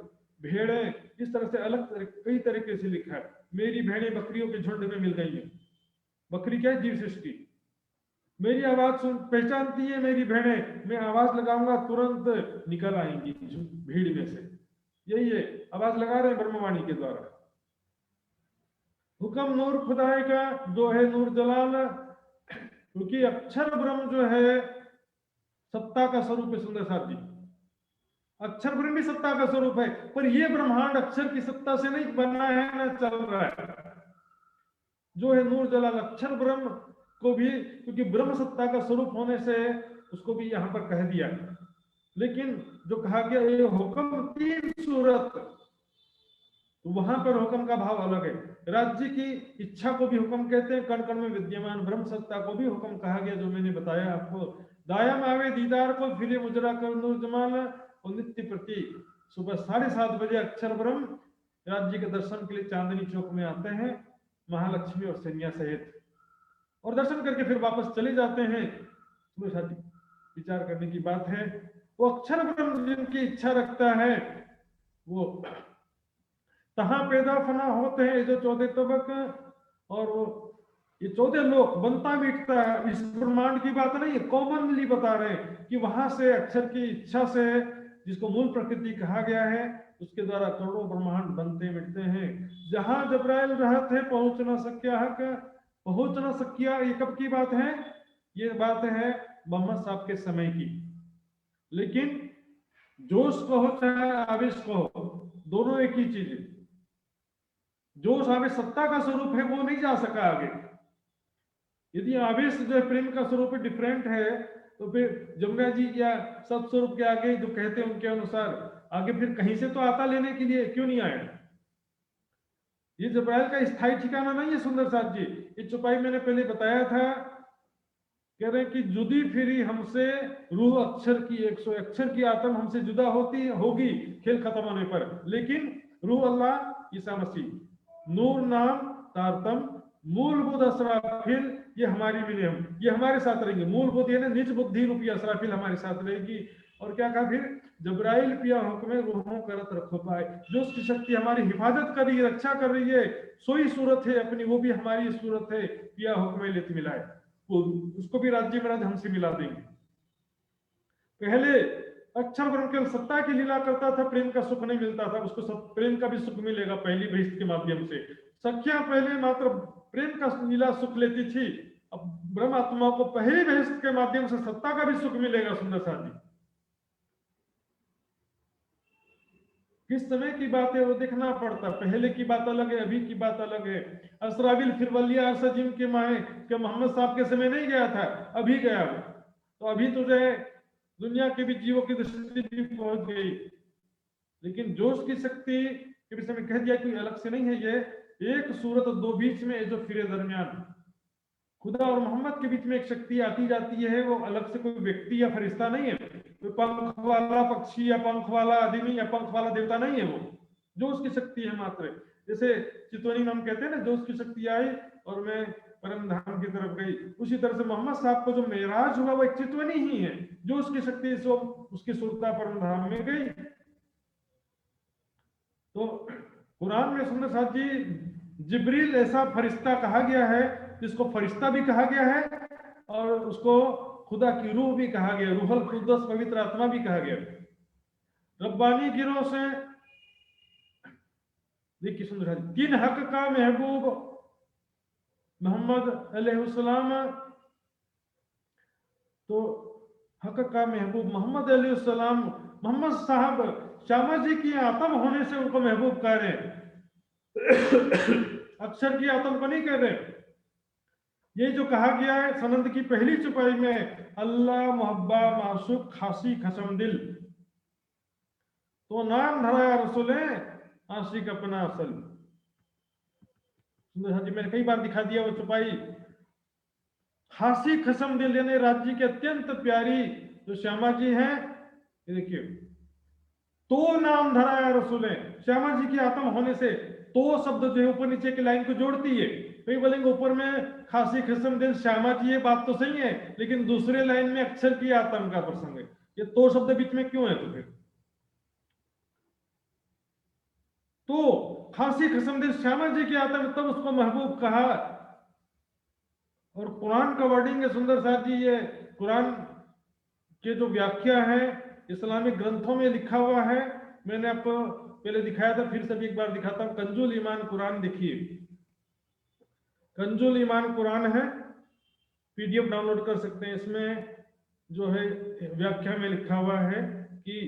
Speaker 2: भेड़ें, इस तरह से अलग कई तरीके से लिखा है। मेरी भेड़ें बकरियों के झुंड में मिल गई हैं। बकरी क्या है? जीव सृष्टि। मेरी आवाज सुन पहचानती है मेरी भेड़ें, मैं आवाज लगाऊंगा तुरंत निकल आएंगी भीड़ में से। यही है, आवाज लगा रहे हैं ब्रह्मवाणी के द्वारा। हुक्म नूर खुदाई का जो है नूर जलाल, क्योंकि अक्षर ब्रह्म जो है सत्ता का स्वरूप है। सुंदर साथ जी, अक्षर ब्रह्म भी सत्ता का स्वरूप है, पर यह ब्रह्मांड अक्षर की सत्ता से नहीं बना है, ना चल रहा है। जो है नूर जलाल अक्षर ब्रह्म को भी, क्योंकि ब्रह्म सत्ता का स्वरूप होने से उसको भी यहां पर कह दिया। लेकिन जो कहा गया ये हुक्म 3 सूरत, तो वहां पर हुक्म का भाव अलग है। राज्य की इच्छा को भी हुक्म कहते हैं, कण कण में विद्यमान ब्रह्म सत्ता को भी हुक्म कहा गया, जो मैंने बताया आपको। दाया मावे दीदार को फिर मुजरा कर नूर जमाल, और नित्य प्रति सुबह 7:30 बजे अक्षर ब्रह्म राज्य के दर्शन के लिए चांदनी चौक में आते हैं, महालक्ष्मी और सैन्या सहित, और दर्शन करके फिर वापस चले जाते हैं। विचार करने की बात है। वो अक्षर ब्रह्म जिनकी इच्छा रखता है वो तहां पैदा फना होते हैं, जो 14 तबक, और वो ये 14 लोक बनता मिटता है। इस ब्रह्मांड की बात नहीं है, कॉमनली बता रहे हैं कि वहां से अक्षर की इच्छा से, जिसको मूल प्रकृति कहा गया है, उसके द्वारा करोड़ों ब्रह्मांड बनते मिटते हैं। जहां जबराइल रहते हैं पहुंच ना सकिया हक, पहुंच ना सकिया, ये कब की बात है? ये बात है मोहम्मद साहब के समय की। लेकिन जोश कहो चाहे आवेश कहो, दोनों एक ही चीज है। जोश आवेश सत्ता का स्वरूप है, वो नहीं जा सका आगे। यदि आवेश जो है प्रेम का स्वरूप डिफरेंट है, तो फिर जमुना जी या सत्स्वरूप के आगे जो कहते हैं उनके अनुसार आगे फिर कहीं से तो आता लेने के लिए क्यों नहीं आया? ये जबराइल का स्थायी ठिकाना नहीं है सुंदर साथ जी। ये चौपाई मैंने पहले बताया था, कह रहे हैं कि जुदी फिरी हमसे रूह अक्षर की, 100 अक्षर की आत्मा हमसे जुदा होती होगी खेल खत्म होने पर, लेकिन रूह अल्लाह ईसा मसीह, नूर नाम तारतम, मूलभूत असराफिल ये हमारी मिले, हम ये हमारे साथ रहेंगे। मूलभूत यानी निज बुद्धि रूपी असराफिल हमारे साथ रहेगी। और क्या कहा फिर? जबराइल पिया हुक्म रूहों करत रखो पाए, जो उसकी शक्ति हमारी हिफाजत कर रही है, रक्षा कर रही है, सोई सूरत है अपनी, वो भी हमारी सूरत है। पिया हुक्म लेते मिलाए, वो उसको भी राज्य महाराज हमसे मिला देंगे। पहले अक्षर ब्रह्म केवल सत्ता की लीला करता था, प्रेम का सुख नहीं मिलता था, उसको सब प्रेम का भी सुख मिलेगा पहली बहिष्ठ के माध्यम से। सखियां पहले मात्र प्रेम का लीला सुख लेती थी, अब ब्रह्म आत्मा को पहली बहिष्ठ के माध्यम से सत्ता का भी सुख मिलेगा। सुंदर साथ जी, किस समय की बात है वो देखना पड़ता, पहले की बात अलग है, अभी की बात अलग है। असराविल फिर वलिया अरसजिम के माए के मोहम्मद साहब के समय नहीं गया था, अभी गया वो। तो अभी तो जो है दुनिया के भी जीवों की दृष्टि भी पहुंच गई। लेकिन जोश की शक्ति के विषय में कह दिया कि अलग से नहीं है, ये एक सूरत दो बीच में जो फिरे दरमियान, खुदा और मोहम्मद के बीच में एक शक्ति आती जाती है, वो अलग से कोई व्यक्ति या फरिश्ता नहीं है, कोई पंख वाला पक्षी या पंख वाला आदमी या पंख वाला देवता नहीं है, वो जो उसकी शक्ति है मात्र। जैसे चितवनी में हम कहते हैं ना, जो उसकी शक्ति आई और मैं परम धाम की तरफ गई, उसी तरह से मोहम्मद साहब को जो मेराज हुआ वो एक चितवनी ही है, जो उसकी शक्ति से उसकी सुरता परम धाम में गई। तो कुरान में सुंदर साथ जी जिब्रील ऐसा फरिश्ता कहा गया है, जिसको फरिश्ता भी कहा गया है और उसको खुदा की रूह भी कहा गया, रूहुल कुद्दस पवित्र आत्मा भी कहा गया। रब्बानी गिरोह से देखिए सुंदर साथ जी, तीन हक का महबूब मोहम्मद अलैहिस्सलाम, तो हक का महबूब मोहम्मद अलैहिस्सलाम, मोहम्मद साहब श्यामा जी की आत्म होने से उनको महबूब कह रहे हैं, अक्षर की आत्म को नहीं कह रहे। ये जो कहा गया है सनद की पहली चुपाई में, अल्लाह मोहब्बा माशूक खासी खसम दिल, तो नाम धराया रसूले आशिक अपना असल। सुंदर जी मैंने कई बार दिखा दिया वो चुपाई, खासी खसम दिल यानी राज्य की अत्यंत प्यारी जो श्यामा जी हैं। ये देखिए, तो नाम धराया रसूले, श्यामा जी की आत्म होने से तो शब्द जो है ऊपर नीचे की लाइन को जोड़ती है। कई बोलेंगे ऊपर में खासी खसम दिल श्यामा जी, ये बात तो सही है, लेकिन दूसरे लाइन में अक्षर की आत्म का प्रसंग है, ये तो शब्द बीच में क्यों है? तो फिर तो खासी खसम दिल श्यामा जी की आत्म, तब उसको महबूब कहा। और कुरान का वर्डिंग है सुंदर साथ जी, ये कुरान के जो व्याख्या है इस्लामिक ग्रंथों में लिखा हुआ है, मैंने आपको पहले दिखाया था, फिर से एक बार दिखाता हूं। कंजुल ईमान कुरान देखिए, कंजुल ईमान कुरान है, पीडीएफ डाउनलोड कर सकते हैं। इसमें जो है व्याख्या में लिखा हुआ है कि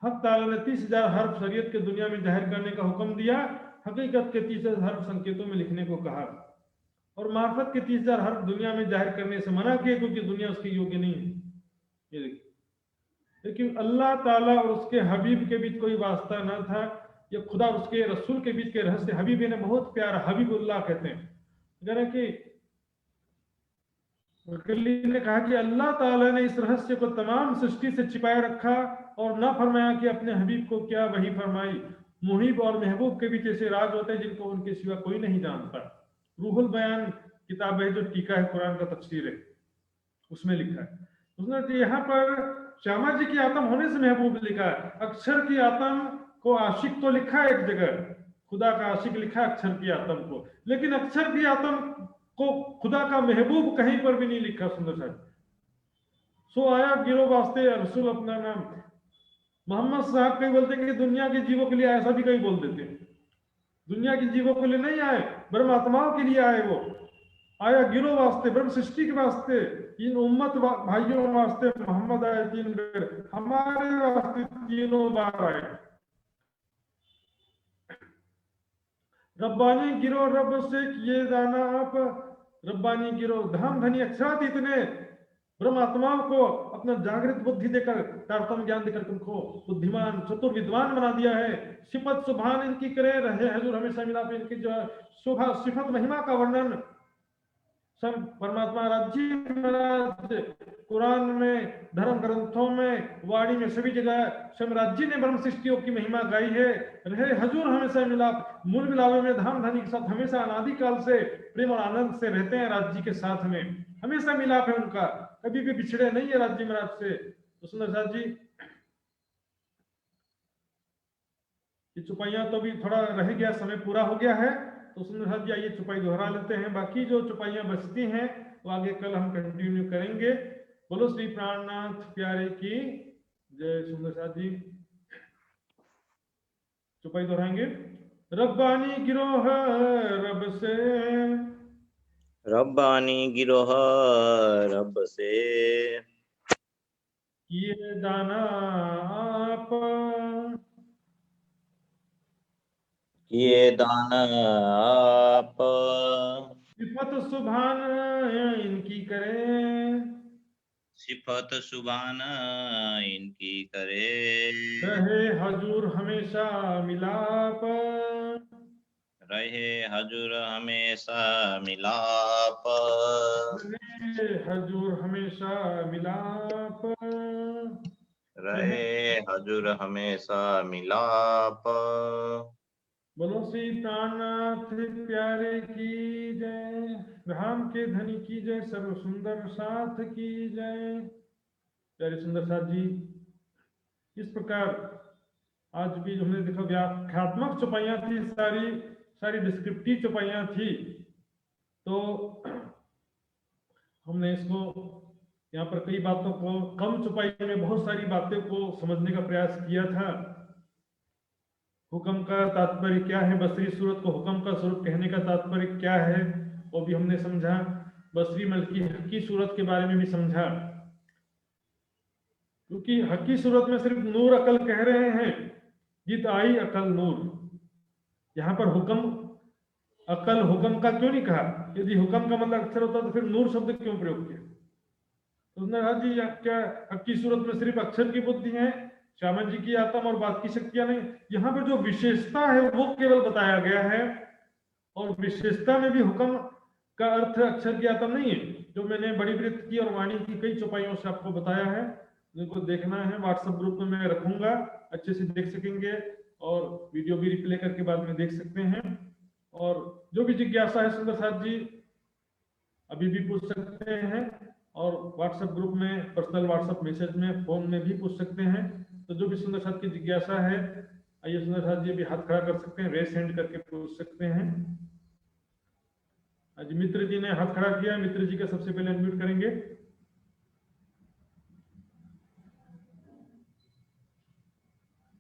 Speaker 2: हक ताला ने 30,000 हर्फ शरीयत के दुनिया में जाहिर करने का हुक्म दिया, हकीकत के 30,000 हर्फ संकेतों में लिखने को कहा, और मार्फत के 30,000 हर्फ दुनिया में जाहिर करने से मना किए, क्योंकि दुनिया उसके योग्य नहीं है। ये देखिए, लेकिन अल्लाह ताला और उसके हबीब के बीच कोई वास्ता न था, ये खुदा और उसके रसूल के बीच के रहस्य। हबीब ने बहुत प्यारा, हबीबुल्लाह कहते हैं, यानी कि ने कहा कि अल्लाह ताला ने इस रहस्य को तमाम सृष्टि से छिपाए रखा और ना फरमाया कि अपने हबीब को क्या वही फरमाई। मुहिब और महबूब के बीच ऐसे राज होते हैं जिनको उनके सिवा कोई नहीं जानता। रूहुल बयान किताब है जो टीका है कुरान का तफसीर है, उसमें लिखा है। उसने यहाँ पर श्यामा जी की आत्म होने से महबूब लिखा है, अक्षर की आत्म को आशिक तो लिखा है एक जगह, खुदा का आशिक लिखा है अक्षर की आत्म को, लेकिन अक्षर की आत्म को खुदा का महबूब कहीं पर भी नहीं लिखा। सुंदर साहब, सो आया गिरो वास्ते रसूल अपना नाम। मोहम्मद साहब कहीं बोलते हैं कि दुनिया के जीवों के लिए, ऐसा भी कहीं बोल देते हैं, दुनिया के जीवों के लिए नहीं आए, ब्रह्म आत्माओं के लिए आए। वो आया गिरो वास्ते, ब्रह्म सृष्टि के वास्ते, इन उम्मत भाइयों वास्ते मोहम्मद आए 3 बार, हमारे वास्ते 3 बार आए। रब्बानी गिरो रब से किए जाना आप, रब्बानी गिरो धाम धनी अक्षरात इतने ब्रह्मात्माओं को अपना जागृत बुद्धि देकर, तारतम ज्ञान देकर तुमको बुद्धिमान चतुर विद्वान बना दिया है। सिफत सुभान इनकी करे रहे हजूर हमेशा मिला पे, इनकी जो है शोभा सिफत महिमा का वर्णन सब परमात्मा राज्य महाराज कुरान में, धर्म ग्रंथों में, वाणी में, सभी जगह सम्राज्य ने ब्रह्म सृष्टियों की महिमा गाई है। रहे हजूर हमेशा मिलाप, मूल मिलावे में धाम धनी के साथ हमेशा अनादिकाल से प्रेम और आनंद से रहते हैं राज्य के साथ में, हमेशा मिलाप है उनका, कभी भी बिछड़े नहीं है राज्य महाराज से। तो सुंदर साहब जी, ये चुपाइयां तो भी थोड़ा रह गया, समय पूरा हो गया है, तो सुंदर साहब जी आइए चुपाई दोहरा लेते हैं। बाकी जो चुपाइयां बचती हैं वो आगे कल हम कंटिन्यू करेंगे। बोलो श्री प्राणनाथ प्यारे की जय। सुंदर साहब जी चुपाई दोहराएंगे। रब्बानी गिरोह रब से,
Speaker 3: रब्बानी गिरोह रब से,
Speaker 2: किए जाना आप,
Speaker 3: किए दान आप,
Speaker 2: सिफत सुभान इनकी करें,
Speaker 3: सिफत सुबान इनकी करे,
Speaker 2: रहे हजूर हमेशा मिलाप,
Speaker 3: रहे हजूर हमेशा मिलाप।
Speaker 2: रहे हजूर हमेशा मिलाप।
Speaker 3: रहे हजूर हमेशा मिलाप।
Speaker 2: बोलो श्री प्राणनाथ प्यारे की जय, राम के धनी की जय, सर्व सुंदर साथ की जय। प्यारे सुंदर साथ जी, इस प्रकार आज भी हमने देखा व्याख्यात्मक चौपाइयां थी, सारी डिस्क्रिप्टिव चौपाइयां थी। तो हमने इसको यहाँ पर कई बातों को कम चौपाई में बहुत सारी बातों को समझने का प्रयास किया था। हुक्म का तात्पर्य क्या है, बसरी सूरत को हुक्म का स्वरूप कहने का तात्पर्य क्या है, वो भी हमने समझा। बसरी मलकी हकी सूरत के बारे में भी समझा, क्योंकि हकी सूरत में सिर्फ नूर अकल कह रहे हैं, जित आई अकल नूर। यहाँ पर हुक्म अकल हुक्म का क्यों नहीं कहा? यदि हुक्म का मतलब अक्षर होता तो फिर नूर शब्द क्यों प्रयोग किया? तो उसने कहा जी क्या हकी सूरत में सिर्फ अक्षर की बुद्धि है, श्यामा जी की आत्मा और बात की शक्तियां नहीं? यहाँ पर जो विशेषता है वो केवल बताया गया है, और विशेषता में भी हुक्म का अर्थ अक्षर की आत्मा नहीं है, जो मैंने बड़ी वृत्त की और वाणी की कई चौपाइयों से आपको बताया है। जिनको देखना है व्हाट्सएप ग्रुप में मैं रखूंगा, अच्छे से देख सकेंगे, और वीडियो भी रिप्ले करके बाद में देख सकते हैं। और जो भी जिज्ञासा है सुंदर साथ जी अभी भी पूछ सकते हैं, और व्हाट्सएप ग्रुप में पर्सनल व्हाट्सएप मैसेज में फोन में भी पूछ सकते हैं। तो जो भी सुंदर साथ की जिज्ञासा है, आइए सुंदर साथ जी अभी हाथ खड़ा कर सकते हैं, रेस हैंड करके पूछ सकते हैं। आज मित्र जी ने हाथ खड़ा किया, मित्र जी का सबसे पहले अनम्यूट करेंगे।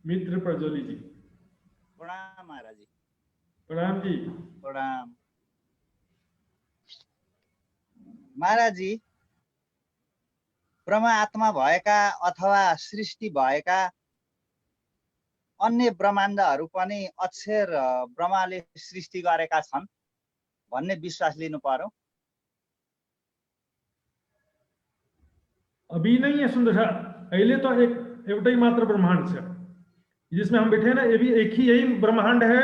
Speaker 2: मित्र प्रज्वली जी।
Speaker 4: प्रणाम महाराज जी।
Speaker 2: प्रणाम जी।
Speaker 4: प्रणाम महाराज जी। ब्रह्म आत्मा भएका अथवा सृष्टि भएका अन्य ब्रह्माण्डहरू पनि अक्षर ब्रह्माले सृष्टि गरेका छन् भन्ने विश्वास लिनु पर्यो।
Speaker 2: अभी नहीं है सुंदर साथ, पहले तो एक एउटा ही मात्र ब्रह्मांड से जिसमें हम बैठे ना, ये भी एक ही यही ब्रह्मांड है।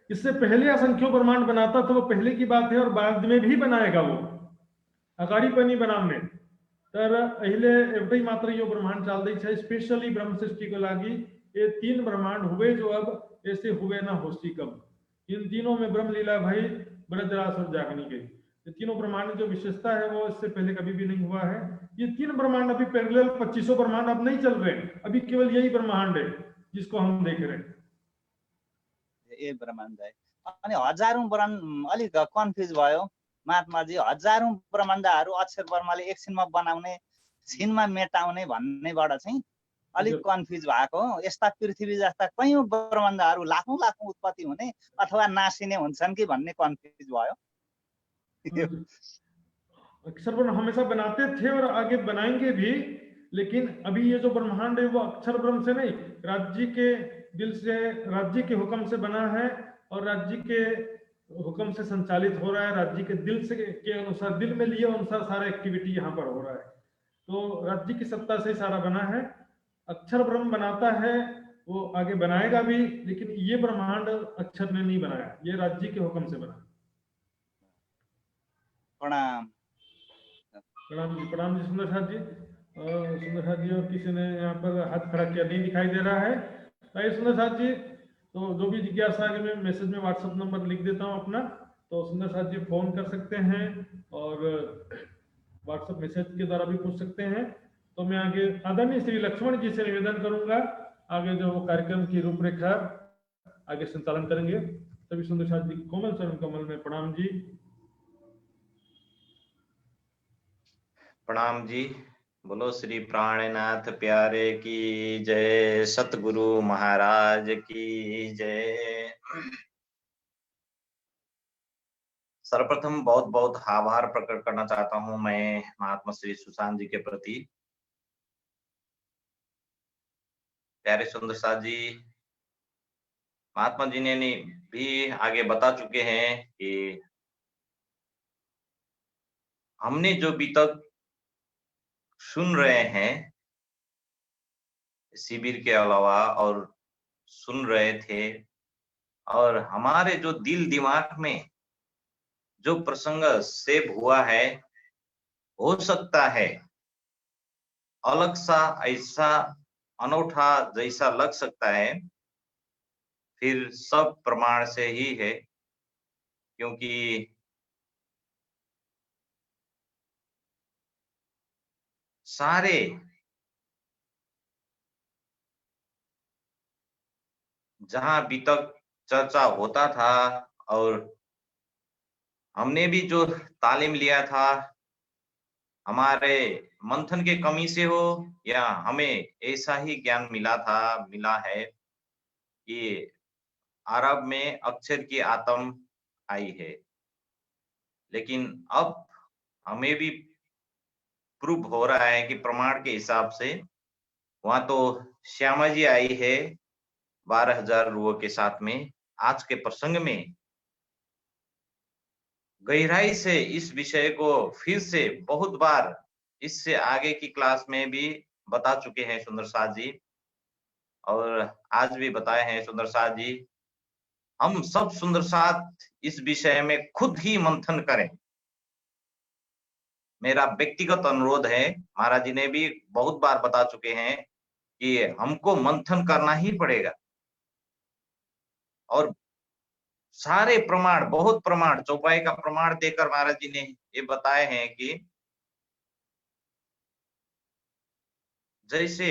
Speaker 2: इससे पहले असंख्यों ब्रह्मांड बनाता तो वो पहले की बात है, और बाद में भी बनाएगा वो अगाड़ी पनि बनाउने। तर अहिले एउटै मात्र यो ब्रह्मांड चल्दैछ, स्पेशली ब्रह्म सृष्टिको लागि ये 3 ब्रह्मांड हुए जो अब ऐसे हुए ना होसी कब। इन तीनों में ब्रह्म लीला भई, ब्रजरास और जागनी गई। ये तीनों ब्रह्मांड जो विशेषता है वो इससे पहले कभी भी नहीं हुआ है। ये 3 ब्रह्मांड अभी पैरेलल 2500 ब्रह्मांड अब नहीं चल रहे, अभी केवल यही ब्रह्मांड है जिसको हम देख रहे हैं।
Speaker 4: ए ब्रह्माण्ड है। अनि हजारौं ब्रह्माण्ड अलिक कन्फ्युज भयो महात्मा जी। हजारौं ब्रह्माण्डहरू अक्षर ब्रह्मले एकछिनमा बनाउने, छिनमा मेटाउने भन्नेबाट चाहिँ अलिक कन्फ्युज भएको। यस्ता पृथ्वी जस्ता कयौं ब्रह्माण्डहरू लाखौं लाखौं उत्पत्ति हुने अथवा नासिने हुन्छन् कि भन्ने कन्फ्युज भयो।
Speaker 2: अक्षर ब्रह्म हमेशा बनाते थे और आगे बनाएंगे भी, लेकिन अभी ये जो ब्रह्मांड है वो अक्षर ब्रह्म से नहीं, राज्य के दिल से, राज्य के हुक्म से बना है, और राज्य के हुक्म से संचालित हो रहा है। राज्य के दिल से के अनुसार, दिल में लिए अनुसार सारा एक्टिविटी यहाँ पर हो रहा है। तो राज्य की सत्ता से सारा बना है। अक्षर ब्रह्म बनाता है, वो आगे बनाएगा भी, लेकिन ये ब्रह्मांड अक्षर ने नहीं बनाया, ये राज्य के हुक्म से बना।
Speaker 4: प्रणाम
Speaker 2: प्रणाम जी सुंदर साथ जी। सुंदर साथ जी और किसी ने यहाँ पर हाथ खड़ा किया नहीं दिखाई दे रहा है। भाई सुंदर साथ जी, तो जो भी जिज्ञासा है मैं मैसेज में व्हाट्सएप नंबर लिख देता हूँ अपना, तो सुंदर साथ जी फोन कर सकते हैं और व्हाट्सएप मैसेज के द्वारा भी पूछ सकते हैं। तो मैं आगे आदरणीय श्री लक्ष्मण जी से निवेदन करूंगा, आगे जो कार्यक्रम की रूपरेखा आगे संचालन करेंगे। सभी सुंदर साथ जी कोमल चरण कमल में प्रणाम जी।
Speaker 3: प्रणाम जी। बोलो श्री प्राणनाथ प्यारे की जय, सतगुरु महाराज की जय। सर्वप्रथम बहुत बहुत आभार प्रकट करना चाहता हूं मैं महात्मा श्री सुशांत जी के प्रति। प्यारे सुंदर साथ जी, महात्मा जी ने भी आगे बता चुके हैं कि हमने जो अभी तक सुन रहे हैं शिविर के अलावा और सुन रहे थे, और हमारे जो दिल दिमाग में जो प्रसंग सेव हुआ है, हो सकता है अलग सा, ऐसा अनूठा जैसा लग सकता है, फिर सब प्रमाण से ही है। क्योंकि सारे जहां अभी तक चर्चा होता था और हमने भी जो तालीम लिया था, हमारे मंथन के कमी से हो या हमें ऐसा ही ज्ञान मिला है कि अरब में अक्षर की आत्म आई है। लेकिन अब हमें भी प्रूव हो रहा है कि प्रमाण के हिसाब से वहां तो श्यामा जी आई है 12,000 रुओं के साथ में। आज के प्रसंग में गहराई से इस विषय को फिर से बहुत बार इससे आगे की क्लास में भी बता चुके हैं सुंदर साथ जी, और आज भी बताए हैं सुंदर साथ जी। हम सब सुंदर साथ इस विषय में खुद ही मंथन करें, मेरा व्यक्तिगत अनुरोध है। महाराज जी ने भी बहुत बार बता चुके हैं कि हमको मंथन करना ही पड़ेगा, और सारे प्रमाण, बहुत प्रमाण, चौपाई का प्रमाण देकर महाराज जी ने ये बताए हैं कि जैसे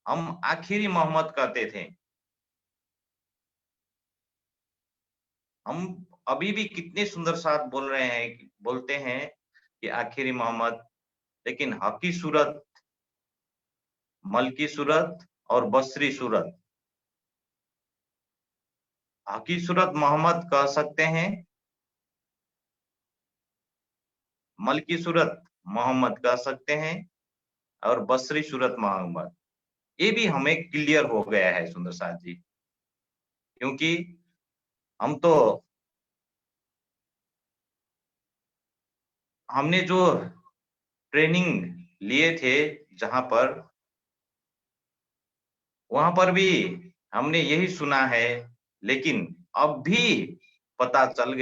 Speaker 3: हम आखिरी मोहम्मद कहते थे, हम अभी भी कितने सुंदर साथ बोलते हैं कि आखिरी मोहम्मद, लेकिन हकी सूरत, मलकी सूरत और बसरी सूरत, हकी सूरत मोहम्मद कह सकते हैं, मलकी सूरत मोहम्मद कह सकते हैं, और बसरी सूरत मोहम्मद। ये भी हमें क्लियर हो गया है सुंदर साथ जी, क्योंकि हम तो हमने जो ट्रेनिंग लिए थे जहां पर, वहां पर भी हमने यही सुना है। लेकिन अब भी पता चल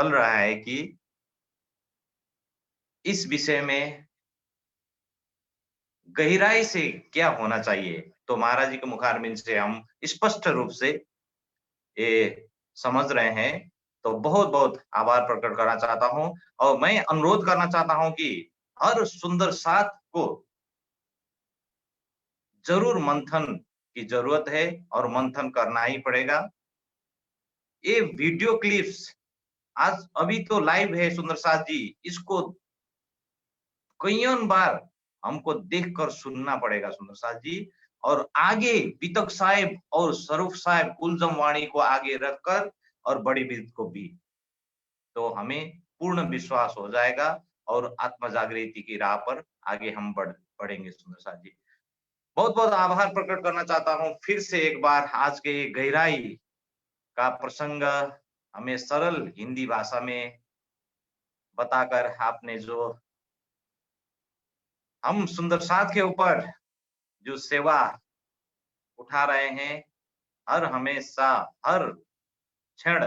Speaker 3: रहा है कि इस विषय में गहराई से क्या होना चाहिए। तो महाराज जी के मुखारबिंद से हम स्पष्ट रूप से ये समझ रहे हैं। तो बहुत बहुत आभार प्रकट करना चाहता हूं, और मैं अनुरोध करना चाहता हूं कि हर सुंदर साथ को जरूर मंथन की जरूरत है, और मंथन करना ही पड़ेगा। ये वीडियो क्लिप्स आज अभी तो लाइव है सुंदर साथ जी, इसको कईयों बार हमको देखकर सुनना पड़ेगा सुंदर साथ जी, और आगे वितक साहेब और स्वरूप साहेब कुलजम वाणी को आगे रखकर, और बड़ी बीत को भी, तो हमें पूर्ण विश्वास हो जाएगा, और आत्म जागृति की राह पर आगे हम बढ़ेंगे सुंदर साथ जी। बहुत बहुत आभार प्रकट करना चाहता हूं फिर से एक बार। आज के गहराई का प्रसंग हमें सरल हिंदी भाषा में बताकर आपने जो हम सुंदर साथ के ऊपर जो सेवा उठा रहे हैं, हर हमेशा हर क्षण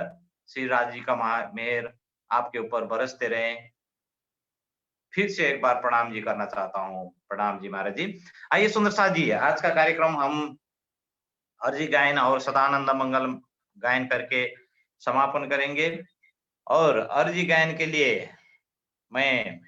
Speaker 3: श्री राज जी का मेहर आपके ऊपर बरसते रहे। फिर से एक बार प्रणाम जी करना चाहता हूँ। प्रणाम जी महाराज जी। आइए सुंदर साथ जी, आज का कार्यक्रम हम अर्जी गायन और सदानंद मंगल गायन करके समापन करेंगे। और अर्जी गायन के लिए मैं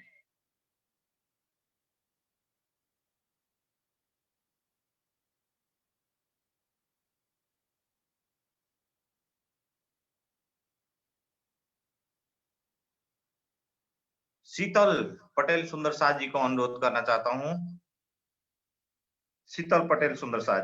Speaker 3: शीतल पटेल सुंदर साथ जी को अनुरोध करना चाहता हूँ। शीतल पटेल सुंदर साथ।